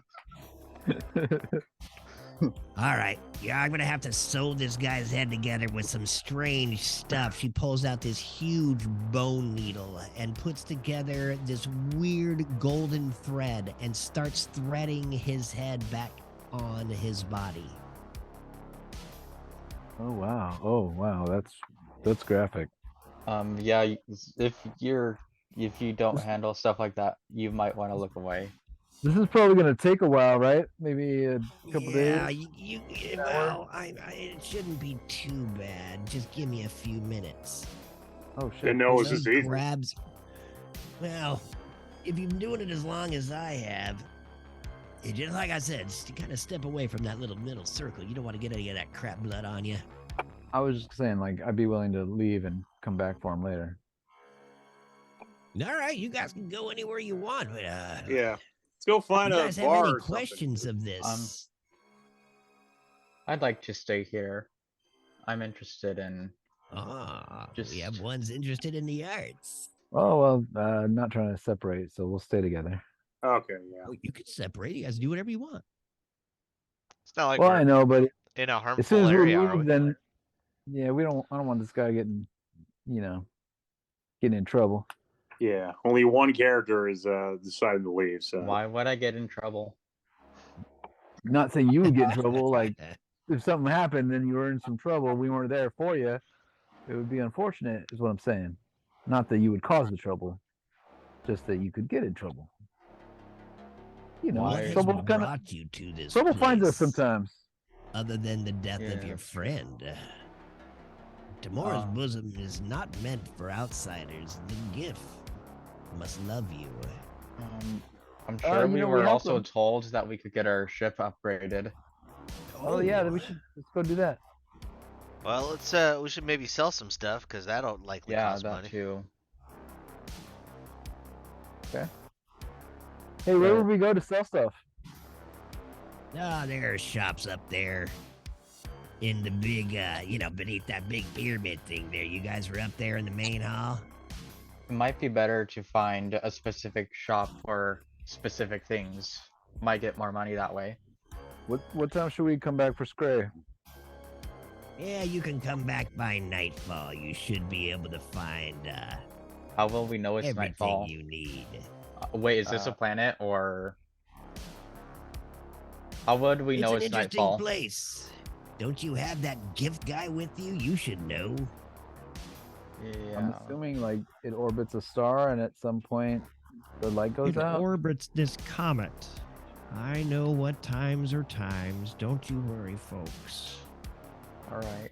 All right. Yeah, I'm going to have to sew this guy's head together with some strange stuff. She pulls out this huge bone needle and puts together this weird golden thread and starts threading his head back on his body. Oh wow, that's graphic. Yeah, if you don't handle stuff like that, you might want to look away. This is probably gonna take a while, right? Maybe a couple Yeah, days. well, it shouldn't be too bad. Just give me a few minutes. Oh shit. Didn't know it was She this easy. grabs. Well, if you've been doing it as long as I have, just like I said, just to kind of step away from that little middle circle. You don't want to get any of that crap blood on you. I was just saying, like, I'd be willing to leave and come back for him later. All right, you guys can go anywhere you want, but Yeah. Let's go find you a guys bar. have any or something. questions of this? I'd like to stay here. I'm interested in. We have ones interested in the arts. Oh well, not trying to separate, so we'll stay together. Okay, yeah. Oh, you can separate. You guys do whatever you want. It's not like Well, we're I know, but in a as harmful soon as we area, are we? leave, then yeah, I don't want this guy getting, getting in trouble. Yeah, only one character is deciding to leave. So Why would I get in trouble? Not saying you would get in trouble. Like if something happened and you were in some trouble, we weren't there for you. It would be unfortunate, is what I'm saying. Not that you would cause the trouble, just that you could get in trouble. You know, What has trouble kind of brought you to this trouble finds us place, sometimes. other than the death of Yeah. your friend? Tamora's bosom is not meant for outsiders. The gift must love you. I'm sure you we know, we were helped also them. told that we could get our ship upgraded. Oh yeah, then let's go do that. Well, we should maybe sell some stuff because that'll likely Yeah, cost that money. too. Hey, where would we go to sell stuff? Ah, there are shops up there in the big, beneath that big pyramid thing there. You guys were up there in the main hall? It might be better to find a specific shop for specific things. Might get more money that way. What time should we come back for Scray? Yeah, you can come back by nightfall. You should be able to find How will we know it's everything nightfall? you need. Wait, is this a planet or? How would we know an it's interesting nightfall? place. Don't you have that gift guy with you? You should know. Yeah. I'm assuming like it orbits a star, and at some point the light goes It out. orbits this comet. I know what times are times. Don't you worry, folks. All right.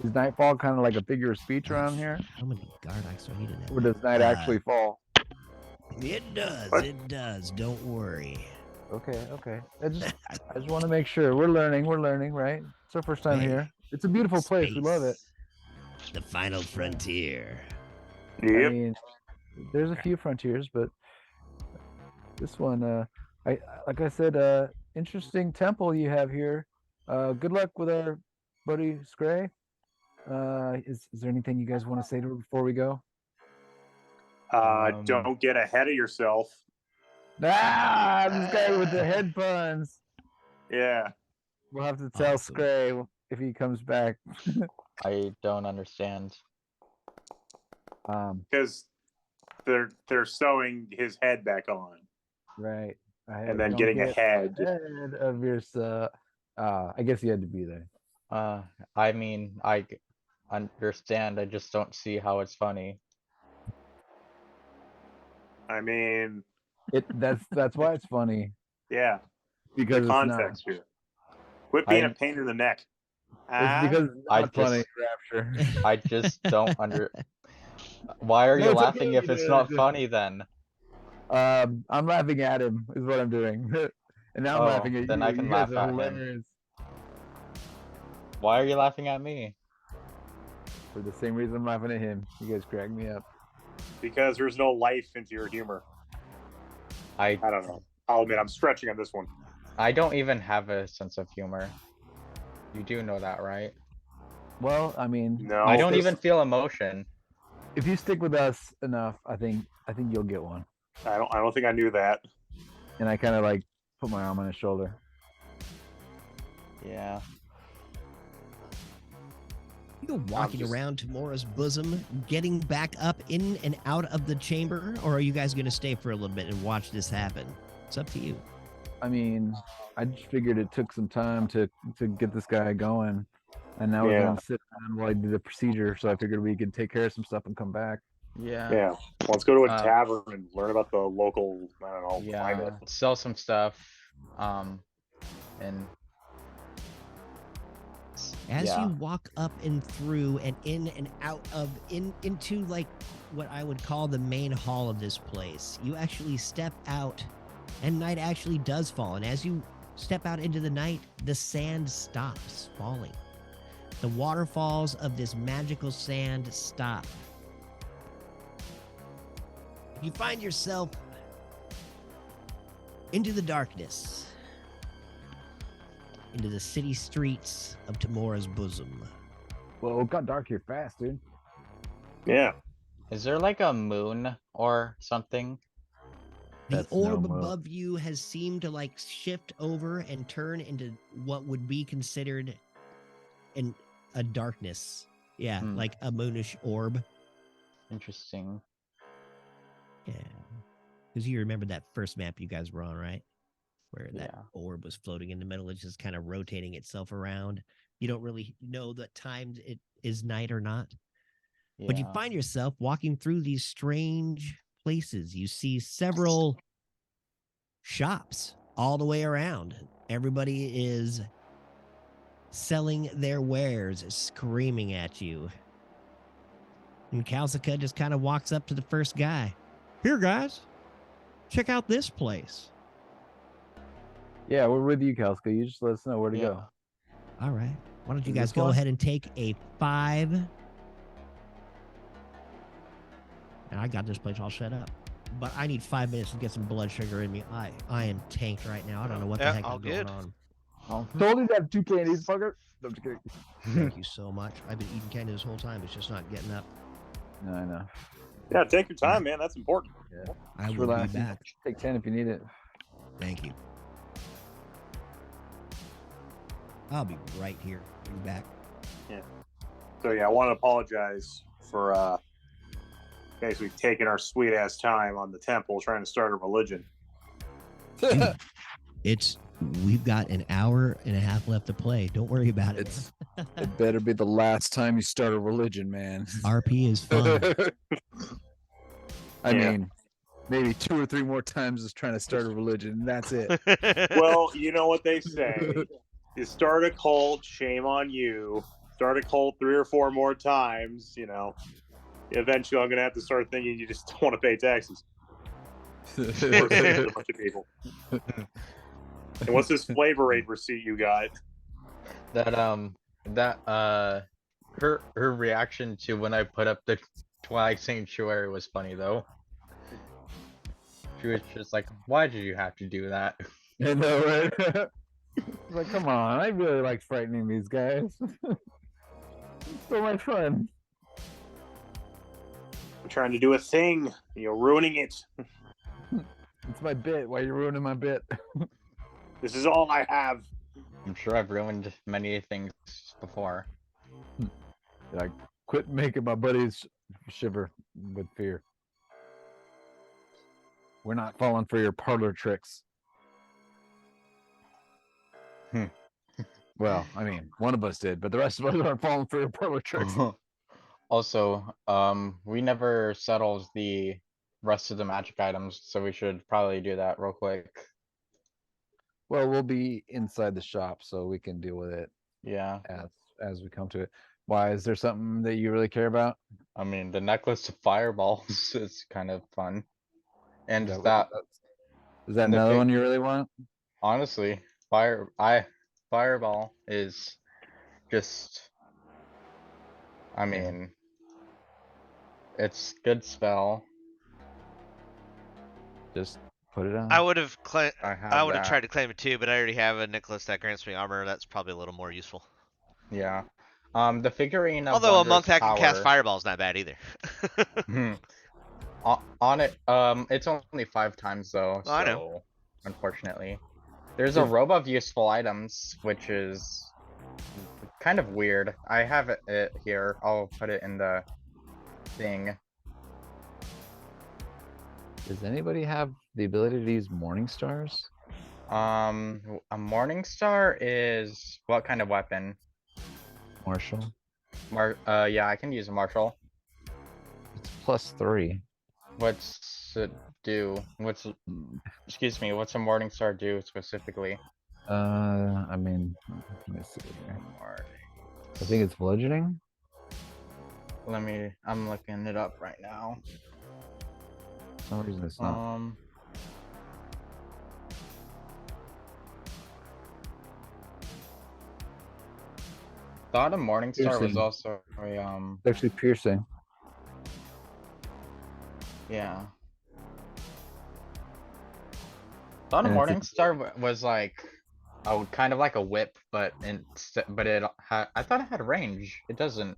Is nightfall kind of like a figure of speech around Gosh, here, How many Gardox do I need in that? or does night actually fall? It does. What? It does. Don't worry. Okay. I just want to make sure we're learning, right? It's our first time Hey, here. It's a beautiful place. We love it. Space, the final frontier. I yep. mean, there's a few frontiers, but this one, like I said, interesting temple you have here. Good luck with our buddy Scray. Is there anything you guys want to say to her before we go? Don't get ahead of yourself. Ah, this guy with the head puns. Yeah. We'll have to tell Awesome. Scray if he comes back. I don't understand. Because they're sewing his head back on Right. and then Don't getting get ahead. ahead of yourself. I guess you had to be there. I mean, I understand. I just don't see how it's funny. I mean, That's why it's funny, yeah, because it's not. context here. Quit being I- a pain in the neck. It's because it's I not funny, just- Rapture. I just don't Why are No, you it's laughing okay, if it's it's not okay. funny then? I'm laughing at him is what I'm doing, and now I'm Oh, laughing at then you. I can You guys laugh are at him. hilarious Why are you laughing at me? for the same reason I'm laughing at him. You guys crack me up. Because there's no life into your humor. I don't know. I'll admit I'm stretching on this one. I don't even have a sense of humor. You do know that, right? Well, I mean, No, I don't even feel emotion. if you stick with us enough, I think you'll get one. I don't think I knew that. And I kind of like put my arm on his shoulder. Yeah. You're walking just- around Tamora's bosom, getting back up in and out of the chamber, or are you guys going to stay for a little bit and watch this happen? It's up to you. I mean, I just figured it took some time to get this guy going, and now we're Yeah. gonna sit down while I do the procedure. So I figured we could take care of some stuff and come back. Yeah. Yeah. Well, let's go to a Um, tavern and learn about the local, I don't know, Yeah. climate. Sell some stuff. And As yeah. you walk up and through and in and out of into like what I would call the main hall of this place, you actually step out and night actually does fall. And as you step out into the night, the sand stops falling. The waterfalls of this magical sand stop. You find yourself into the darkness, into the city streets of Tamora's bosom. Well, it got dark here fast, dude. Yeah. Is there like a moon or something? The That's no orb move. above you has seemed to like shift over and turn into what would be considered a darkness. Yeah, Hmm. like a moonish orb. Interesting. Yeah. Because you remember that first map you guys were on, right? Where that Yeah. orb was floating in the middle, it's just kind of rotating itself around. You don't really know the time it is night or not. But you Yeah. find yourself walking through these strange places. You see several shops all the way around. Everybody is selling their wares, screaming at you. And Kalsika just kind of walks up to the first guy. Here, guys, check out this place. Yeah, we're with you, Kelska. You just let us know where to go. All right. Why don't you Is guys this go one? ahead and take a 5? And I got this place all set up. But I need 5 minutes to get some blood sugar in me. I am tanked right now. I don't know what the Yeah, heck all is good. going on. Told you to have 2 candies, fucker. No, I'm just kidding. Thank you so much. I've been eating candy this whole time. It's just not getting up. No, I know. Yeah, take your time, man. That's important. I Just will relax. be back. Take 10 if you need it. Thank you. I'll be right here. Be back. So yeah, I want to apologize for basically taking our sweet ass time on the temple trying to start a religion. Dude, we've got an hour and a half left to play. Don't worry about it. It better be the last time you start a religion, man. RP is fun. I Yeah. mean, maybe 2 or 3 more times is trying to start a religion, and that's it. Well, you know what they say. You start a cult, shame on you. Start a cult 3 or 4 more times, you know. Eventually, I'm going to have to start thinking you just don't want to pay taxes. Or save a bunch of people. And what's this flavor rate receipt you got? Her reaction to when I put up the Twilight Sanctuary was funny though. She was just like, "Why did you have to do that?" I know, right? Like, come on. I really like frightening these guys. It's so much fun. I'm trying to do a thing. You're ruining it. It's my bit. Why are you ruining my bit? This is all I have. I'm sure I've ruined many things before. Like, quit making my buddies shiver with fear. We're not falling for your parlor tricks. Well, I mean, one of us did, but the rest of us aren't falling for your parlor tricks. Also, we never settled the rest of the magic items, so we should probably do that real quick. Well, we'll be inside the shop, so we can deal with it Yeah, as we come to it. Why, is there something that you really care about? I mean, the necklace of fireballs is kind of fun. And Is that, is that the another big- one you really want? honestly, fireball is just, I mean, it's good spell. Just put it on. I would have I tried that. to claim it too, but I already have a necklace that grants me armor. That's probably a little more useful. Yeah. The figurine of Although a monk Wondrous that can cast Power- fireball is not bad either. On it, it's only 5 times though, Oh, I know. so unfortunately. There's a robe of useful items, which is kind of weird. I have it here. I'll put it in the thing. Does anybody have the ability to use morning stars? A morning star is what kind of weapon? Marshall? Yeah, I can use a martial. It's +3. What's it do? Excuse me, what's a morning star do specifically? I mean, let me see here. I think it's bludgeoning. I'm looking it up right now. For some reason it's not. Thought a morning star was Piercing. also a It's actually piercing. yeah. Thought a And it's a- morning star was like kind of like a whip, but I thought it had range. It doesn't.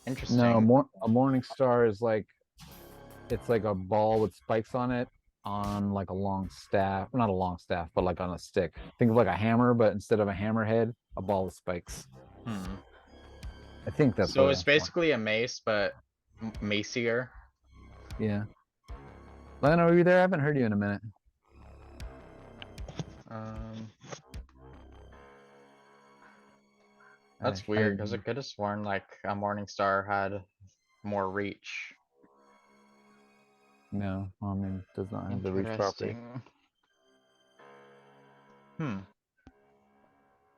Interesting. No, a morning star is like, it's like a ball with spikes on it, on like a long staff. Not a long staff, but like on a stick. Think of like a hammer, but instead of a hammerhead, a ball with spikes. I think that's So what it's for. basically a mace, but macier. Yeah. Lana, are you there? I haven't heard you in a minute. That's I- weird because I could have sworn like a Morningstar had more reach. No, I mean, it does not have the reach property. Interesting. Hmm.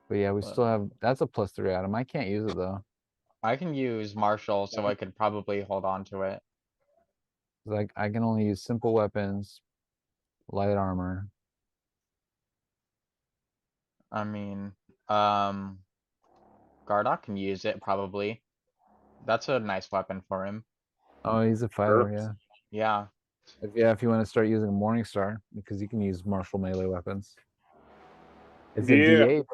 But yeah, we But- still have. That's a +3 item. I can't use it though. I can use Marshall, so I could probably hold on to it. Like I can only use simple weapons, light armor. I mean, Gardock can use it probably. That's a nice weapon for him. Oh, he's a fighter. Yeah. Yeah. If you want to start using Morningstar, because you can use martial melee weapons. It's Yeah. a D8.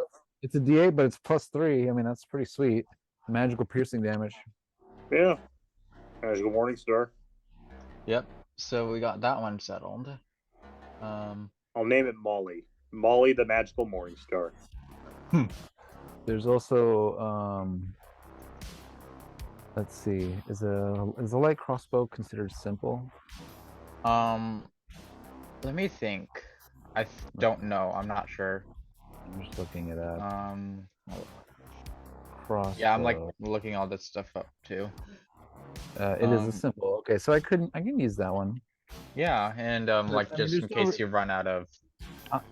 It's a D8, but it's +3. I mean, that's pretty sweet. Magical piercing damage. Yeah. Magical Morningstar. Yep. So we got that one settled. I'll name it Molly. Molly the Magical Morningstar. There's also let's see, is a light crossbow considered simple? Let me think. I don't know. I'm not sure. I'm just looking it up. Crossbow. Yeah, I'm like looking all this stuff up too. It is a simple. Okay, so I can use that one. Yeah, and like I mean, just in there's no case you run out of.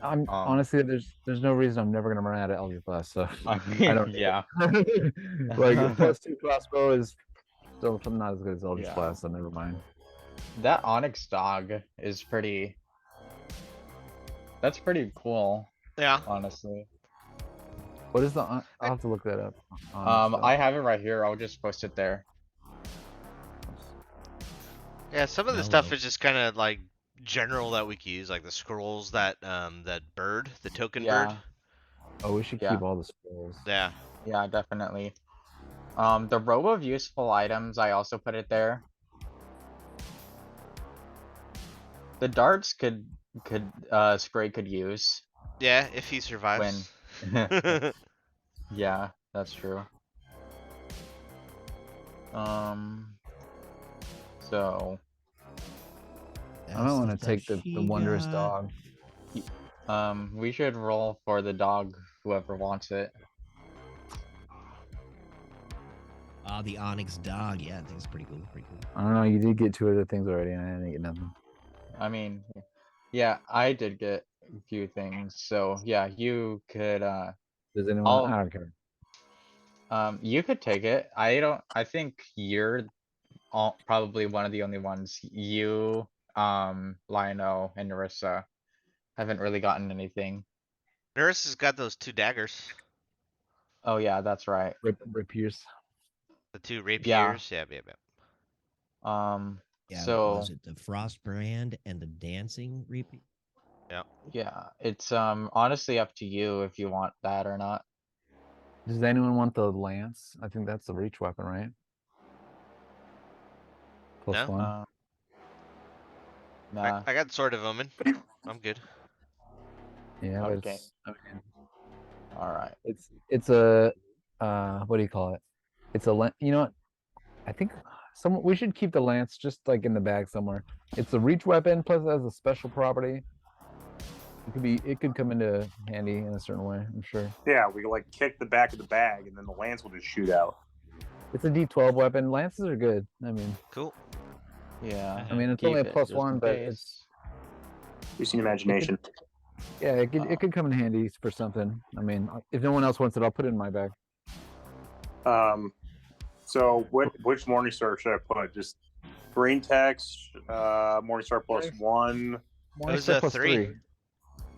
I'm honestly there's no reason I'm never gonna run out of Elder Blast, so I mean, I don't. yeah. Like +2 crossbow is still not as good as Eldritch Yeah. Blast, so never mind. That Onyx dog is pretty. That's pretty cool, Yeah. honestly. What is the? I'll have to look that up. I have it right here. I'll just post it there. Yeah, some of the No stuff way. is just kind of like general that we can use, like the scrolls that that bird, the token Yeah. bird. Oh, we should Yeah. keep all the scrolls. Yeah. Yeah, definitely. The row of useful items, I also put it there. The darts Scray could use. Yeah, if he survives. Yeah, that's true. So I don't want to take the wondrous dog. we should roll for the dog, whoever wants it. The Onyx dog. Yeah, I think it's pretty cool. Pretty cool. I don't know. You did get 2 other things already, and I didn't get nothing. I mean, yeah, I did get a few things, so yeah, you could Does anyone? I'll- I don't care. you could take it. I think you're probably one of the only ones. You, Lionel, and Narissa haven't really gotten anything. Nurse has got those 2 daggers, Oh yeah, that's right. Rapiers. the 2 rapiers. Yeah, yeah, yeah. Yeah, what So was it the Frost Brand and the Dancing Repeat? yeah, it's honestly up to you if you want that or not. Does anyone want the lance? I think that's the reach weapon, right? No. +1. Nah. I got Sword of Omen. I'm good. Yeah, but okay. I mean, All right. it's a what do you call it? It's a you know what? I think we should keep the lance just like in the bag somewhere. It's a reach weapon plus it has a special property. It could come into handy in a certain way, I'm sure. Yeah, we can like kick the back of the bag and then the lance will just shoot out. It's a D12 weapon. Lances are good. I mean, Cool. Yeah. I mean it's keep only a it just in +1, but case. it's Use an imagination. yeah, it could come in handy for something. I mean, if no one else wants it, I'll put it in my bag. So which Morningstar should I put? Just green text, Morningstar +1. It was a Morningstar 3.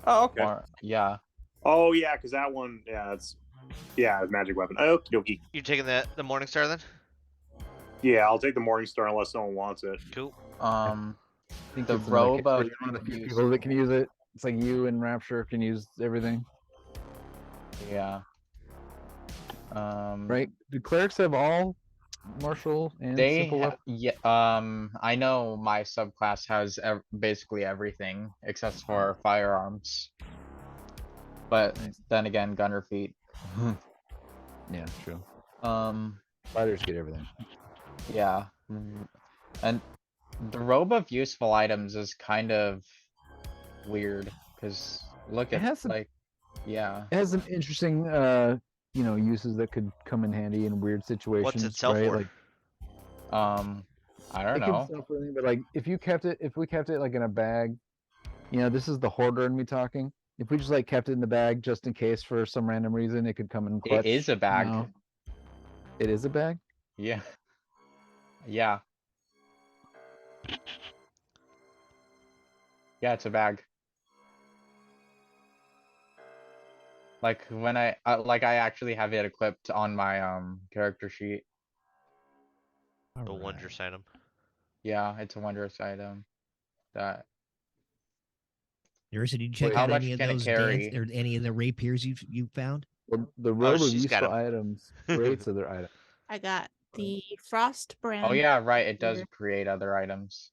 Oh, okay. Or, yeah. Oh yeah, because that one, it's magic weapon. Okie dokie. You taking the Morningstar then? Yeah, I'll take the Morningstar unless someone wants it. Cool. I think The it's in robe of you're one of the few people that can use it. It's like you and Rapture can use everything, Yeah. right? Do clerics have all martial and They simple weapons? yeah. I know my subclass has basically everything except for firearms. But then again, gunner feet. Yeah, true. Um. Fighters get everything. Yeah. And The robe of useful items is kind of weird, because look It at, has some like, yeah. It has some interesting, uses that could come in handy in weird situations, What's it sell right? for? Like I don't it can know. sell for anything, but like if we kept it like in a bag, this is the hoarder in me talking. If we just like kept it in the bag just in case for some random reason, it could come in clutch. It is a bag. It is a bag. Yeah. Yeah. Yeah, it's a bag. Like when I actually have it equipped on my character sheet. The Alright. wondrous item. Yeah, it's a wondrous item. That Nerissa, did you check Wait, how out much any of can it those carry? or any of the rapiers you found? Well, the robe of she's got useful 'em. items creates other items. I got the frost brand. Oh yeah, right. It does here. create other items.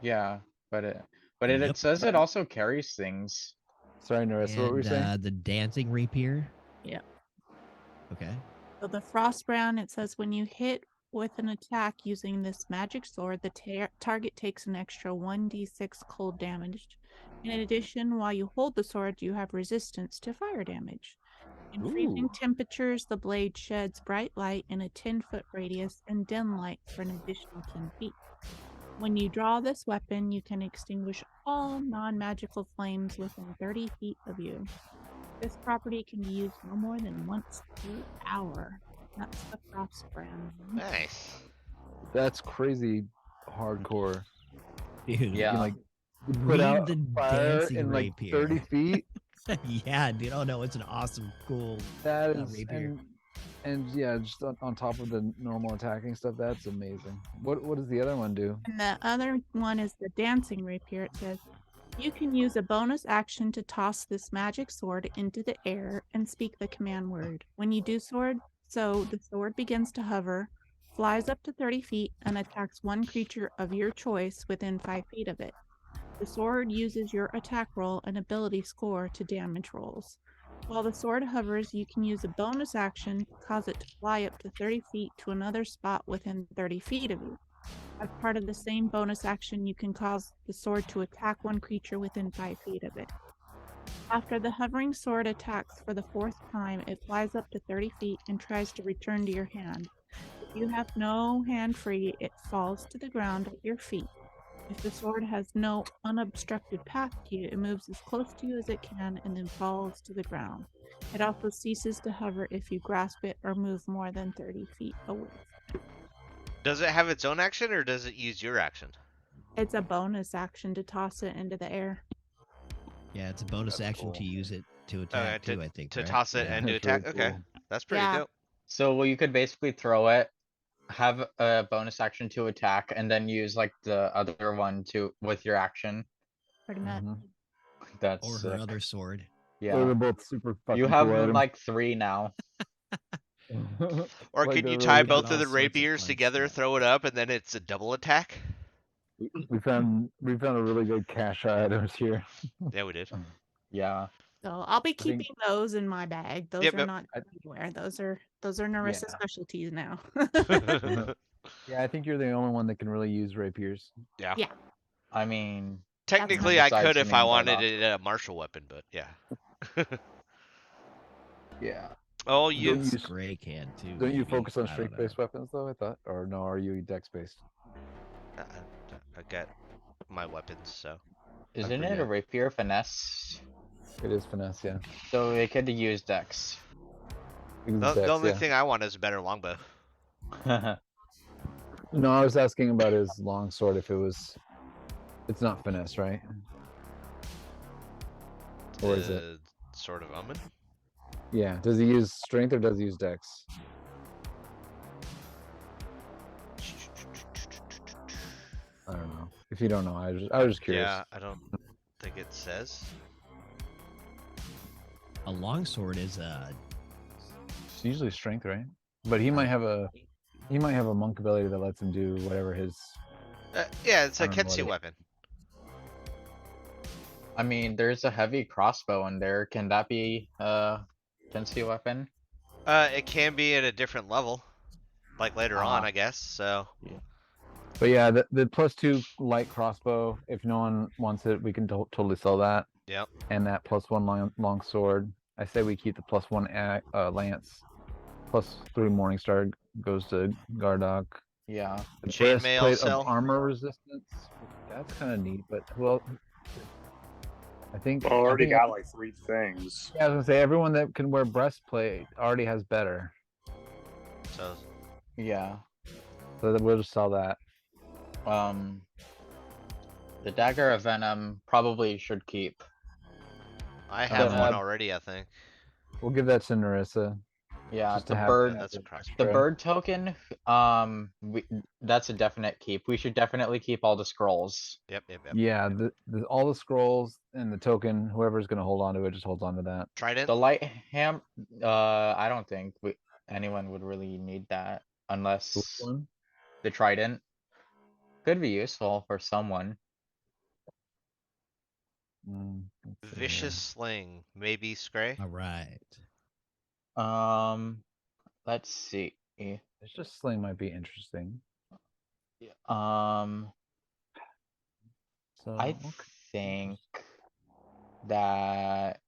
Yeah, but it Yep. says it also carries things. Sorry, Nerissa, what were you And saying? the dancing rapier. Yep. Okay. So the frost brand, it says when you hit with an attack using this magic sword, the target takes an extra 1d6 cold damage. In addition, while you hold the sword, you have resistance to fire damage. In freezing Ooh. temperatures, the blade sheds bright light in a 10-foot radius and dim light for an additional 10 feet. When you draw this weapon, you can extinguish all non-magical flames within 30 feet of you. This property can be used no more than once per hour. That's the frost brand. Nice. That's crazy hardcore. Dude. You Yeah. can like put Read out the fire dancing in like rapier. 30 feet. Yeah, dude. Oh no, it's an awesome, cool. That Uh, is rapier. and yeah, just on top of the normal attacking stuff, that's amazing. What does the other one do? And the other one is the dancing rapier. It says, you can use a bonus action to toss this magic sword into the air and speak the command word. When you do so the sword begins to hover, flies up to 30 feet, and attacks one creature of your choice within 5 feet of it. The sword uses your attack roll and ability score to damage rolls. While the sword hovers, you can use a bonus action to cause it to fly up to 30 feet to another spot within 30 feet of you. As part of the same bonus action, you can cause the sword to attack one creature within 5 feet of it. After the hovering sword attacks for the 4th time, it flies up to 30 feet and tries to return to your hand. If you have no hand free, it falls to the ground at your feet. If the sword has no unobstructed path to you, it moves as close to you as it can and then falls to the ground. It also ceases to hover if you grasp it or move more than 30 feet away. Does it have its own action or does it use your action? It's a bonus action to toss it into the air. Yeah, it's a bonus That's action cool. to use it to attack too. I think To right? toss it Yeah. and to That's attack. really Okay, cool. that's pretty Yeah. dope. So well, you could basically throw it, have a bonus action to attack, and then use like the other one with your action. Pretty much. Mhm. That's Or her other sword. Those yeah. are both super fucking You have cool items. like 3 now. Or Like, can they're you tie really got both all of the sorts of rapiers fun together, stuff. throw it up, and then it's a double attack? we found a really good cache items here. Yeah, we did. Yeah. So I'll be I think- keeping those in my bag. Those Yep, are yep. not anywhere. Those are Narissa Yeah. specialties now. Yeah, I think you're the only one that can really use rapiers. Yeah. Yeah. I mean, Technically, I Besides could if me I and wanted Bardock. it a martial weapon, but yeah. Yeah. Oh, Don't you. use- Gray can too. Don't you maybe. focus on I don't strength-based weapons though? I thought, or no? Are you dex-based? I got my weapons, so. isn't it a forget. rapier finesse? It is finesse, yeah. So it could use dex. Use The dex, only yeah. thing I want is a better longbow. No, I was asking about his longsword. If it was, it's not finesse, right? Or is it? Sword of Omen? Yeah. Does he use strength or does he use dex? I don't know. If you don't know, I was just curious. Yeah, I don't think it says. A longsword is It's usually strength, right? But he might have a monk ability that lets him do whatever his. Yeah, it's I a don't know what Kenshi it- weapon. I mean, there's a heavy crossbow in there. Can that be Kenshi weapon? It can be at a different level. Like later on, Ah. I guess, so. But yeah, the +2 light crossbow. If no one wants it, we can totally sell that. Yep. And that +1 long sword. I say we keep the +1 lance. +3 Morningstar goes to Gardock. Yeah. The Chainmail breastplate sell? of armor resistance. That's kind of neat, but well, I think Well, already I think, got like 3 things. Yeah, I was gonna say everyone that can wear breastplate already has better. So Yeah. So we'll just sell that. The dagger of venom probably should keep. I have one Uh, already, I think. We'll give that to Narissa. Yeah, Just the to have bird. That's a crossbow. The extra. bird token. That's a definite keep. We should definitely keep all the scrolls. Yep. Yeah, all the scrolls and the token. Whoever's gonna hold on to it just holds on to that. Trident. The light ham. I don't think anyone would really need that unless Which one? the trident could be useful for someone. Let's see Vicious here. sling. Maybe Scray. All right. Let's see. It's just sling might be interesting. So I think that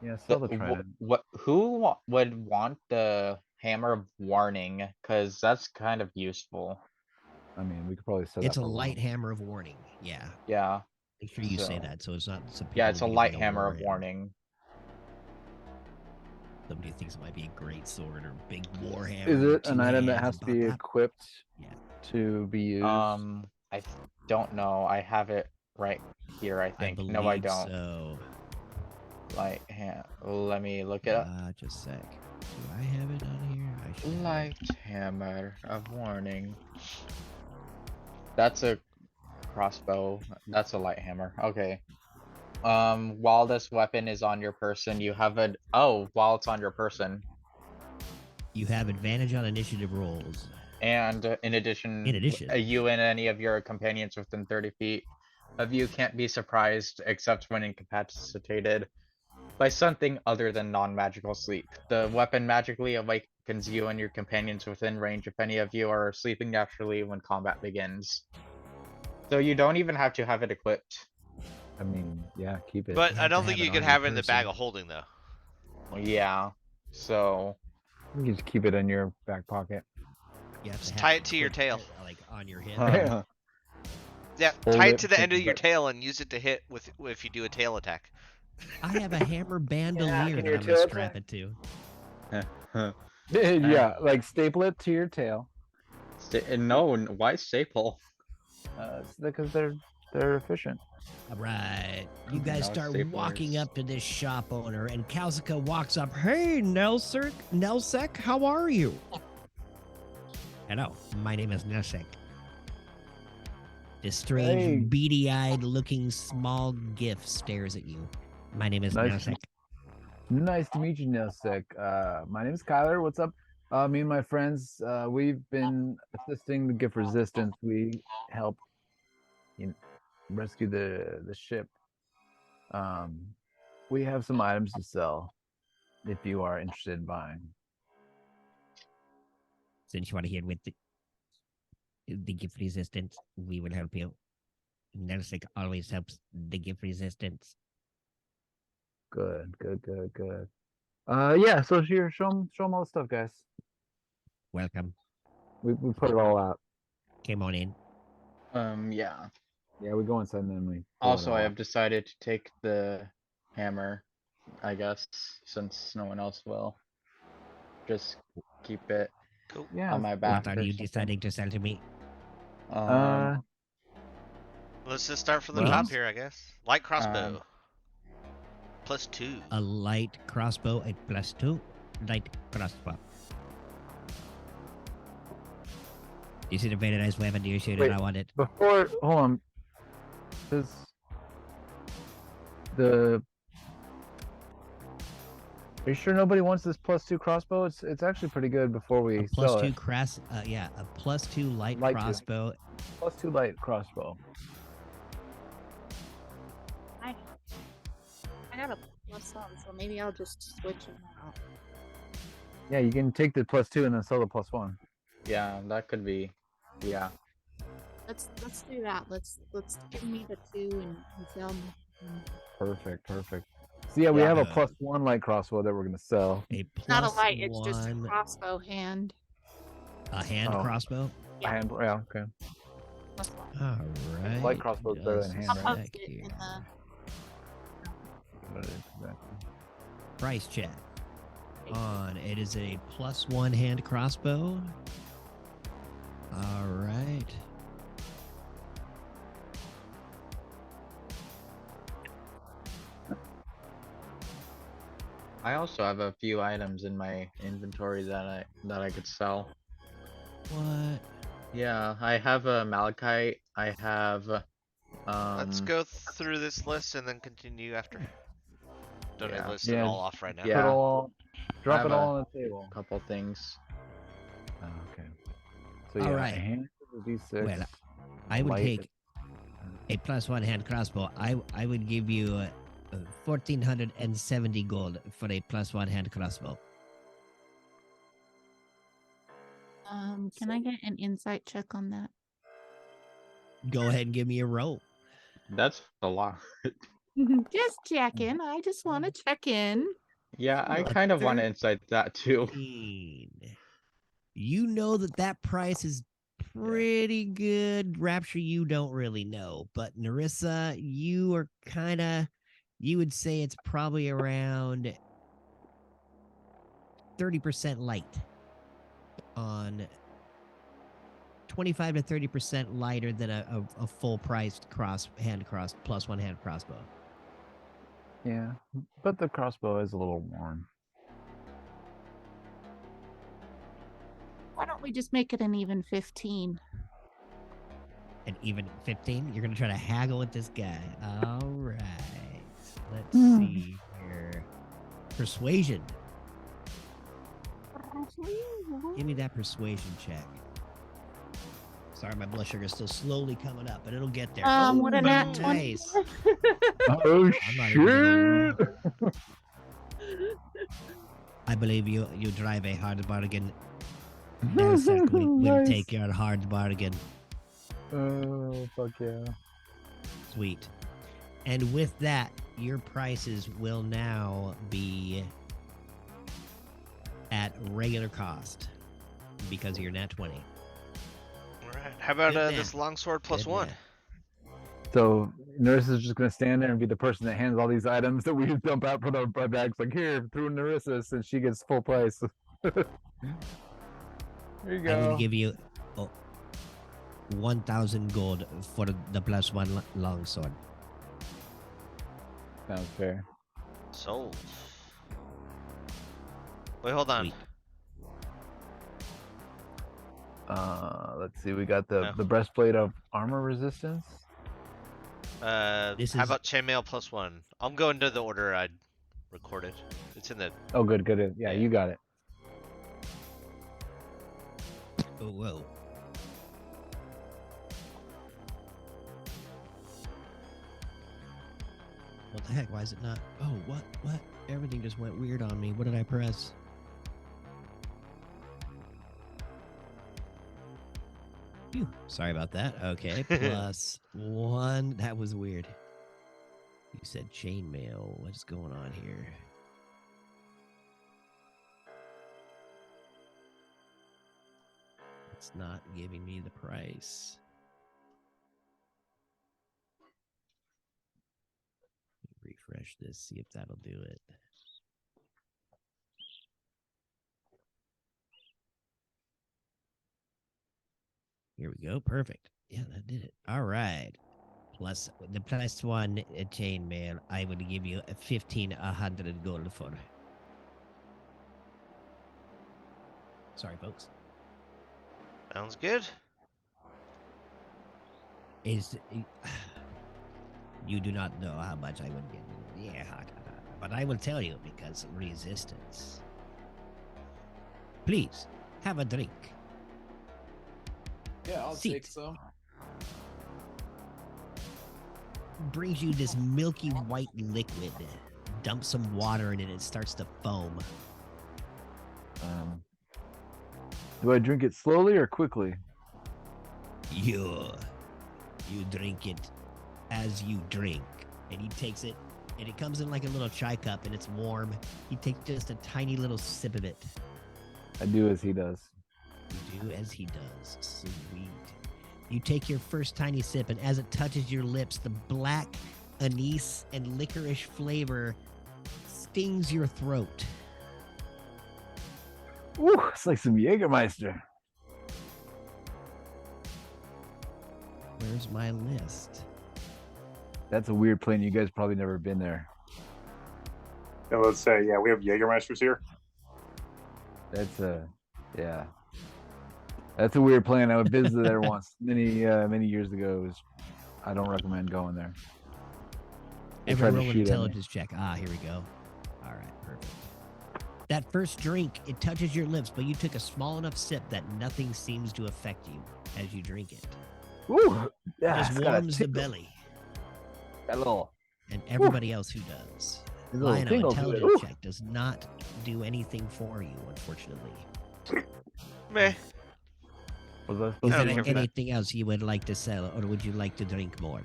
yeah, sell the trident. who would want the hammer of warning? Because that's kind of useful. I mean, we could probably sell It's that a for light long. hammer of warning. Yeah. Yeah. Make sure you say So- that so it's not some Yeah, people it's a think light like hammer of war warning. Somebody thinks it might be a great sword or big war hammer. Is with it an 2 item that hands has to and be bop, bop. equipped Yeah. to be used? I don't know. I have it right here, I think. No, I don't. So. Light ham. Let me look it up. Just a sec. Do I have it on here? I should. Light hammer of warning. That's a crossbow. That's a light hammer. Okay. While this weapon is on your person, you have a while it's on your person. You have advantage on initiative rolls. And in addition, you and any of your companions within 30 feet of you can't be surprised except when incapacitated by something other than non-magical sleep. The weapon magically awakens you and your companions within range if any of you are sleeping naturally when combat begins. So you don't even have to have it equipped. I mean, yeah, keep it. But You I have to don't think have you it could on your have it in the bag person. of holding though. Yeah. So You can just keep it in your back pocket. You have Just to tie have it to your equipped, tail. Like on your hip. Yeah, Hold tie it it to the end of between your the- tail and use it to hit with if you do a tail attack. I have a hammer bandolier can that your I'm gonna tail strap it to. Yeah, like staple it to your tail. no, why staple? It's because they're efficient. All right. You guys No start staplers. walking up to this shop owner, and Kalsika walks up. Hey, Nelsek, how are you? Hello, my name is Nelsek. This strange, Hey. beady-eyed looking small gif stares at you. My name is Nice. Nelsek. Nice to meet you, Nilsek. My name is Kyler. What's up? Me and my friends, we've been assisting the Gift Resistance. We help rescue the ship. We have some items to sell if you are interested in buying. Since you want to hear with the gift resistance, we will help you. Nelsek always helps the gift resistance. Good. Yeah, so here, show them all the stuff, guys. Welcome. We put it all out. Came on in. Yeah. Yeah, we go inside and then we pull it Also, all I out. have decided to take the hammer, I guess, since no one else will. Just keep it Yeah. on my back. What are or you something. deciding to sell to me? Let's just start from the Well- top here, I guess. Light crossbow. +2. A light crossbow at +2. Light crossbow. Is it a very nice weapon? Do you shoot it? Wait. I want it. Before, hold on. Does the? Are you sure nobody wants this +2 crossbow? It's actually pretty good. Before we A sell +2 it, cross. Yeah, a +2 light Light crossbow. +2 light crossbow. I got a plus on, so maybe I'll just switch it out. Yeah, you can take the +2 and then sell the +1. Yeah, that could be. Yeah. Let's do that. Let's give me the 2 and sell me. Perfect. So yeah, we have a Yeah. +1 light crossbow that we're gonna sell. A Not a plus light. It's just a one, crossbow hand. a hand Oh. crossbow. Yeah. Hand, yeah, okay. Plus 1. All right. Light crossbow's better than just hand, a I'll right? post sec it in here. the. What is exactly? Price check. On. It is a +1 hand crossbow. All right. I also have a few items in my inventory that I could sell. What? Yeah, I have a malachite. I have Let's go through this list and then continue after. Don't Yeah. list it Yeah, all off right now. Yeah. Put all, drop have it all on the table. couple things. Oh, okay. So All yeah, right. a hand of D6. Well, I would light take a +1 hand crossbow. I would give you 1,470 gold for a +1 hand crossbow. Can I get an insight check on that? Go ahead and give me a roll. That's a lot. Just checking. I just want to check in. Yeah, I A kind of want to insight that too. 13. You know that price is pretty good. Rapture, you don't really know, but Narissa, you are kind of. You would say it's probably around 30% light on 25 to 30% lighter than a full priced hand +1 hand crossbow. Yeah, but the crossbow is a little worn. Why don't we just make it an even 15? And even 15, you're gonna try to haggle with this guy. All right, let's Hmm. see here. Persuasion. Give me that persuasion check. Sorry, my blood sugar is still slowly coming up, but it'll get there. What a nat 20. nice. Oh I'm not even shit! gonna I believe you drive a hard bargain. Narissa will Nice. take your hard bargain. Oh fuck yeah! Sweet. And with that, your prices will now be at regular cost because of your nat 20. Alright. How about Good this man. longsword Good +1? man. So Narissa is just gonna stand there and be the person that hands all these items that we dump out from our bags. Like here, through Narissa, since she gets full price. There you I go. will give you 1,000 gold for the +1 longsword. Sounds fair. Sold. Wait, hold on. Sweet. Let's see. We got the No. breastplate of armor resistance. This How is- about chainmail +1? I'm going to the order I recorded. It's in the. Oh, good. Yeah, you got it. Oh, whoa. What the heck? Why is it not? Oh, what? Everything just went weird on me. What did I press? Phew. Sorry about that. Okay, +1. That was weird. You said chainmail. What's going on here? It's not giving me the price. Refresh this, see if that'll do it. Here we go. Perfect. Yeah, that did it. All right. Plus the +1 chainmail, I would give you 1,500 gold for. Sorry, folks. Sounds good. Is you do not know how much I would give you. Yeah, but I will tell you because resistance. Please have a drink. Yeah, I'll Seat. take some. Brings you this milky white liquid. Dump some water in it, it starts to foam. Do I drink it slowly or quickly? You You drink it as you drink. And he takes it, and it comes in like a little chai cup, and it's warm. He takes just a tiny little sip of it. I do as he does. You do as he does. Sweet. You take your first tiny sip, and as it touches your lips, the black anise and licorice flavor stings your throat. Ooh, it's like some Jägermeister. Where's my list? That's a weird plane. You guys probably never been there. Yeah, let's say, yeah, we have Jägermeisters here. That's yeah. That's a weird plane. I visited there once many years ago. It was, I don't recommend going there. They tried Everyone to roll an shoot at me. intelligence check. Ah, here we go. All right, perfect. That first drink, it touches your lips, but you took a small enough sip that nothing seems to affect you as you drink it. Ooh, yeah, It it's just got a warms the tingle. belly. Got a little, And everybody else who does. there's a little Lino, tingle to it. intelligence Ooh. check does not do anything for you, unfortunately. Meh. Was I Is supposed I there don't to care for that. anything else you would like to sell, or would you like to drink more?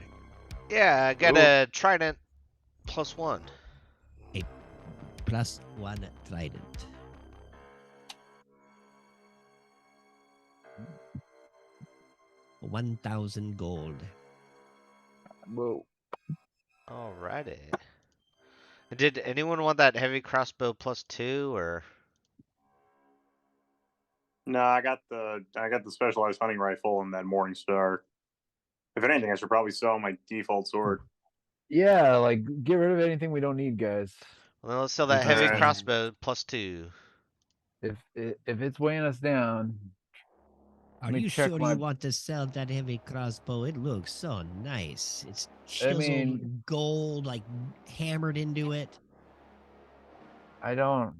Yeah, I got a trident +1. Plus one trident. $1,000 gold. Whoa. Alrighty. Did anyone want that heavy crossbow +2 or? No, I got the specialized hunting rifle and that Morning Star. If anything, I should probably sell my default sword. Yeah, like get rid of anything we don't need, guys. Well, then let's sell that It heavy does. crossbow +2. If it's weighing us down, Are Let me you check sure my- you want to sell that heavy crossbow? It looks so nice. It's I chiseled mean- gold, like hammered into it. I don't.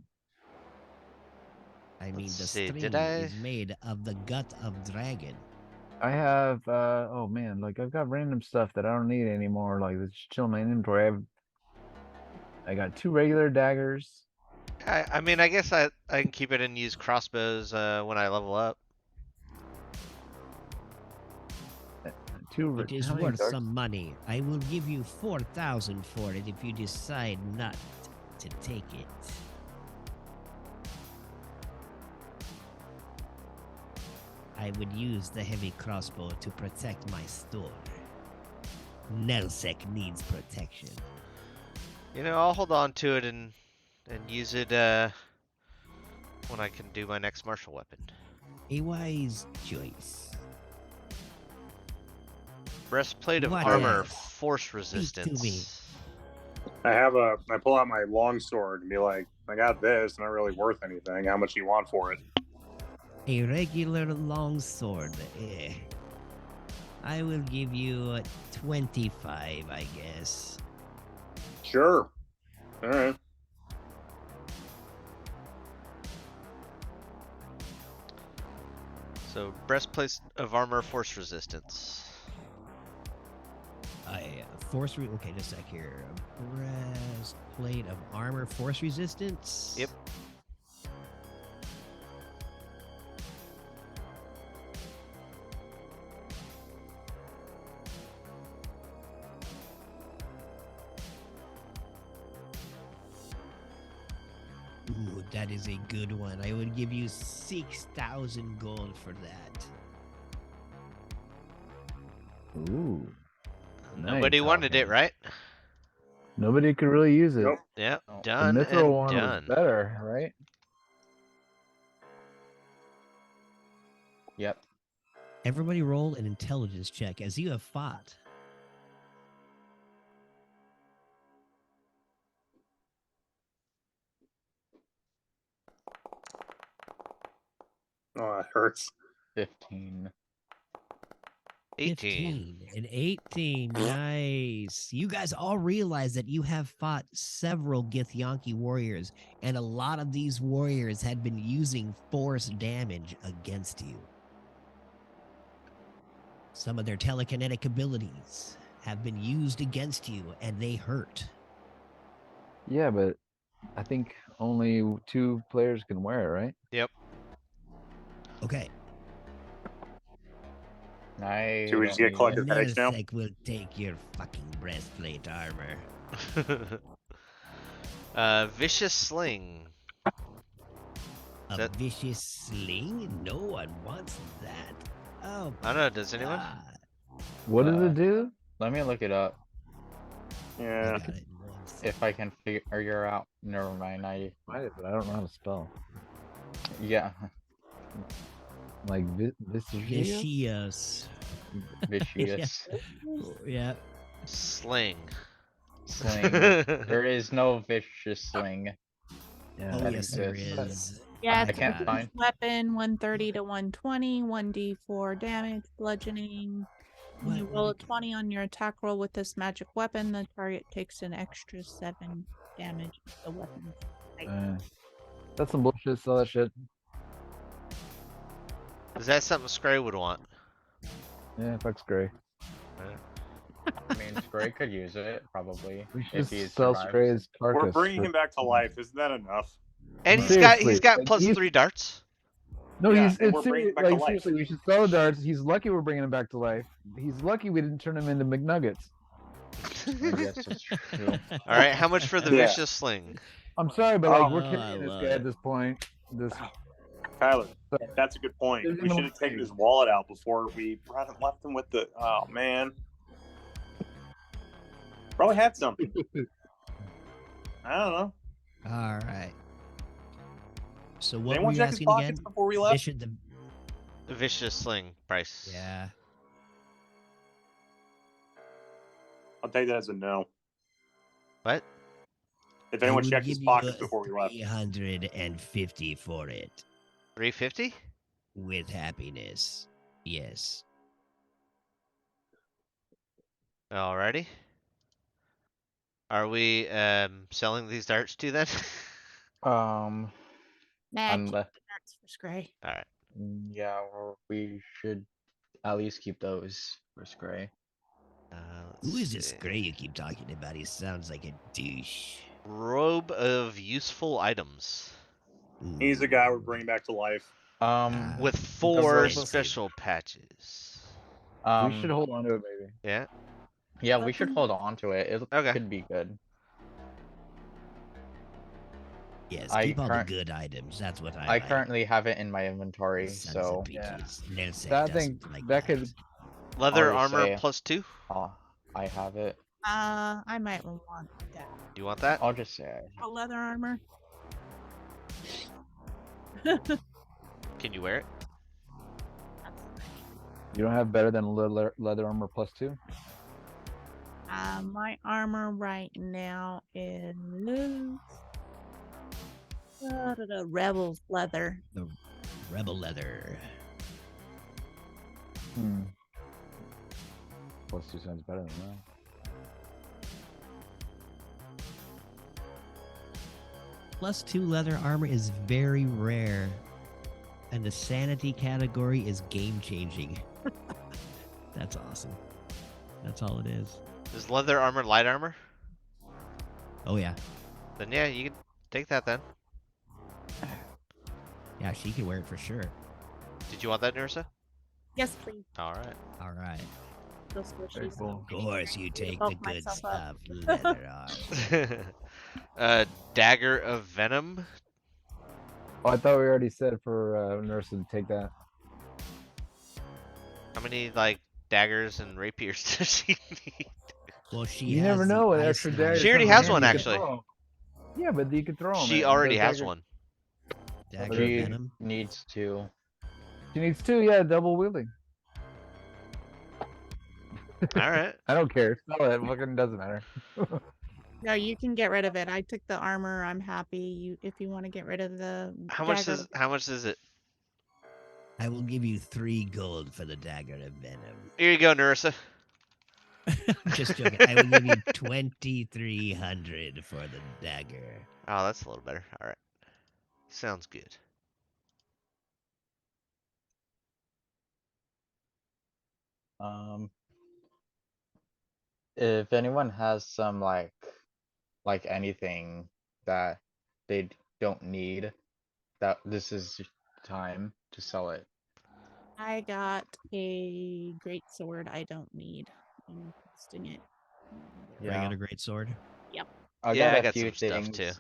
I mean, Let's the see, string did I- is made of the gut of dragon. I have. Oh man, like I've got random stuff that I don't need anymore. Like it's chill in my inventory. I got 2 regular daggers. I mean, I guess I can keep it and use crossbows when I level up. 2. It is how many worth dark- some money. I will give you 4,000 for it if you decide not to take it. I would use the heavy crossbow to protect my store. Nelsek needs protection. You know, I'll hold on to it and use it when I can do my next martial weapon. A wise choice. Breastplate of What armor, else? force to me. resistance. I pull out my long sword and be like, I got this, not really worth anything. How much do you want for it? A regular longsword. I will give you 25, I guess. Sure. All right. So breastplate of armor, force resistance. Okay, just a sec here. Breastplate of armor, force resistance. Yep. Ooh, that is a good one. I would give you 6,000 gold for that. Ooh. Nobody nice. wanted it, right? Nobody could really use it. Nope. Yeah, The done mithril and one done. was better, right? Yep. Everybody roll an intelligence check as you have fought. Oh, it hurts. 15. 18. 15 and 18. Nice. You guys all realize that you have fought several Githyanki warriors, and a lot of these warriors had been using force damage against you. Some of their telekinetic abilities have been used against you, and they hurt. Yeah, but I think only 2 players can wear it, right? Yep. Okay. I So we don't just get need collective it. headaches now. Nursec will take your fucking breastplate armor. Vicious sling. A That- vicious sling? No one wants that. Oh, I don't know. Does anyone? God. What does Uh, it do? Let me look it up. Yeah. I got it in 1 second. If I can figure out. Never mind. But I don't know how to spell. Yeah. Like vicious. Vicious. Vicious Yeah. Sling. sling. There is no vicious sling. Yeah, Oh, that yes, there exists. is. Yeah, I it's a can't ranged find- weapon, 130 to 120, 1d4 damage, bludgeoning. When you What? roll a 20 on your attack roll with this magic weapon, the target takes an extra 7 damage. The weapon. That's some bullshit. Sell that shit. Is that something Scray would want? Yeah, fuck's Gray. I mean, Scray could use it probably We should if he just sell survives. Scray's carcass. We're bringing for- him back to life. Isn't that enough? And Seriously, he's got like, plus he's- 3 darts. No, Yeah, he's and it's we're bringing serious. him back to Like life. seriously, we should sell the darts. He's lucky we're bringing him back to life. He's lucky we didn't turn him into McNuggets. I guess it's true. All right, how much for the Yeah. vicious sling? I'm sorry, but like Oh, we're I killing this love guy it. at this point. This Tyler, that's a good point. There's We no should have taken way. his wallet out before we left him with the. Oh man. Probably had something. I don't know. All right. So Did what were anyone you check his asking pockets again? before we left? Vicious, The vicious sling price. yeah. I'll take that as a no. What? If I anyone would checked his give you pockets before we left. 350 for it 350? with happiness. Yes. Alrighty. Are we selling these darts to then? Um. Nah, keep Unle- the darts for Scray. Alright. Yeah, we should at least keep those for Scray. Who is this see. Gray you keep talking about? He sounds like a douche. Robe of useful items. He's the guy we're bringing back to life. Um. With the 4 robe of- special patches. we should hold on to it, maybe. Yeah. Yeah, we should hold on to it. It Okay. could be good. Yes, I keep all the current- good items. That's what I I like. currently have it in my inventory, Sons so of bitches. Nursec That doesn't thing- like that could- Leather I'll just armor say- plus 2. I have it. I might want that. Do you want that? I'll just say A leather armor. Can you wear it? You don't have better than leather armor +2? My armor right now is Rebel's leather. The rebel leather. +2 sounds better than that. +2 leather armor is very rare. And the sanity category is game changing. That's awesome. That's all it is. Is leather armor light armor? Oh yeah. Then yeah, you can take that then. Yeah, she can wear it for sure. Did you want that, Nursa? Yes, please. Alright. All right. Those squishies. cool. Of course you take Bulk the good myself stuff. up. Leather armor. Dagger of venom. Oh, I thought we already said for Nurse to take that. How many like daggers and rapiers does she need? Well, she You has never the know what ice extra knife. daggers She already come has in one, handy. actually. Yeah, but you could throw them. She already has one. Dagger She of venom. needs to. She needs 2, yeah, double wielding. Alright. I don't care. Sell it. Fucking doesn't matter. No, you can get rid of it. I took the armor. I'm happy. If you want to get rid of the How much dagger- is it? I will give you 3 gold for the dagger of venom. Here you go, Nursa. I'm just joking. I will give you 2,300 for the dagger. Oh, that's a little better. Alright. Sounds good. If anyone has some like anything that they don't need, that this is time to sell it. I got a great sword I don't need. I'm testing it. I got a great sword. I Yeah, got I a got few some stuff, things. too.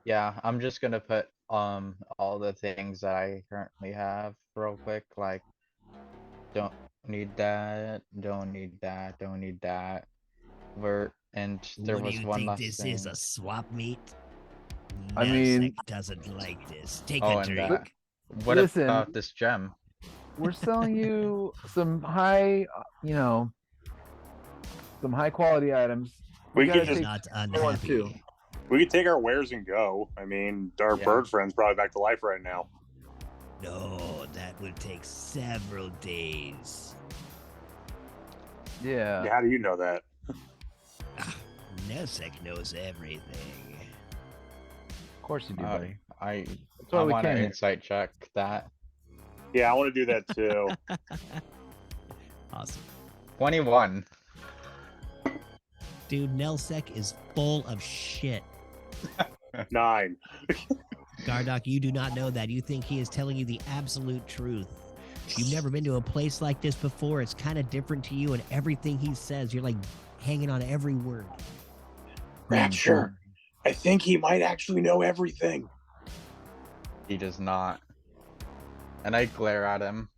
Yeah, I'm just gonna put all the things that I currently have real quick. Like, don't need that. Don't need that. Don't need that. And there What do was you one think last this thing. is? A swap meet? I No, mean- Sec doesn't like this. Take Oh, a and drink. that. What Listen. about this gem? We're selling you some high, some high quality items. We gotta could He's just not one, too. unhappy. we could take our wares and go. I mean, our Yeah. bird friend's probably back to life right now. No, that would take several days. Yeah. How do you know that? Nesek knows everything. Of course you do, buddy. I That's why we want to came here. insight check that. Yeah, I want to do that too. Awesome. 21. Dude, Nelsek is full of shit. 9. Gardock, you do not know that. You think he is telling you the absolute truth. You've never been to a place like this before. It's kind of different to you, and everything he says, you're like hanging on every word. Rapture, I think he might actually know everything. He does not. And I glare at him.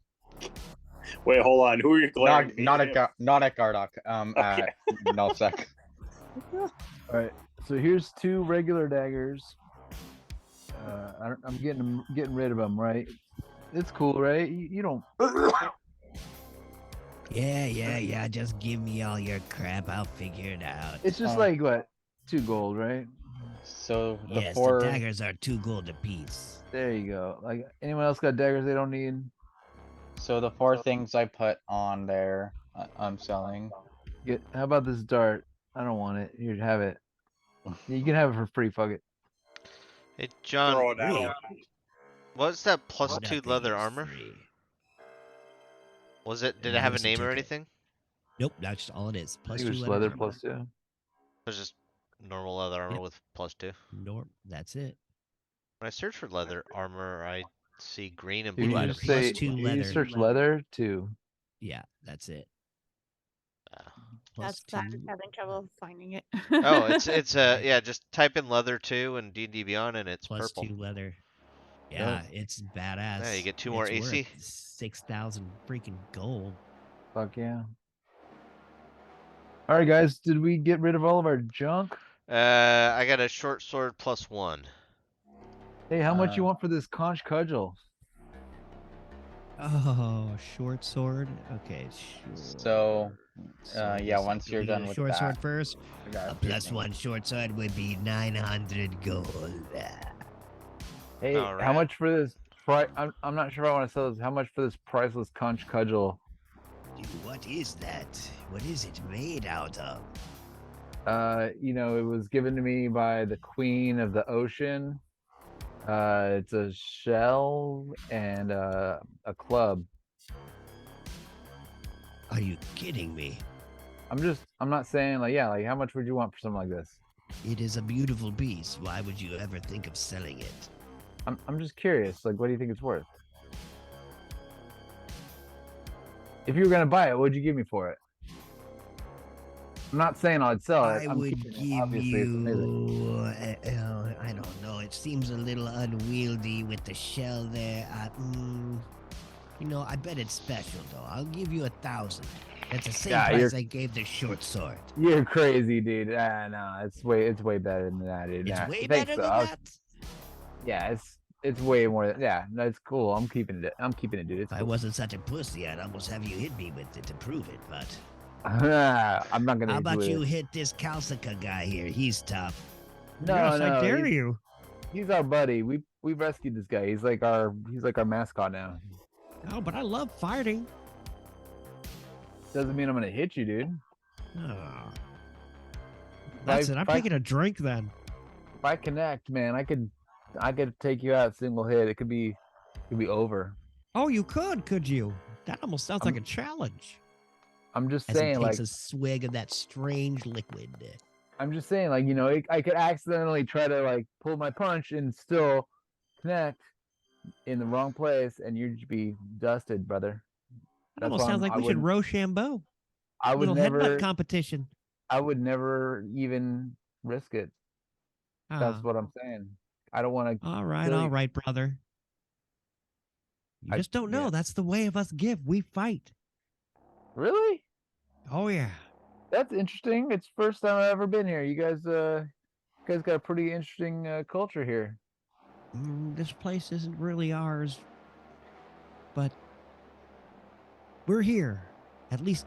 Wait, hold on. Who are you glaring? Not at? at Gardock. Okay. At Nullsec. All right. So here's 2 regular daggers. I'm getting rid of them, right? It's cool, right? You don't. Yeah. Just give me all your crap. I'll figure it out. It's just like what? 2 gold, right? So the Yes, 4 the daggers are 2 gold apiece. There you go. Like anyone else got daggers they don't need? so the 4 things I put on there, I'm selling. How about this dart? I don't want it. Here, have it. You can have it for free. Fuck it. Hey, Throw John, it out. what's that plus 2 Nothing leather is armor? free. Was it? Did I it have a just name took or it. anything? Nope, that's just all it is. I Plus think it 2 was leather leather armor. plus 2. It was just normal leather armor Yep. with plus 2. That's it. When I search for leather armor, I see green and If blue you Right, items. just plus say 2 if you leather. search leather 2. Yeah, that's it. Ah. Plus That's that. 2. Having trouble finding it. Oh, it's yeah. Just type in leather 2 and D&D Beyond, and it's Plus purple. 2 leather. Yeah, it's badass. Yeah, you get 2 more It's AC. worth 6,000 freaking gold. Fuck yeah. All right, guys. Did we get rid of all of our junk? I got a short sword plus 1. Hey, how much you Uh, want for this conch cudgel? Oh, short sword. Okay, short. So, sword. yeah, Let's see, once do you're we do done the with short sword that, first. I got A a few plus things. 1 short sword would be 900 gold. Hey, how Alright. much for this? I'm not sure if I want to sell this. How much for this priceless conch cudgel? Dude, what is that? What is it made out of? It was given to me by the Queen of the Ocean. It's a shell and a club. Are you kidding me? I'm not saying like how much would you want for something like this? It is a beautiful piece. Why would you ever think of selling it? I'm just curious. Like, what do you think it's worth? If you were gonna buy it, what'd you give me for it? I'm not saying I'd sell it. I I'm would keeping it. give Obviously, it's amazing. you. I don't know. It seems a little unwieldy with the shell there. I bet it's special though. I'll give you 1,000. That's the same Yeah, price I gave the short sword. You're crazy, dude. No, it's way better than that, dude. It's Nah, way thanks, better though. than that. Yeah, it's way more. Yeah, that's cool. I'm keeping it. Dude. It's If I cool. wasn't such a pussy, I'd almost have you hit me with it to prove it. But I'm not gonna. how about do you it. hit this Kalsika guy here? He's tough. No, Yes, I no, dare he's, you. he's our buddy. We rescued this guy. He's like our mascot now. Oh, but I love fighting. Doesn't mean I'm gonna hit you, dude. Oh. That's it. I'm taking a drink then. If I connect, man, I could take you out single hit. It could be over. Oh, you could you? That almost sounds like a challenge. I'm just As he saying, takes like, a swig of that strange liquid. I'm just saying, like, I could accidentally try to like pull my punch and still connect in the wrong place, and you'd be dusted, brother. That's Almost why sounds like I we should would Rochambeau. I would Little never headbutt competition. I would never even risk it. That's Ah, what I'm saying. I don't want to all kill you. right, brother. You I- just don't know. yeah. That's the way of us give. We fight. Really? Oh yeah. That's interesting. It's first time I've ever been here. You guys got a pretty interesting culture here. This place isn't really ours, but we're here. At least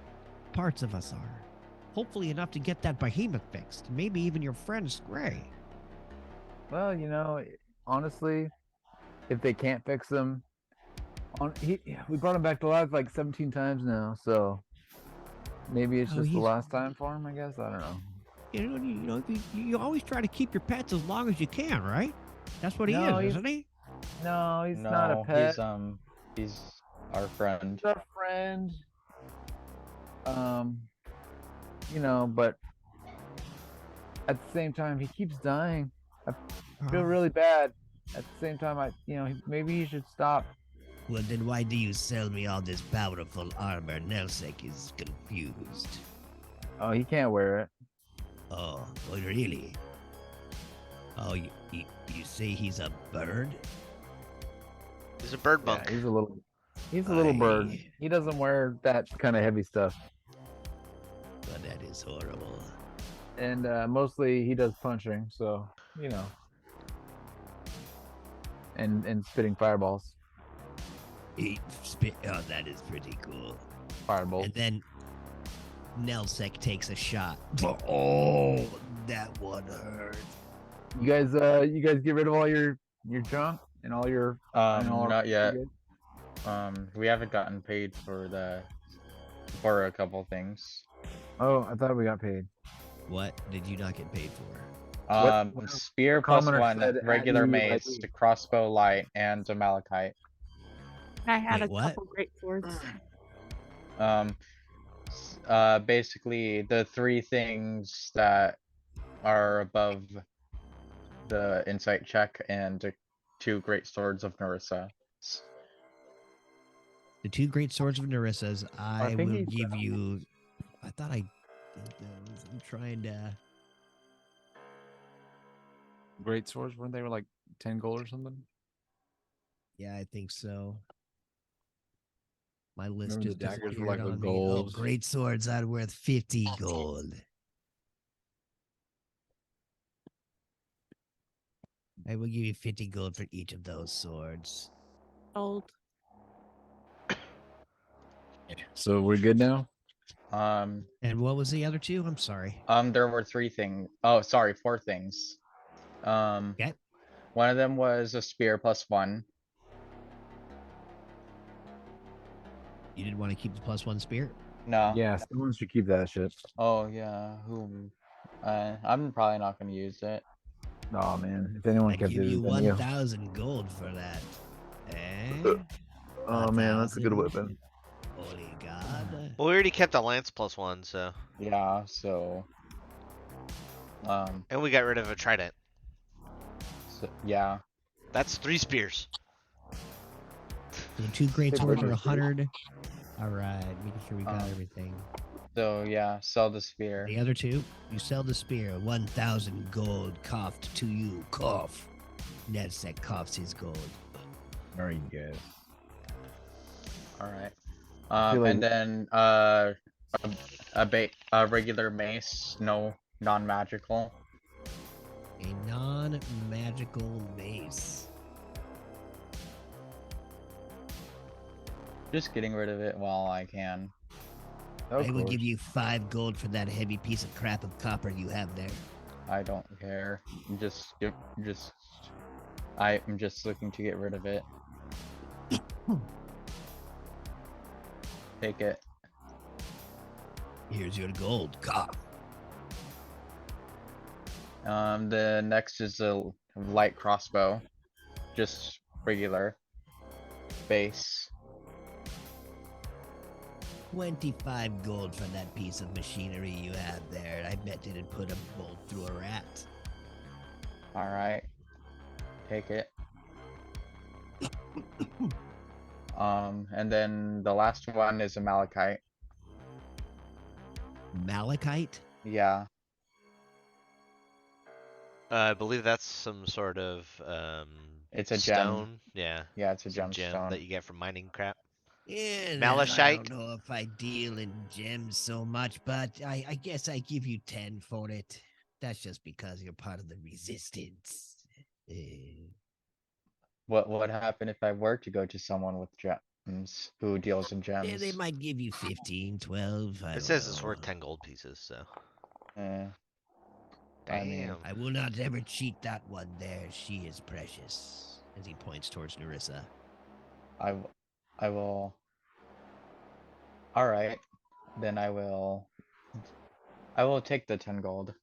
parts of us are. Hopefully enough to get that behemoth fixed. Maybe even your friend Scray. Well, honestly, if they can't fix them, we brought him back to life like 17 times now, so maybe it's Oh, just the he's- last time for him. I guess I don't know. You always try to keep your pets as long as you can, right? That's what he No, is, he's- isn't he? No, he's No, not a pet. he's our friend. He's our friend. But at the same time, he keeps dying. I feel Oh. really bad. At the same time, maybe he should stop. Well, then why do you sell me all this powerful armor? Nelsek is confused. Oh, he can't wear it. Oh, really? Oh, you say he's a bird? He's a bird Yeah, monk. he's a little bird. Aye. He doesn't wear that kind of heavy stuff. But that is horrible. And mostly he does punching, so and spitting fireballs. Oh, that is pretty cool. Fireballs. And then Nelsek takes a shot. Oh, that one hurt. You guys get rid of all your junk and all your Not yet. We haven't gotten paid for a couple things. Oh, I thought we got paid. What did you not get paid for? What Spear plus commoner 1, said, regular "Add new mace, ID." crossbow light, and a malachite. I had Wait, a what? couple great swords. Basically the 3 things that are above the insight check and 2 great swords of Narissa. The 2 great swords of Narissa's. I think will he's give you. I thought I did those. I'm trying to. Great swords, weren't they like 10 gold or something? Yeah, I think so. My list Remember just the daggers were disappeared like a on me. Oh, gold. great swords are worth 50 gold. I will give you 50 gold for each of those swords. Old. So we're good now? Um, And what was the other 2? I'm sorry. there were 3 things. Oh, sorry, 4 things. Okay. One of them was a spear plus 1. You didn't want to keep the +1 spear? No. Yeah, someone should keep that shit. Oh yeah. Who? I'm probably not gonna use it. Oh man, if anyone I kept give it, you it's been you. 1,000 gold for that. Eh? Oh man, that's a good 1,000. weapon. Holy God. Well, we already kept a lance plus 1, so. Yeah. So. And we got rid of a trident. Yeah. That's 3 spears. So the 2 great Hey, swords are Bridget. 100. All right, making sure we got Um, everything. So yeah, sell the spear. The other 2, you sell the spear, 1,000 gold coughed to you. Cough. Nelsek coughs his gold. Very good. All right. feel like- And then a regular mace, no non-magical. A non-magical mace. Just getting rid of it while I can. Of Oh, I will course. give you 5 gold for that heavy piece of crap of copper you have there. I don't care. I'm just looking to get rid of it. Take it. Here's your gold. Cough. The next is a light crossbow. Just regular. Base. 25 gold for that piece of machinery you have there. I bet it'd put a bolt through a rat. Alright. Take it. And then the last one is a malachite. Malachite? Yeah. I believe that's some sort of It's a gem. stone. Yeah, Yeah, it's a some gem gemstone. that you get from mining crap. Yeah, I Malachite? don't know if I deal in gems so much, but I guess I give you 10 for it. That's just because you're part of the resistance. What would happen if I were to go to someone with gems who deals in Yeah, gems? they might give you 15, 12. I It don't says it's know. worth 10 gold pieces, so. Eh, Damn. I mean, I will not ever cheat that one there. She is precious. As he points towards Narissa. I will. All right, then I will take the 10 gold.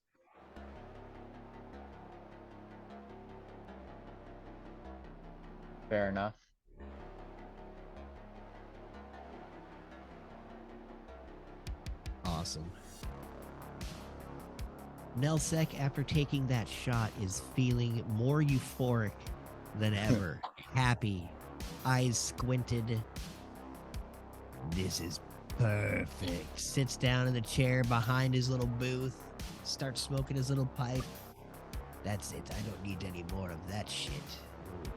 Fair enough. Awesome. Nelsek, after taking that shot, is feeling more euphoric than ever. Happy. Eyes squinted. This is perfect. Sits down in the chair behind his little booth. Starts smoking his little pipe. That's it. I don't need any more of that shit. Ooh.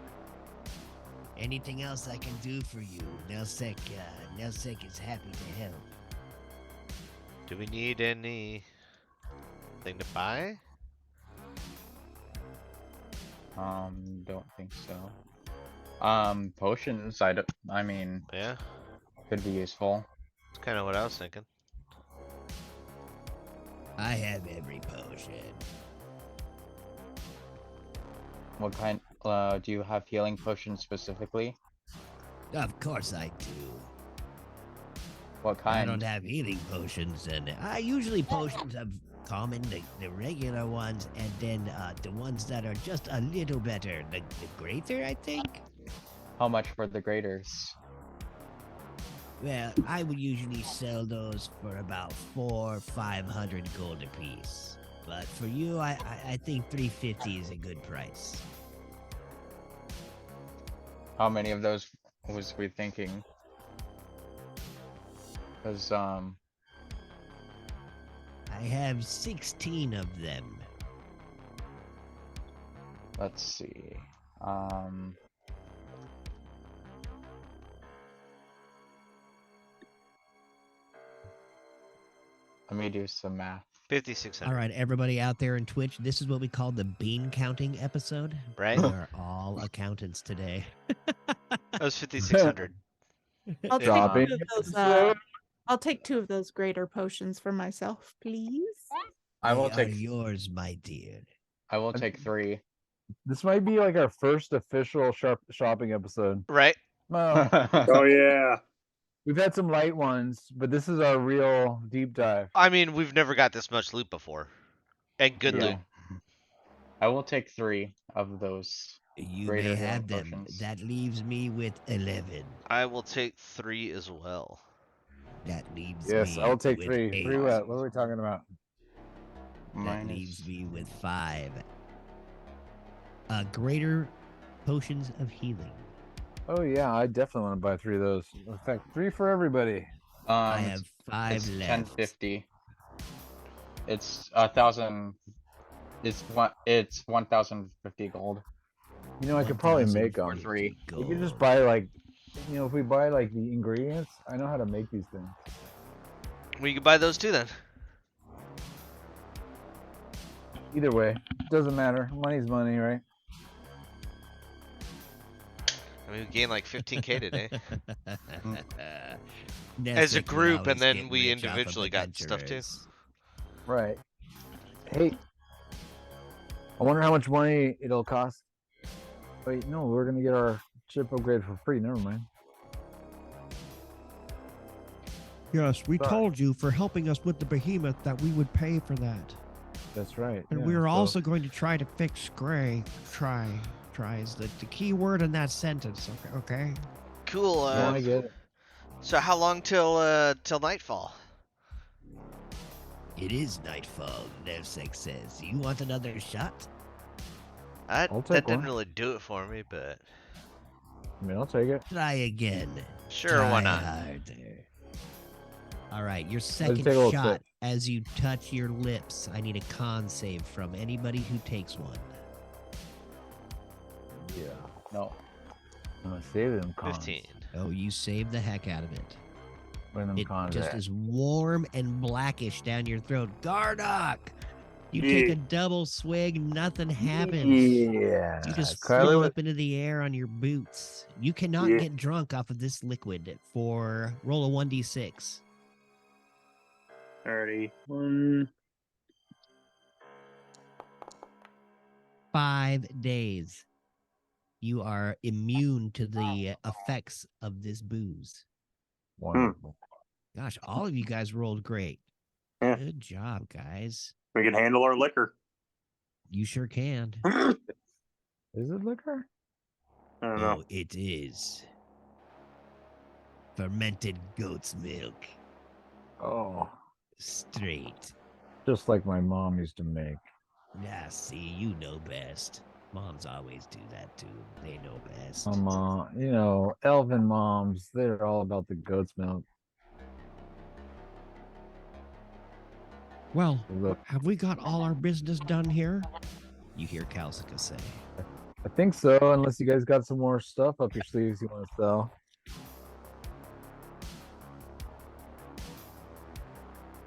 Anything else I can do for you? Nelsek is happy to help. Do we need anything to buy? Don't think so. Potions, I mean, Yeah, could be useful. that's kind of what I was thinking. I have every potion. What kind, do you have healing potions specifically? Of course I do. What I kind? don't have healing potions, and I usually potions of common, the regular ones, and then the ones that are just a little better. The greater, I think. How much for the graders? Well, I would usually sell those for about 400 or 500 gold apiece. But for you, I think 350 is a good price. How many of those was we thinking? Cause, I have 16 of them. let's see. Let me do some math. 5,600. All right, everybody out there in Twitch, this is what we call the bean counting episode. Right? We are all accountants today. That was 5,600. I'll take Shopping two of those. episode? I'll take 2 of those greater potions for myself, please. I will They are take yours, my dear. I will take 3. This might be like our first official shopping episode. Right? Well, Oh yeah. we've had some light ones, but this is our real deep dive. I mean, we've never got this much loot before. And good Yeah. loot. I will take 3 of those. You Greater may healing have them. potions. That leaves me with 11. I will take 3 as well. That leaves Yes, me I'll take with 3. 8. 3 what? What are we talking about? That leaves me with 5. Greater potions of healing. Oh yeah, I definitely want to buy 3 of those. In fact, 3 for everybody. I have 5 it's left. 1050. It's 1,000. It's 1,050 gold. You know, I could probably make 1,050 them. 3. We could just gold. buy like, you know, if we buy like the ingredients, I know how to make these things. Well, you can buy those too then. Either way, doesn't matter. Money's money, right? I mean, we gained like 15k today. Nelsek As a would group, and always then get we rich off of individually got stuff too. adventurers. Right. Hey, I wonder how much money it'll cost. Wait, no, we're gonna get our ship upgraded for free. Never mind. Yes, we Sorry. told you for helping us with the behemoth that we would pay for that. That's right. And yeah, we were so- also going to try to fix Gray. Try is the key word in that sentence. Okay. Cool. No, I get it. So how long till nightfall? It is nightfall, Nelsek says. You want another shot? I'll That take didn't one. really do it for me, but I mean, I'll take it. Try again. Sure, Try why not? harder. All right, your take second a little shot sip. as you touch your lips. I need a con save from anybody who takes one. Yeah. No. I'm gonna save them cons. 15. Oh, you saved the heck out of it. Where them It cons just at? is warm and blackish down your throat. Gardock! You Yeah. take a double swig, nothing happens. Yeah. You just Kylie float was- up into the air on your boots. You cannot Yeah. get drunk off of this liquid for roll a 1d6. Alrighty. 5 days. You are immune to the effects of this booze. Wonderful. Gosh, all of you guys rolled great. Yeah. Good job, guys. We can handle our liquor. You sure can. Is it liquor? I don't know. Oh, it is. Fermented goat's milk. Oh, Straight. just like my mom used to make. Yeah, see, you know best. Moms always do that too. They know best. My mom, you know, elven moms, they're all about the goat's milk. Well, Look, have we got all our business done here? You hear Kalsika say. I think so, unless you guys got some more stuff up your sleeves you want to sell.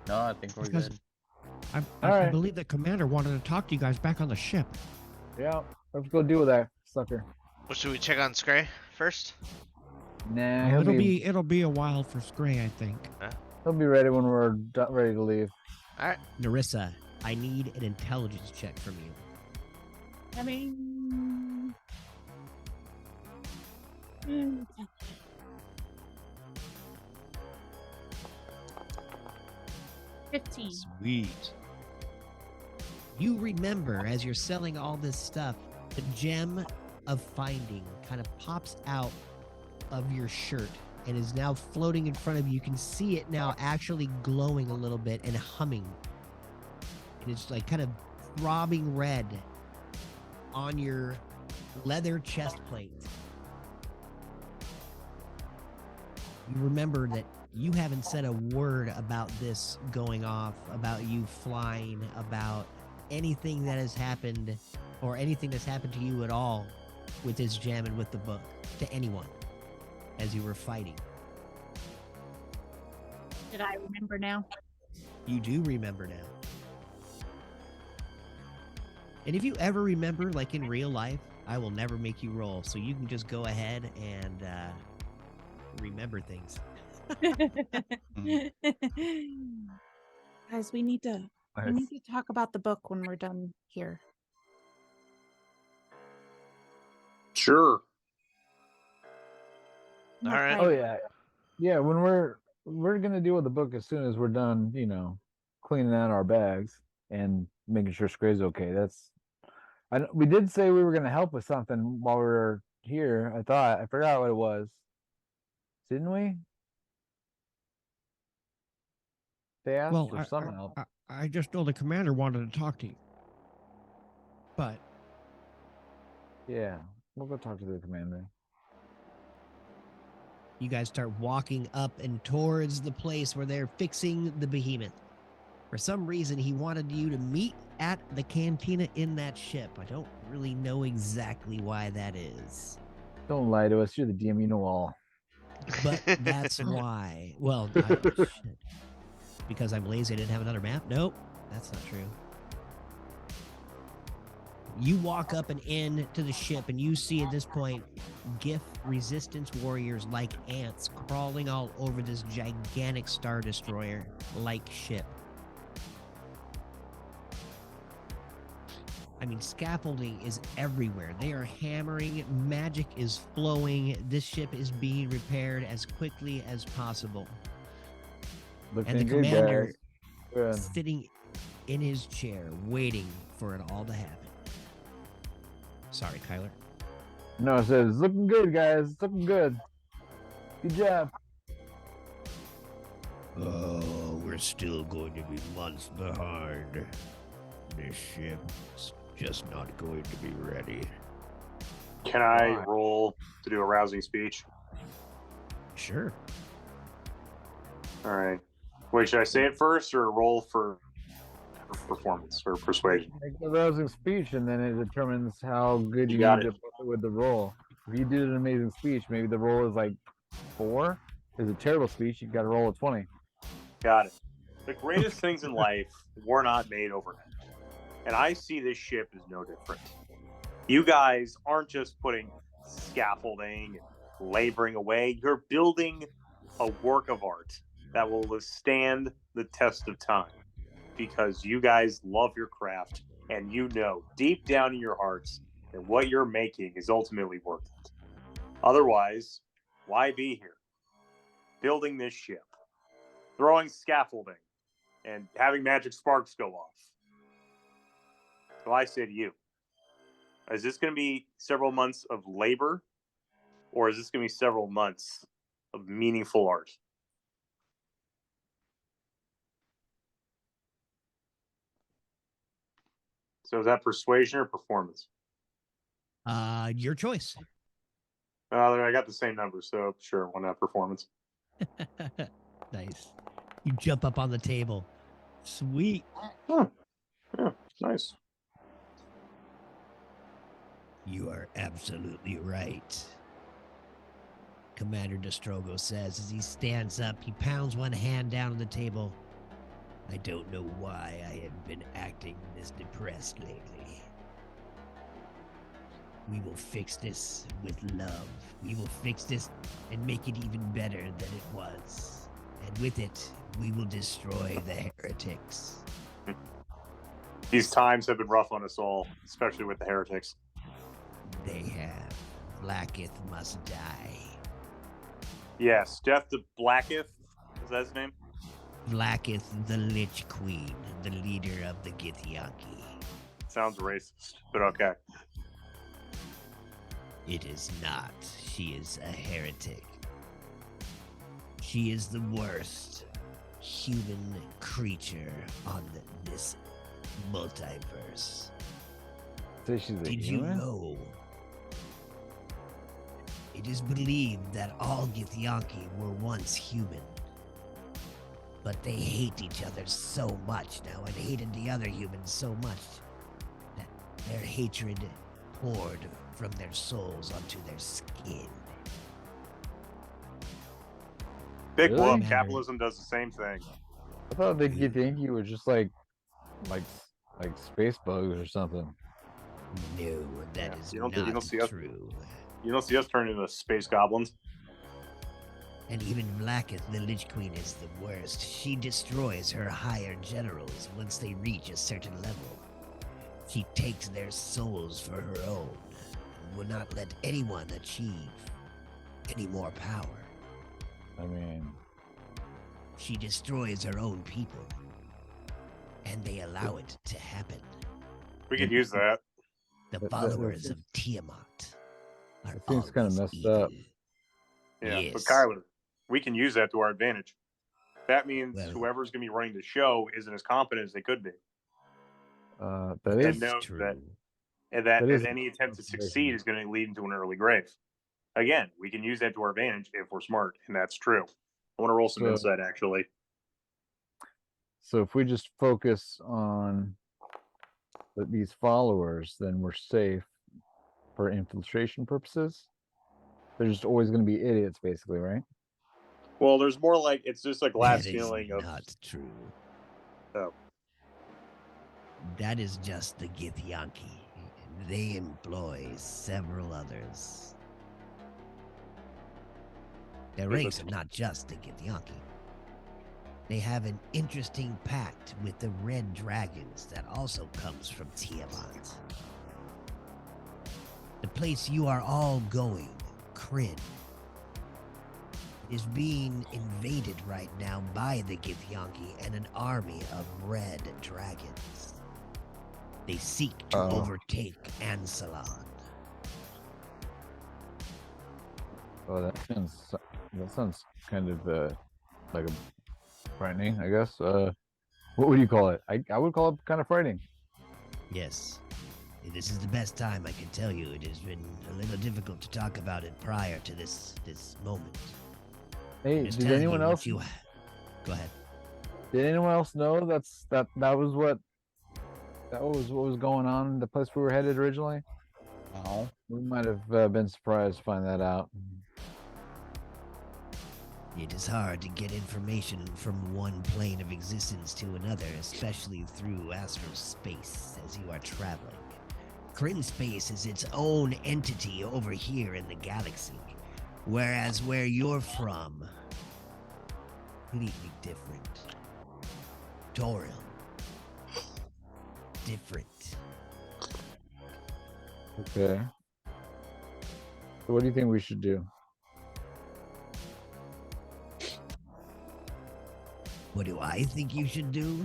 No, I think we're Because good. I Alright. believe the commander wanted to talk to you guys back on the ship. Yeah, let's go deal with that sucker. Well, should we check on Scray first? Nah, Well, he'll it'll be a while for Scray, I think. he'll be ready when we're ready to leave. All right. Narissa, I need an intelligence check from you. I mean, 15. Sweet. You remember as you're selling all this stuff, the gem of finding kind of pops out of your shirt and is now floating in front of you. You can see it now actually glowing a little bit and humming. And it's like kind of throbbing red on your leather chest plate. You remember that you haven't said a word about this going off, about you flying, about anything that has happened or anything that's happened to you at all with this gem and with the book to anyone as you were fighting. Did I remember now? You do remember now. And if you ever remember, like in real life, I will never make you roll. So you can just go ahead and remember things. Guys, we need to talk about the book when we're done here. Sure. All right. Oh yeah, yeah. When we're gonna deal with the book as soon as we're done, you know, cleaning out our bags and making sure Scray's okay. We did say we were gonna help with something while we were here. I forgot what it was. Didn't we? They asked Well, for some help. I just know the commander wanted to talk to you. But Yeah, we'll go talk to the commander. You guys start walking up and towards the place where they're fixing the behemoth. For some reason, he wanted you to meet at the cantina in that ship. I don't really know exactly why that is. Don't lie to us. You're the DM. You know all. But that's why. Well, shit. Because I'm lazy, I didn't have another map? Nope, that's not true. You walk up and in to the ship, and you see at this point GIF resistance warriors like ants crawling all over this gigantic Star Destroyer-like ship. I mean, scaffolding is everywhere. They are hammering, magic is flowing. This ship is being repaired as quickly as possible. Looking And the good, commander guys. Good. sitting in his chair, waiting for it all to happen. Sorry, Kyler. No, it says looking good, guys. It's looking good. Good job. Oh, we're still going to be months behind. This ship's just not going to be ready. Can I Why? roll to do a rousing speech? Sure. All right. Wait, should I say it first or roll for performance or persuasion? Make the rousing speech, and then it determines how good You you got need it. to put with the roll. If you did an amazing speech, maybe the roll is like 4. If it's a terrible speech, you got to roll a 20. Got it. The greatest things in life were not made overnight. And I see this ship as no different. You guys aren't just putting scaffolding and laboring away. You're building a work of art that will withstand the test of time because you guys love your craft and you know deep down in your hearts that what you're making is ultimately worth it. Otherwise, why be here? Building this ship, throwing scaffolding, and having magic sparks go off. So I say to you, is this going to be several months of labor, or is this going to be several months of meaningful art? So is that persuasion or performance? Your choice. I got the same number, so sure, why not performance? Nice. You jump up on the table. Sweet. Huh. Yeah, nice. You are absolutely right. Commander Nostrogo says as he stands up, he pounds one hand down on the table. I don't know why I have been acting this depressed lately. We will fix this with love. We will fix this and make it even better than it was. And with it, we will destroy the heretics. These times have been rough on us all, especially with the heretics. They have. Blacketh must die. Yes, Death to Blacketh. Is that his name? Blacketh the Lich Queen, the leader of the Githyanki. Sounds racist, but okay. It is not. She is a heretic. She is the worst human creature on this multiverse. Say she's a Did human? you know? It is believed that all Githyanki were once human. But they hate each other so much now and hated the other humans so much that their hatred poured from their souls onto their skin. Big Really? whoop. Capitalism does the same thing. I thought they'd get you were just like space bugs or something. No, that Yeah, is you don't not see us- true. You don't see us turn into space goblins. And even Blacketh, the Lich Queen, is the worst. She destroys her higher generals once they reach a certain level. She takes their souls for her own and will not let anyone achieve any more power. I mean, She destroys her own people, and they allow it to happen. We could use that. The That followers seems- of Tiamat are that seems kinda always messed evil. up. Yeah, Yes. but Kyler, we can use that to our advantage. That means Well- whoever's going to be running the show isn't as competent as they could be, that And is no- true. and that That is any attempt to consideration. succeed is going to lead into an early grave. Again, we can use that to our advantage if we're smart, and that's true. I want to roll some So- insight, actually. So if we just focus on these followers, then we're safe for infiltration purposes. They're just always going to be idiots, basically, right? Well, there's more like it's just a glass That is ceiling of not true. Oh. That is just the Githyanki. They employ several others. Their There's a ranks are not just the Githyanki. They have an interesting pact with the Red Dragons that also comes from Tiamat. The place you are all going, Kryn, is being invaded right now by the Githyanki and an army of Red Dragons. They seek to Oh. overtake Ansalon. Oh, that sounds kind of like a frightening, I guess. What would you call it? I would call it kind of frightening. Yes, This is the best time I can tell you. It has been a little difficult to talk about it prior to this moment. Hey, Just did telling anyone you what else? you- Go ahead. Did anyone else know that was what was going on in the place we were headed originally? No. We might have been surprised to find that out. It is hard to get information from one plane of existence to another, especially through astral space as you are traveling. Kryn space is its own entity over here in the galaxy, whereas where you're from, completely different. Toril, different. Okay. So what do you think we should do? What do I think you should do?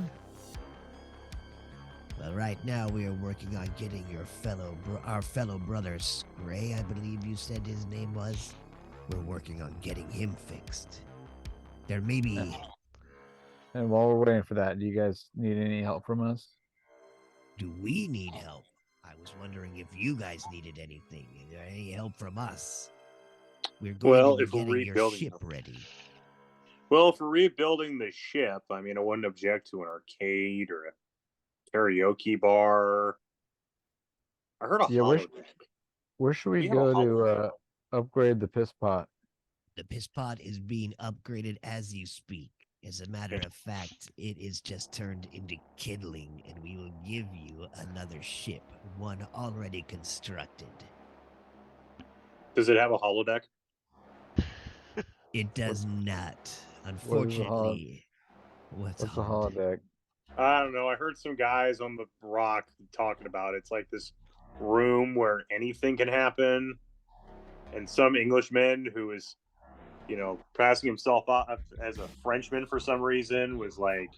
Well, right now we are working on getting our fellow brother Gray, I believe you said his name was. We're working on getting him fixed. There may be. And while we're waiting for that, do you guys need any help from us? Do we need help? I was wondering if you guys needed anything. Is there any help from us? We're going Well, to if be we're getting your rebuilding ship them. ready. Well, if we're rebuilding the ship, I mean, I wouldn't object to an arcade or a karaoke bar. I heard a Yeah, holodeck. Where should we We have a go holodeck. to upgrade the piss pot? The piss pot is being upgraded as you speak. As a matter of fact, it is just turned into kindling, and we will give you another ship, one already constructed. Does it have a holodeck? It does not. What is a Unfortunately. What's a What's a holodeck? holodeck? I don't know. I heard some guys on the rock talking about it. It's like this room where anything can happen. And some Englishman who is, passing himself off as a Frenchman for some reason was like,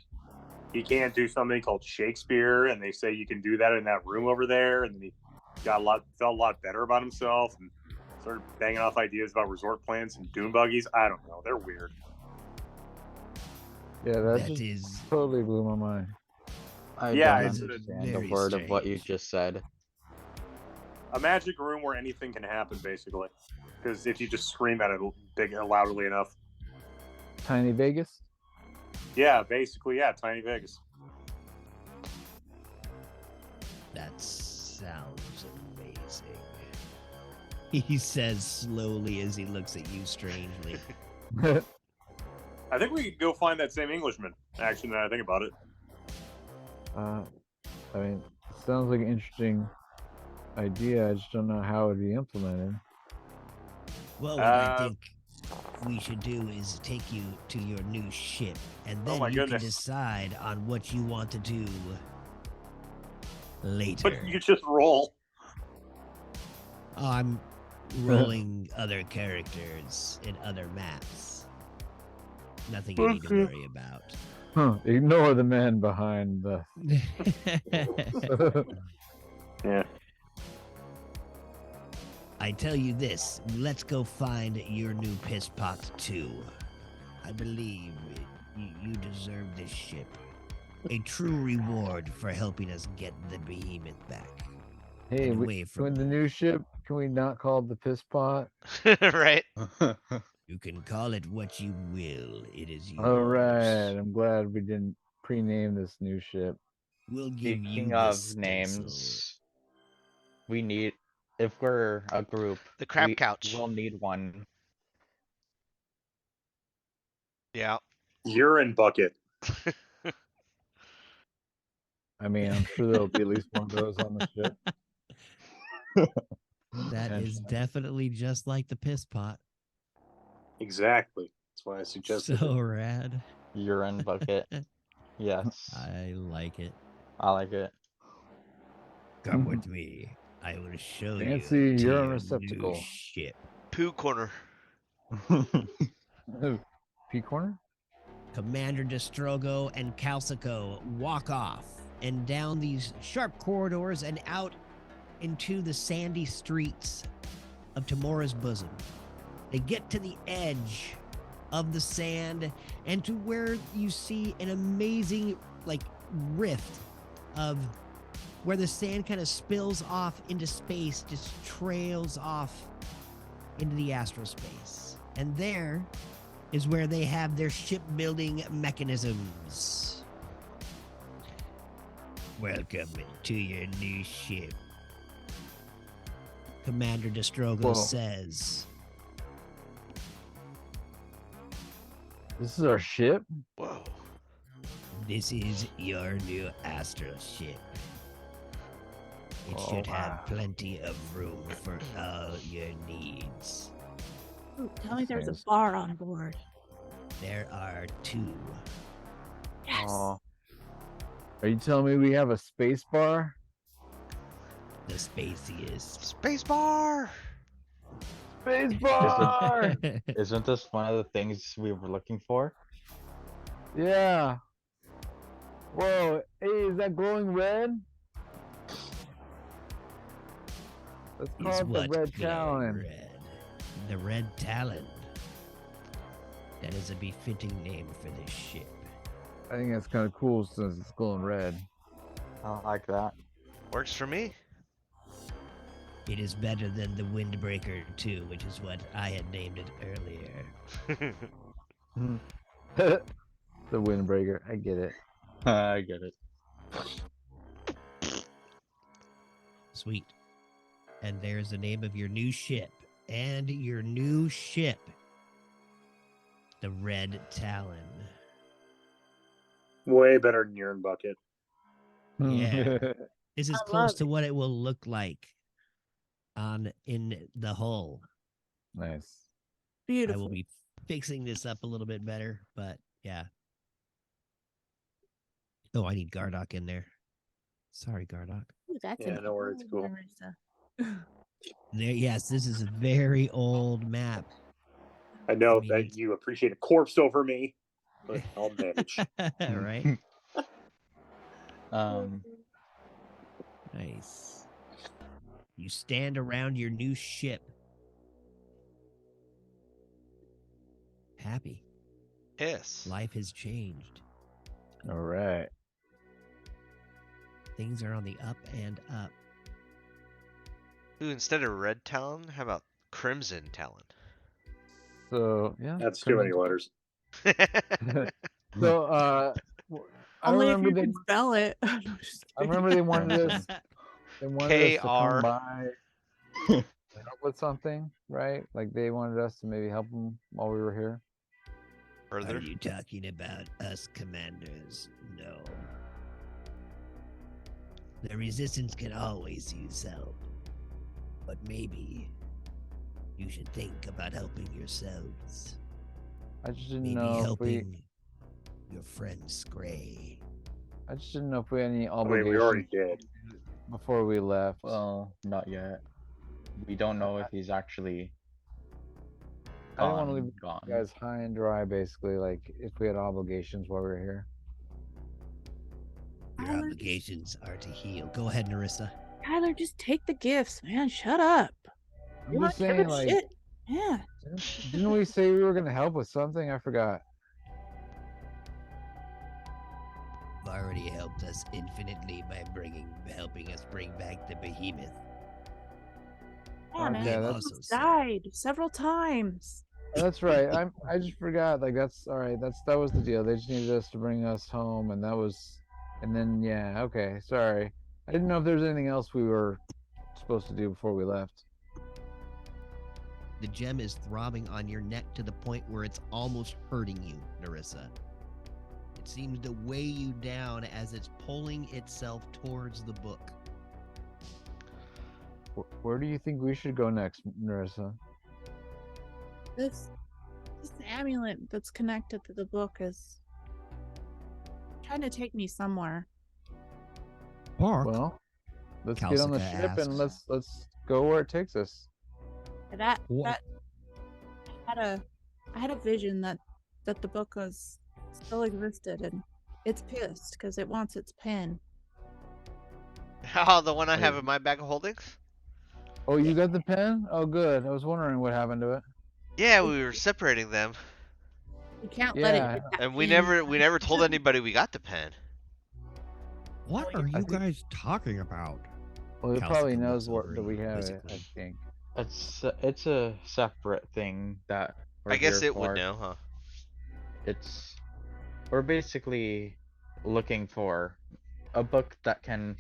he can't do something called Shakespeare. And they say you can do that in that room over there. And then he felt a lot better about himself and started banging off ideas about resort plans and dune buggies. I don't know. They're weird. Yeah, that That just is totally blew my mind. I Yeah, don't it's understand very a word of what you strange. just said. A magic room where anything can happen, basically. Because if you just scream at it loudly enough. Tiny Vegas? Yeah, basically, yeah, Tiny Vegas. That sounds amazing. He says slowly as he looks at you strangely. I think we could go find that same Englishman, actually, now that I think about it. I mean, it sounds like an interesting idea. I just don't know how it would be implemented. Well, what I think we should do is take you to your new ship, and Oh then my you goodness. can decide on what you want to do later. But you just roll. I'm rolling other characters in other maps. Nothing you need to Okay. worry about. Huh. Ignore the man behind the. Yeah. I tell you this, let's go find your new piss pot too. I believe you deserve this ship. A true reward for helping us get the behemoth back. Hey, And away from when the new ship, can we not call it the piss pot? Right? You can call it what you will. It is yours. All right. I'm glad we didn't pre-name this new ship. We'll give you Speaking the of stencil. names, we need, if we're a group, The crab couch. we'll need one. Yeah. Urine bucket. I mean, I'm sure there'll be at least one of those on the ship. That is definitely just like the piss pot. Exactly. That's why I suggested So it. rad. Urine bucket. Yes, I like it. I like it. Come with me. I will show Fancy you to urine your receptacle. new ship. Poo corner. P corner? Commander Destrogo and Calcico walk off and down these sharp corridors and out into the sandy streets of Tamora's bosom. They get to the edge of the sand and to where you see an amazing rift of where the sand kind of spills off into space, just trails off into the astral space. And there is where they have their shipbuilding mechanisms. Welcome to your new ship, Commander Destrogo Whoa. says. This is our ship? Whoa. This is your new astral ship. It Oh, should wow. have plenty of room for all your needs. Ooh, tell me there's a Nice. bar on board. There are 2. Yes. Oh. Are you telling me we have a space bar? The spaciest. Spacebar! Space bar! Isn't this one of the things we were looking for? Yeah. Whoa, hey, is that glowing red? Let's call Is it the what red glowing talon. red? The red talon. That is a befitting name for this ship. I think that's kind of cool since it's glowing red. I like that. Works for me. It is better than the Windbreaker 2, which is what I had named it earlier. The windbreaker, I get it. I get it. Sweet. And there's the name of your new ship. And your new ship. The Red Talon. Way better than Urine Bucket. Yeah. This is I close love to what it will look like in the hull. Nice. I Beautiful. will be fixing this up a little bit better, but yeah. Oh, I need Gardock in there. Sorry, Gardock. Ooh, that's Yeah, an no worries, old cool. Marissa. There, yes, this is a very old map. I know I mean, that it's- you appreciate a corpse over me, but I'll manage. Right? Um, Nice. You stand around your new ship. Happy. Yes. Life has changed. All right. Things are on the up and up. Ooh, instead of red talon, how about crimson talon? So yeah. That's too many letters. So I Only if remember you they can spell it. I'm just I kidding. remember they wanted us to KR. come by and help with something, right? Like they wanted us to maybe help them while we were here. Further. Are you talking about us commanders? No. The resistance can always use help. But maybe you should think about helping yourselves. I just didn't Maybe know if we helping your friend Scray. I just didn't know if we had any I mean, we already obligations did. before we left. well, not yet. We don't know if he's actually I didn't want to leave gone. you guys high and dry, basically. Like if we had obligations while we were here. Your Tyler, obligations are to heal. Go ahead, Narissa. Tyler, just take the gifts, man. Shut up. I'm You just wanna give saying, a like, shit? Yeah. didn't we say we were gonna help with something? I forgot. You've already helped us infinitely by helping us bring back the behemoth. Yeah, man. Okay, you that's- almost died several times. That's right. I just forgot. Like that's all right. That was the deal. They just needed us to bring us home, and that was, and then yeah. Okay, sorry. I didn't know if there was anything else we were supposed to do before we left. The gem is throbbing on your neck to the point where it's almost hurting you, Narissa. It seems to weigh you down as it's pulling itself towards the book. Where do you think we should go next, Narissa? This amulet that's connected to the book is trying to take me somewhere. Park. Well, let's get on the Kalsika ship and asks. let's go where it takes us. That What? I had a vision that the book was still existed, and it's pissed because it wants its pen. Oh, the one I have in my bag of holdings? Oh, you got the pen? Oh, good. I was wondering what happened to it. Yeah, we were separating them, You can't let it Yeah. get that and we pen. never told anybody we got the pen. What Oh, are I you think- guys talking about? Well, he Calcica probably looks knows over what that we you have. I quizzically. think. It's a separate thing that we're I guess here it would for. know, huh? It's we're basically looking for a book that can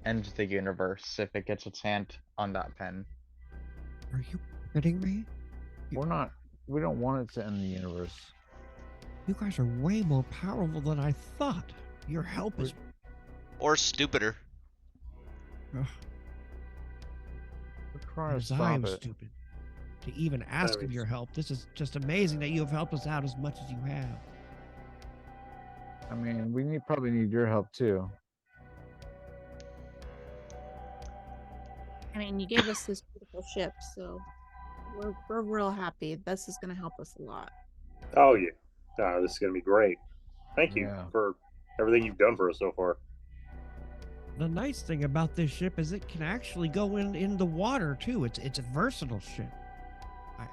end the universe if it gets its hand on that pen. Are you kidding me? We're not. We don't want it to end the universe. You guys are way more powerful than I thought. Your help is. Or stupider. Ugh, We're trying to as I stop am it. stupid to even ask of Anyways. your help. This is just amazing that you have helped us out as much as you have. I mean, we probably need your help too. I mean, you gave us this beautiful ship, so we're real happy. This is gonna help us a lot. Oh yeah, this is gonna be great. Thank you Yeah. for everything you've done for us so far. The nice thing about this ship is it can actually go in the water too. It's a versatile ship.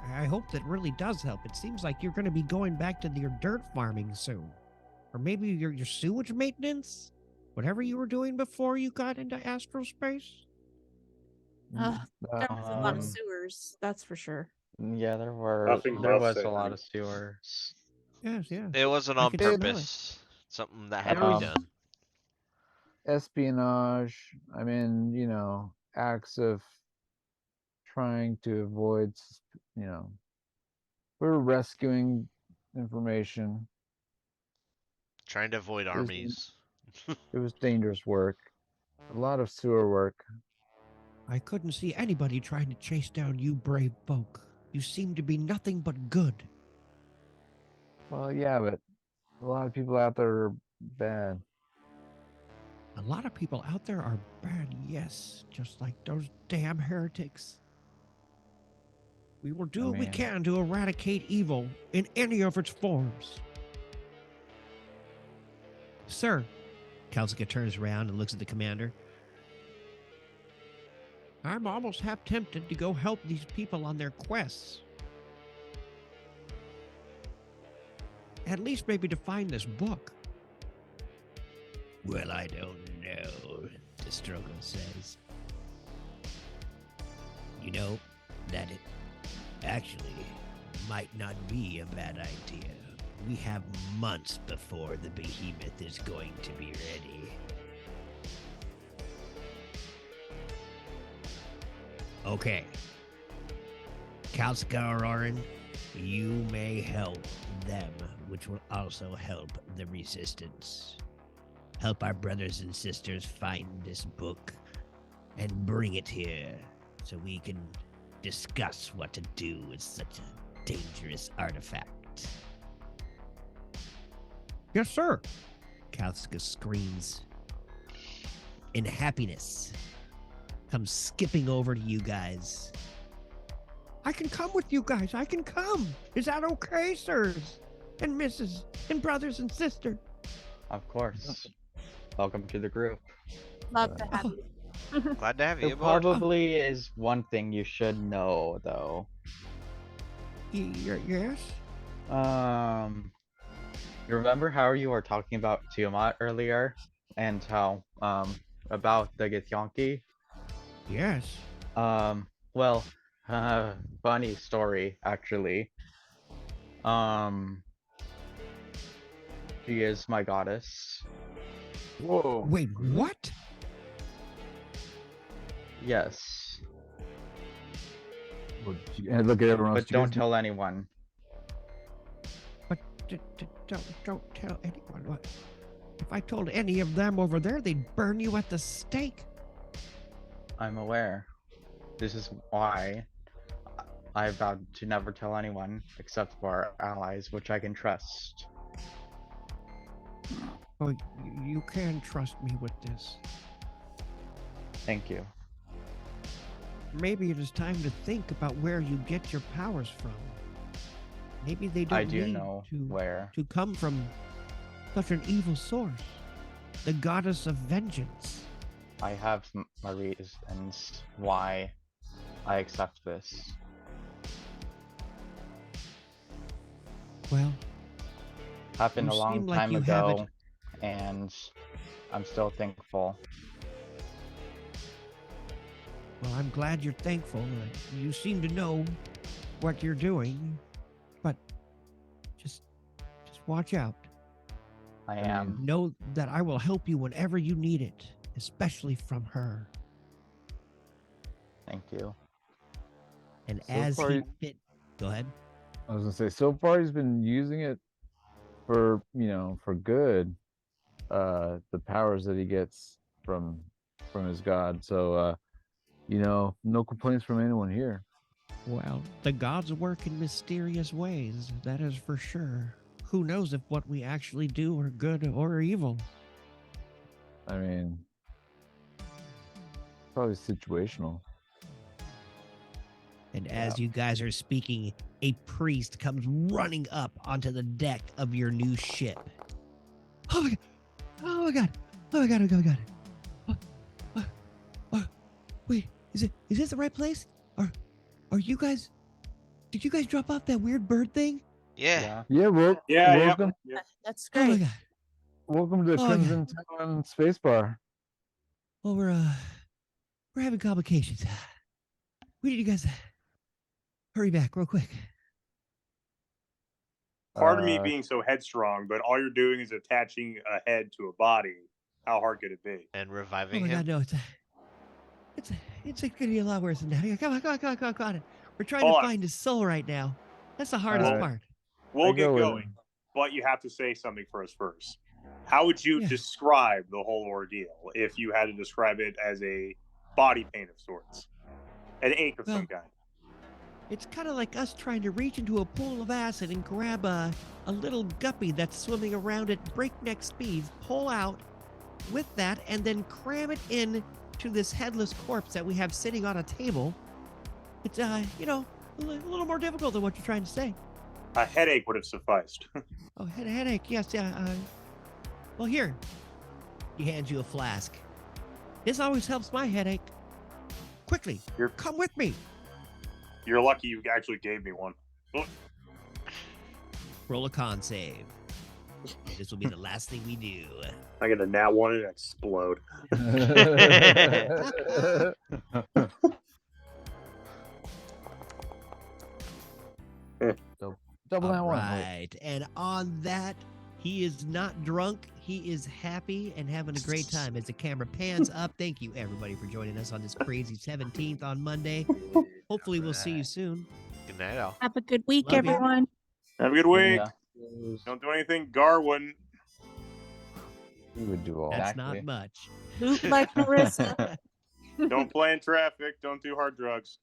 I hope that really does help. It seems like you're going to be going back to your dirt farming soon, or maybe your sewage maintenance, whatever you were doing before you got into astral space. Ugh, there was a lot of Um, sewers, that's for sure. Yeah, there Nothing was but a lot sand. of sewers. Yes, yes. It wasn't I on could see why. purpose. Something that had to be Um, done. Espionage. I mean, acts of trying to avoid. We're rescuing information. Trying to avoid was- armies. It was dangerous work. A lot of sewer work. I couldn't see anybody trying to chase down you brave folk. You seem to be nothing but good. Well, yeah, but a lot of people out there are bad. A lot of people out there are bad, yes, just like those damn heretics. We will do what we mean- can to eradicate evil in any of its forms. Sir, Kalsika turns around and looks at the commander. I'm almost half tempted to go help these people on their quests. At least maybe to find this book. Well, I don't know, Destrogo says. You know, that it actually might not be a bad idea. We have months before the behemoth is going to be ready. Okay. Kalska Auroran, you may help them, which will also help the resistance. Help our brothers and sisters find this book and bring it here so we can discuss what to do with such a dangerous artifact. Yes, sir. Kalska screams in happiness, comes skipping over to you guys. I can come with you guys. I can come. Is that okay, sirs? And misses, and brothers and sisters. Of course. Welcome to the group. Love to have Oh. you. Glad to have you There aboard. probably is one thing you should know, though. Yes? You remember how you were talking about Tiamat earlier? And how, about the Githyanki? Yes. Well, funny story, actually. She is my goddess. Whoa. Wait, what? Yes. And look at everyone else. But don't tell anyone. But don't tell anyone. What? If I told any of them over there, they'd burn you at the stake. I'm aware. This is why I vowed to never tell anyone except for our allies, which I can trust. Oh, you can trust me with this. Thank you. Maybe it is time to think about where you get your powers from. Maybe they don't I do need know to where. come from such an evil source. The goddess of vengeance. I have my reasons why I accept this. Well, Happened You a long seem like time you have it. ago, and I'm still thankful. Well, I'm glad you're thankful. You seem to know what you're doing, but just watch out. I am. Know that I will help you whenever you need it, especially from her. Thank you. And So as far he you- fit, go ahead. I was gonna say, so far he's been using it for, for good. The powers that he gets from his god. So, no complaints from anyone here. Well, the gods work in mysterious ways, that is for sure. Who knows if what we actually do are good or evil? I mean, probably situational. And as you guys are speaking, a priest comes running up onto the deck of your new ship. Oh my god! Oh my god! Oh my god! Oh my god! Wait, is this the right place? Are you guys? Did you guys drop off that weird bird thing? Yeah. Yeah, well, Yeah, welcome, yeah. That's Oh my great. god! welcome to Oh, yeah. Crimson Town Space Bar. Well, we're having complications. We need you guys to hurry back real quick. Pardon me Uh, being so headstrong, but all you're doing is attaching a head to a body. How hard could it be? And Oh reviving my him. god, no! It's gonna be a lot worse than that. Come on! We're trying Hold to on. find his soul right now. That's the hardest Alright. part. We'll I get go with going, him. but you have to say something for us first. How would you Yeah. describe the whole ordeal if you had to describe it as a body pain of sorts? An ache of some Well, kind. It's kind of like us trying to reach into a pool of acid and grab a little guppy that's swimming around at breakneck speeds, pull out with that, and then cram it in to this headless corpse that we have sitting on a table. It's, a little more difficult than what you're trying to say. A headache would have sufficed. Oh, headache, yes, yeah. Well, here. He hands you a flask. This always helps my headache. Quickly, come with me. You're lucky you actually gave me one. Roll a con save. This will be the last thing we do. I get a nat one and explode. Double that All one. right. And on that, he is not drunk. He is happy and having a great time. As the camera pans up, thank you everybody for joining us on this crazy 17th on Monday. Hopefully we'll see you soon. Good night, all. Have a good week, Love you. everyone. Have a good week. Yeah. Don't do anything Gar wouldn't. We would do all. That's Exactly. not much. Loot like Marissa. Don't play in traffic. Don't do hard drugs.